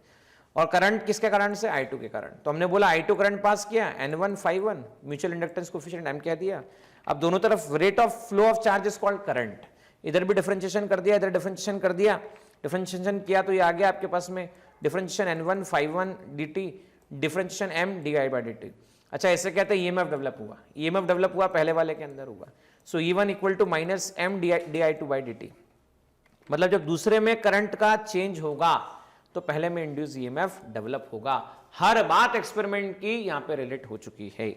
और करंट किसके कारण से, I2 के कारण। तो हमने बोला I2 करंट पास किया, N1 ∅1 mutual inductance coefficient M कह दिया। अब दोनों तरफ rate of flow of charge is called current, इधर भी डिफरेंशिएशन कर दिया, इधर डिफरेंशिएशन कर दिया, डिफरेंशिएशन किया तो ये आ गया आपके पास में differentiation N1 ∅1 dt differentiation M di/dt। अच्छा ऐसे कहते हैं EMF डेवलप हुआ, EMF डेवलप हुआ पहले वाले के अंदर हुआ, so E1 equal to minus M di2/dt, मतलब जब दूसरे में करंट का चेंज होगा तो पहले में इंड्यूस EMF डेवलप होगा। हर बात एक्सपेरिमेंट की यहाँ पे रिलेट हो चुकी है।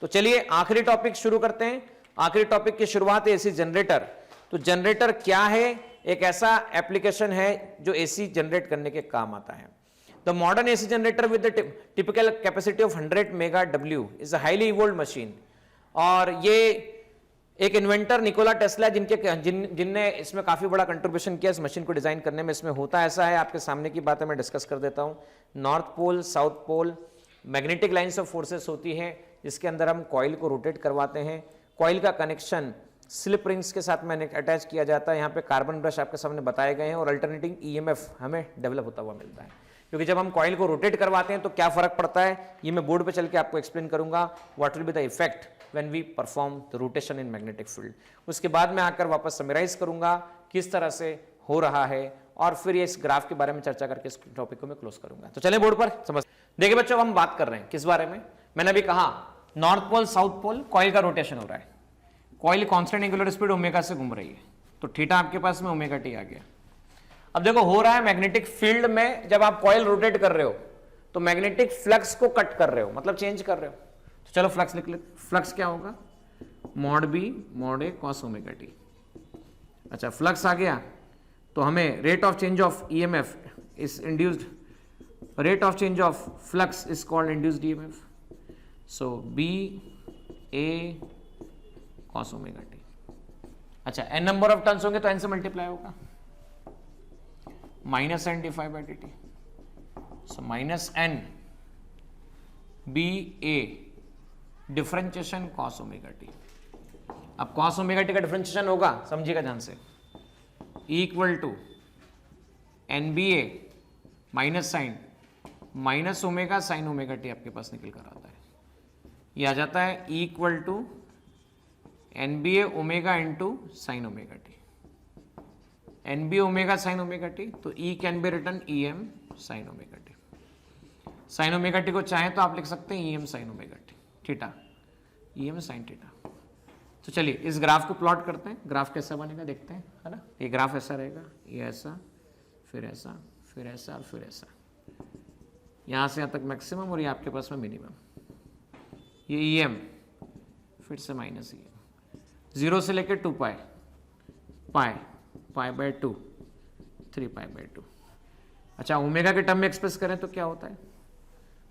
तो चलिए आखिरी टॉपिक शुरू करते हैं। आखिरी टॉपिक की शुरुआत है एसी जनरेटर। तो जनरेटर क्या है, एक ऐसा एप्लीकेशन है जो एसी जनरेट करने के काम आता है। The modern AC generator with the typical capacity of 100 mega W is a highly evolved machine, और ये एक इन्वेंटर निकोला टेस्ला जिनने इसमें काफी बड़ा कंट्रीब्यूशन किया इस मशीन को डिजाइन करने में। इसमें होता ऐसा है, आपके सामने की बात है, मैं डिस्कस कर देता हूं। North pole, south pole, magnetic lines of forces होती हैं जिसके अंदर हम कॉइल को रोटेट करवाते हैं। कॉइल का कनेक्शन स्लिप रिंग्स के साथ में अटैच किया जाता है। यहाँ पे कार्बन ब्रश आपके सामने बताए गए हैं, और अल्टरनेटिंग EMF हमें डेवलप होता हुआ मिलता है, क्योंकि जब हम कॉइल को रोटेट करवाते हैं तो क्या फर्क पड़ता है ये मैं बोर्ड पे चल के आपको एक्सप्लेन करूंगा। What will be the effect when we perform the rotation in magnetic field. उसके बाद मैं आकर वापस समराइज करूंगा किस तरह से हो रहा है, और फिर ये इस ग्राफ के बारे में चर्चा करके इस टॉपिक को मैं क्लोज करूंगा। तो चलें बोर्ड पर समझ। देखिए बच्चों, हम बात कर रहे हैं किस बारे में, मैंने अभी कहा north pole south pole, coil का रोटेशन हो रहा है, coil constant angular speed omega से घूम रही है, तो थीटा आपके पास में ओमेगा टी आ गया। अब देखो हो रहा है मैग्नेटिक फील्ड में, जब आप कॉइल रोटेट कर रहे हो तो मैग्नेटिक फ्लक्स को कट कर रहे हो, मतलब चेंज कर रहे हो। तो चलो फ्लक्स लिख ले, फ्लक्स क्या होगा, mod B mod A cos omega T. अच्छा फ्लक्स आ गया तो हमें rate of change of EMF is induced, rate of change of flux is called induced EMF, so B A cos omega T. अच्छा n number of turns होंगे तो n से multiply होगा, minus N divide by D T, so minus N B A differentiation cos omega T. अब cos omega T का differentiation होगा, समझिएगा ध्यान से, equal to N B A minus sine minus omega sine omega T आपके पास निकल कर आता है, ये आ जाता है equal to N B A omega into sine omega t, N B omega sine omega t, तो E can be written E M sine omega t. Sine omega t को चाहे तो आप लिख सकते हैं E M sine omega t theta, E M sine theta. तो चलिए इस ग्राफ को प्लॉट करते हैं, ग्राफ कैसा बनेगा देखते हैं, है ना। ये ग्राफ ऐसा रहेगा, ये ऐसा, फिर ऐसा, फिर ऐसा और फिर ऐसा, यहाँ से यहाँ तक मैक्सिमम और ये आपके पास में मिनिमम, ये ई एम फिर से माइनस ई एम, 0 से लेकर 2 पाई, पाई पाई बाय 2, 3 पाई बाय 2। अच्छा ओमेगा के टर्म में एक्सप्रेस करें तो क्या होता है,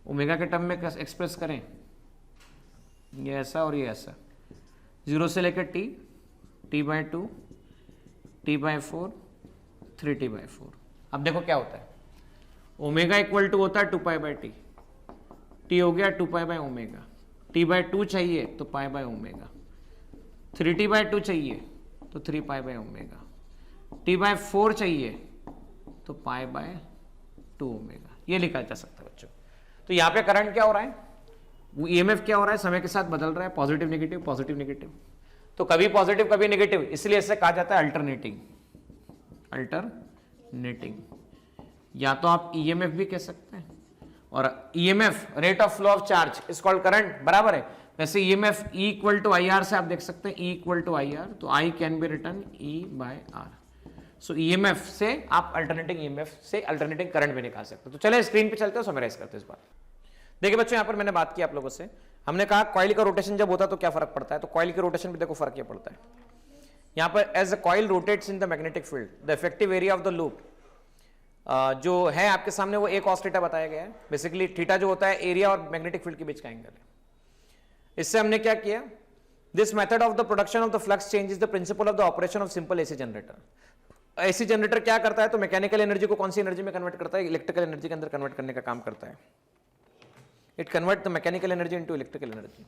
ओमेगा के टर्म में एक्सप्रेस करें, ये ऐसा और ये ऐसा, 0 से लेकर T, T by 2, T by 4, 3t by 4। अब देखो क्या होता है, ओमेगा इक्वल टू होता है 2 पाई बाय टी, टी हो गया 2 pi by omega, T by 2 चाहिए तो पाई बाय ओमेगा, 3t बाय 2 चाहिए तो 3 pi by omega, T by 4 चाहिए तो पाई बाय 2 ओमेगा, ये लिखा जा सकता है बच्चों। तो यहाँ पे करंट क्या हो रहा है, ईएमएफ क्या हो रहा है, समय के साथ बदल रहा है, पॉजिटिव नेगेटिव पॉजिटिव नेगेटिव, तो कभी पॉजिटिव कभी नेगेटिव, इसलिए इसे कहा जाता है अल्टरनेटिंग, अल्टरनेटिंग, या तो आप ईएमएफ भी कह सकते हैं, और EMF rate of flow of charge is called current, बराबर है। वैसे EMF E equal to I R से आप देख सकते हैं, E equal to I R, तो I can be written E by R. So EMF से आप अल्टरनेटिंग ईएमएफ से अल्टरनेटिंग करंट भी निकाल सकते हो। तो चले स्क्रीन पे चलते हो, समराइज करते हैं इस बात। देखिए बच्चों यहाँ पर मैंने बात की आप लोगों से, हमने कहा कॉइल का रोटेशन जब होता है तो क्या फर्क पड़ता है, तो कॉइल के रोटेशन भी देखो फर्क क्या पड़ता है। यहाँ पर as the coil rotates in the magnetic field the effective area of the loop जो है आपके सामने वो एक cos थीटा बताया गया है। बेसिकली थीटा जो होता है एरिया और मैग्नेटिक फील्ड के बीच का एंगल है। इससे हमने क्या किया, this method of the production of the flux change is the principle of the operation of simple AC generator. AC generator क्या करता है, तो मैकेनिकल एनर्जी को कौन सी एनर्जी में कन्वर्ट करता है, इलेक्ट्रिकल एनर्जी के अंदर कन्वर्ट करने का काम करता है। It convert the mechanical energy into electrical energy.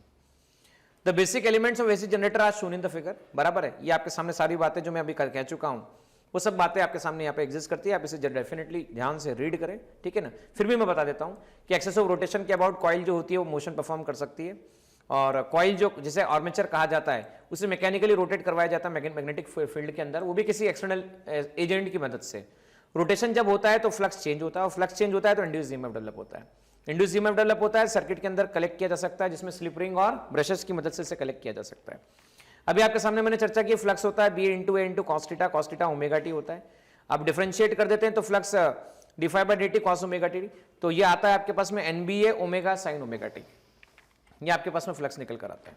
The basic elements of AC generator are shown in the figure, बराबर है। ये आपके सामने सारी बातें जो मैं अभी कह चुका हूं वो सब बातें आपके सामने यहाँ पे एग्जिस्ट करती है, आप इसे डेफिनेटली ध्यान से रीड करें, ठीक है ना। फिर भी मैं बता देता हूँ कि एक्सेस ऑफ रोटेशन के अबाउट कॉइल जो होती है वो मोशन परफॉर्म कर सकती है, और कॉइल जो जिसे आर्मेचर कहा जाता है उसे मैकेनिकली रोटेट करवाया जाता है मैग्नेटिक फील्ड के अंदर, वो भी किसी एक्सटर्नल एजेंट की मदद से। रोटेशन जब होता है तो फ्लक्स चेंज होता है, और फ्लक्स चेंज होता है तो इंड्यूस ईएमएफ डेवलप होता है। इंड्यूस ईएमएफ डेवलप होता है, सर्किट के अंदर कलेक्ट किया जा सकता है, जिसमें स्लिप रिंग और ब्रशेस की मदद से इसे कलेक्ट किया जा सकता है। अभी आपके सामने मैंने चर्चा की, फ्लक्स होता है B into A into cos theta omega t होता है। अब डिफरेंशिएट कर देते हैं तो flux d by D t cos omega t, तो ये आता है आपके पास में NBA omega sine omega t, ये आपके पास में फ्लक्स निकल कर आता है।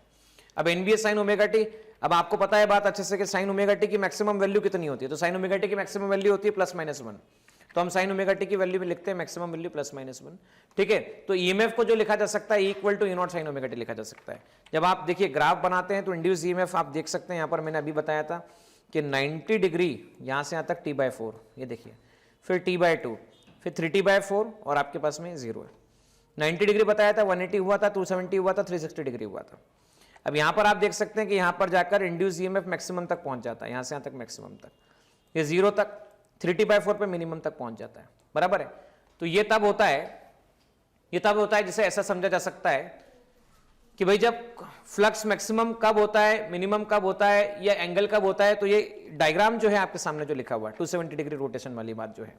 अब एनबीए साइन ओमेगा टी, अब आपको पता है बात अच्छे से कि साइन ओमेगा टी की मैक्सिमम वैल्यू कितनी होती है, तो साइन ओमेगा टी की मैक्सिमम वैल्यू होती है +-1, तो हम साइन ओमेगा टी की वैल्यू में लिखते हैं मैक्सिमम वैल्यू +-1, ठीक है। तो ईएमएफ को जो लिखा जा सकता है equal to E0 sine omega T लिखा जा सकता है। जब आप देखिए ग्राफ बनाते हैं तो इंड्यूस ईएमएफ आप देख सकते हैं, यहाँ पर मैंने अभी बताया था कि 90 डिग्री यहाँ से यहाँ तक t/4, ये देखिए, फिर t/2, फिर 3t/4 और आपके पास में 0 है। 90 डिग्री बताया था, 180 हुआ था, 270 हुआ था, 360 डिग्री हुआ था। अब यहाँ पर आप देख सकते हैं कि यहाँ पर जाकर इंड्यूस ईएमएफ मैक्सिमम तक पहुँच जाता है, यहाँ से यहाँ तक मैक्सिमम तक, ये 0 तक, 3t/4 पे मिनिमम तक पहुँच जाता है, बराबर है। तो ये तब होता है जिसे ऐसा समझा जा सकता है कि भाई जब फ्लक्स मैक्सिमम कब होता है, मिनिमम कब होता है, या एंगल कब होता है। तो ये डायग्राम जो है आपके सामने जो लिखा हुआ है 270 डिग्री रोटेशन वाली बात जो है,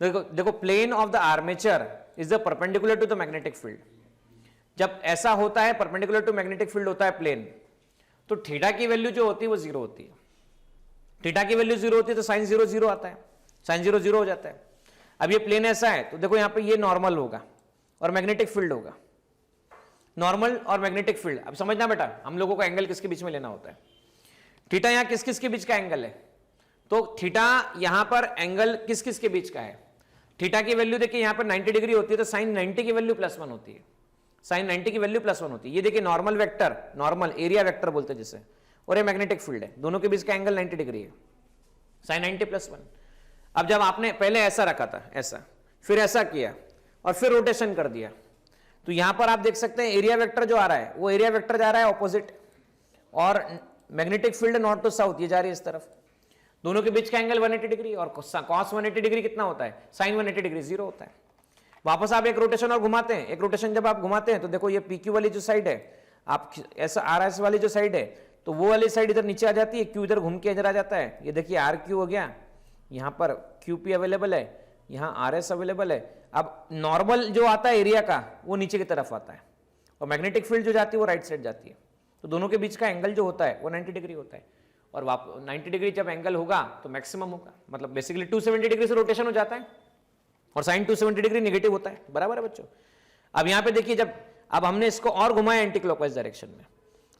देखो plane of the armature is the perpendicular to the magnetic field. जब ऐसा होता है परपेंडिकुलर टू मैग्नेटिक फील्ड होता है प्लेन, तो थीटा की वैल्यू जो होती है वो 0 होती है। थीटा की वैल्यू 0 होती है तो साइन 0 0 आता है, साइन 0 0 हो जाता है। अब ये प्लेन ऐसा है तो देखो यहाँ पे ये नॉर्मल होगा और मैग्नेटिक फील्ड होगा, नॉर्मल और मैग्नेटिक फील्ड। अब समझना बेटा, हम लोगों को एंगल किसके बीच में लेना होता है, थीटा यहाँ किस किस के बीच का एंगल है, तो थीटा यहाँ पर एंगल किस किस के बीच का है। थीटा की वैल्यू देखिए यहाँ पर 90 डिग्री होती है तो साइन 90 की वैल्यू +1 होती है, साइन 90 की वैल्यू +1 होती है। ये देखिए normal vector, normal area vector बोलते हैं जिसे, और ये मैग्नेटिक फील्ड है, दोनों के बीच का एंगल 90 डिग्री है, साइन 90 + 1। अब जब आपने पहले ऐसा रखा था, ऐसा, फिर ऐसा किया और फिर रोटेशन कर दिया, तो यहां पर आप देख सकते हैं एरिया वेक्टर जो आ रहा है वो एरिया वेक्टर जा रहा है ऑपोजिट, और magnetic field north to south ये जा रही है इस तरफ। दोनों के बीच का एंगल 180 डिग्री, और cos 180 डिग्री कितना होता है, साइन 180 डिग्री 0 होता है। वापस आप एक रोटेशन और घुमाते हैं, एक रोटेशन जब आप घुमाते हैं तो देखो ये PQ वाली जो साइड है, आप ऐसा RS वाली जो साइड है, तो वो वाली साइड इधर नीचे आ जाती है, Q इधर घूम के इधर आ जाता है। ये देखिए RQ हो गया, यहाँ पर QP अवेलेबल है, यहाँ RS अवेलेबल है। अब नॉर्मल जो आता है एरिया का वो नीचे की तरफ आता है, और मैग्नेटिक फील्ड जो जाती है वो राइट साइड जाती है। तो दोनों के बीच का एंगल जो होता है वो 90 डिग्री होता है, और 90 डिग्री जब एंगल होगा तो मैक्सिमम होगा, मतलब बेसिकली 270 डिग्री से रोटेशन हो जाता है, और साइन 270 डिग्री नेगेटिव होता है, बराबर है बच्चों। अब यहाँ पे देखिए, जब अब हमने इसको और घुमाया एंटी क्लॉकवाइज डायरेक्शन में,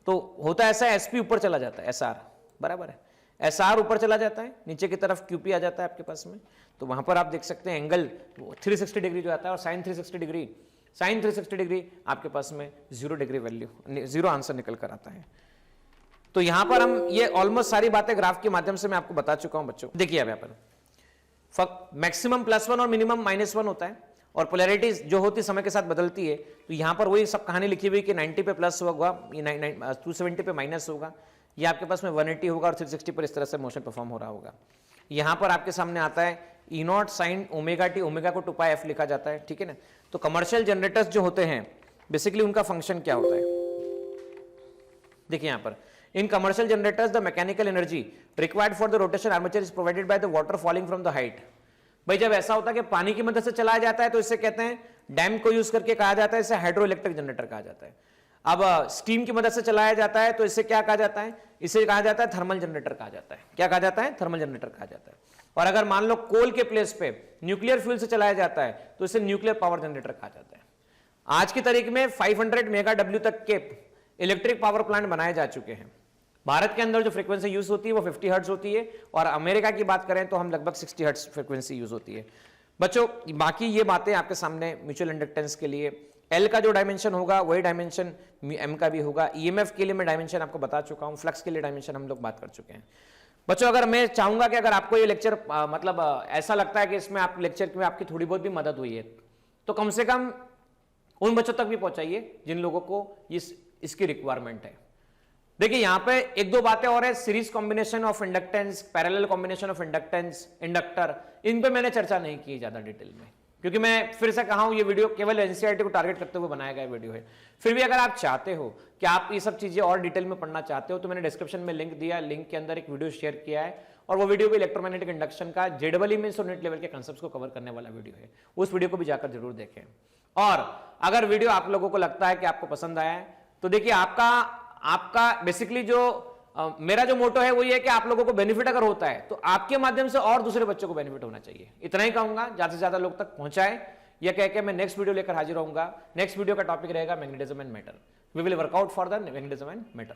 तो होता है ऐसा, SP ऊपर चला जाता है, SR, बराबर है, SR ऊपर चला जाता है, नीचे की तरफ QP आ जाता है आपके पास में। तो वहां पर आप देख सकते हैं एंगल 360 डिग्री जो आता है, और साइन 360 डिग्री आपके पास में 0 डिग्री वैल्यू, 0 आंसर निकल कर आता है। तो यहां पर हम ये ऑलमोस्ट सारी बातें ग्राफ के माध्यम से मैं आपको बता चुका हूं बच्चों। देखिए अब यहाँ पर मैक्सिमम +1 और मिनिमम -1 होता है, और पोलैरिटी जो होती समय के साथ बदलती है। तो यहां पर वही सब कहानी लिखी हुई कि 90 पे प्लस होगा, ये 270 पे माइनस होगा, ये आपके पास में 180 होगा, और 360 पर इस तरह से मोशन परफॉर्म हो रहा होगा। यहां पर आपके सामने आता है E0 sin ω-t, ओमेगा को 2πf लिखा जाता है, ठीक है ना। तो कमर्शियल जनरेटर्स जो होते हैं बेसिकली उनका फंक्शन क्या होता है, देखिए यहां पर, in commercial generators the mechanical energy required for the rotation armature is provided by the water falling from the height. भाई जब ऐसा होता है कि पानी की मदद से चलाया जाता है तो इसे कहते हैं, डैम को यूज करके कहा जाता है, इसे हाइड्रो इलेक्ट्रिक जनरेटर कहा जाता है। अब स्टीम की मदद से चलाया जाता है तो इसे क्या कहा जाता है, इसे कहा जाता है थर्मल जनरेटर कहा जाता है। क्या कहा जाता है, थर्मल जनरेटर कहा जाता है। और अगर मान लो कोल के प्लेस पे न्यूक्लियर फ्यूल से चलाया जाता है तो इसे न्यूक्लियर पावर जनरेटर कहा जाता है। आज की तारीख में 500 मेगाडब्ल्यू तक के इलेक्ट्रिक पावर प्लांट बनाए जा चुके हैं। भारत के अंदर जो फ्रीक्वेंसी यूज होती है वो 50 हर्ट्ज होती है, और अमेरिका की बात करें तो हम लगभग 60 हर्ट्ज फ्रीक्वेंसी यूज होती है। बच्चों बाकी ये बातें आपके सामने म्यूचुअल इंडक्टेंस के लिए L का जो डायमेंशन होगा वही डायमेंशन M का भी होगा। EMF के लिए मैं डायमेंशन आपको बता चुका हूं, फ्लक्स के लिए डायमेंशन हम लोग बात कर चुके हैं। बच्चों अगर मैं चाहूंगा कि अगर आपको ये लेक्चर मतलब ऐसा लगता है कि इसमें आप लेक्चर में आपकी थोड़ी बहुत भी मदद हुई है, तो कम से कम उन बच्चों तक भी पहुंचाइए जिन लोगों को इसकी रिक्वायरमेंट है। देखिए यहां पे एक दो बातें और है, series combination of inductance, parallel combination of inductance, inductor, इन पे मैंने चर्चा नहीं की ज्यादा डिटेल में, क्योंकि मैं फिर से कहा हूं ये वीडियो केवल एनसीईआरटी को टारगेट करते हुए बनाया गया वीडियो है। फिर भी अगर आप चाहते हो कि आप ये सब चीजें और डिटेल में पढ़ना चाहते हो तो मैंने डिस्क्रिप्शन में लिंक दिया, लिंक के अंदर एक वीडियो शेयर किया है, और वो वीडियो भी इलेक्ट्रोमैग्नेटिक इंडक्शन का जेडबल में यूनिट लेवल के कांसेप्ट्स को कवर करने वाला वीडियो है। उस वीडियो को भी जाकर जरूर देखें। और अगर वीडियो आप लोगों को लगता है कि आपको पसंद आया है तो देखिए आपका बेसिकली जो मेरा जो मोटो है वो ये है कि आप लोगों को बेनिफिट अगर होता है तो आपके माध्यम से और दूसरे बच्चों को बेनिफिट होना चाहिए। इतना ही कहूंगा, ज्यादा से ज्यादा लोग तक पहुंचाए, यह कह के मैं नेक्स्ट वीडियो लेकर हाजिर होऊंगा। नेक्स्ट वीडियो का टॉपिक रहेगा magnetism and matter. We will work out for the magnetism and matter.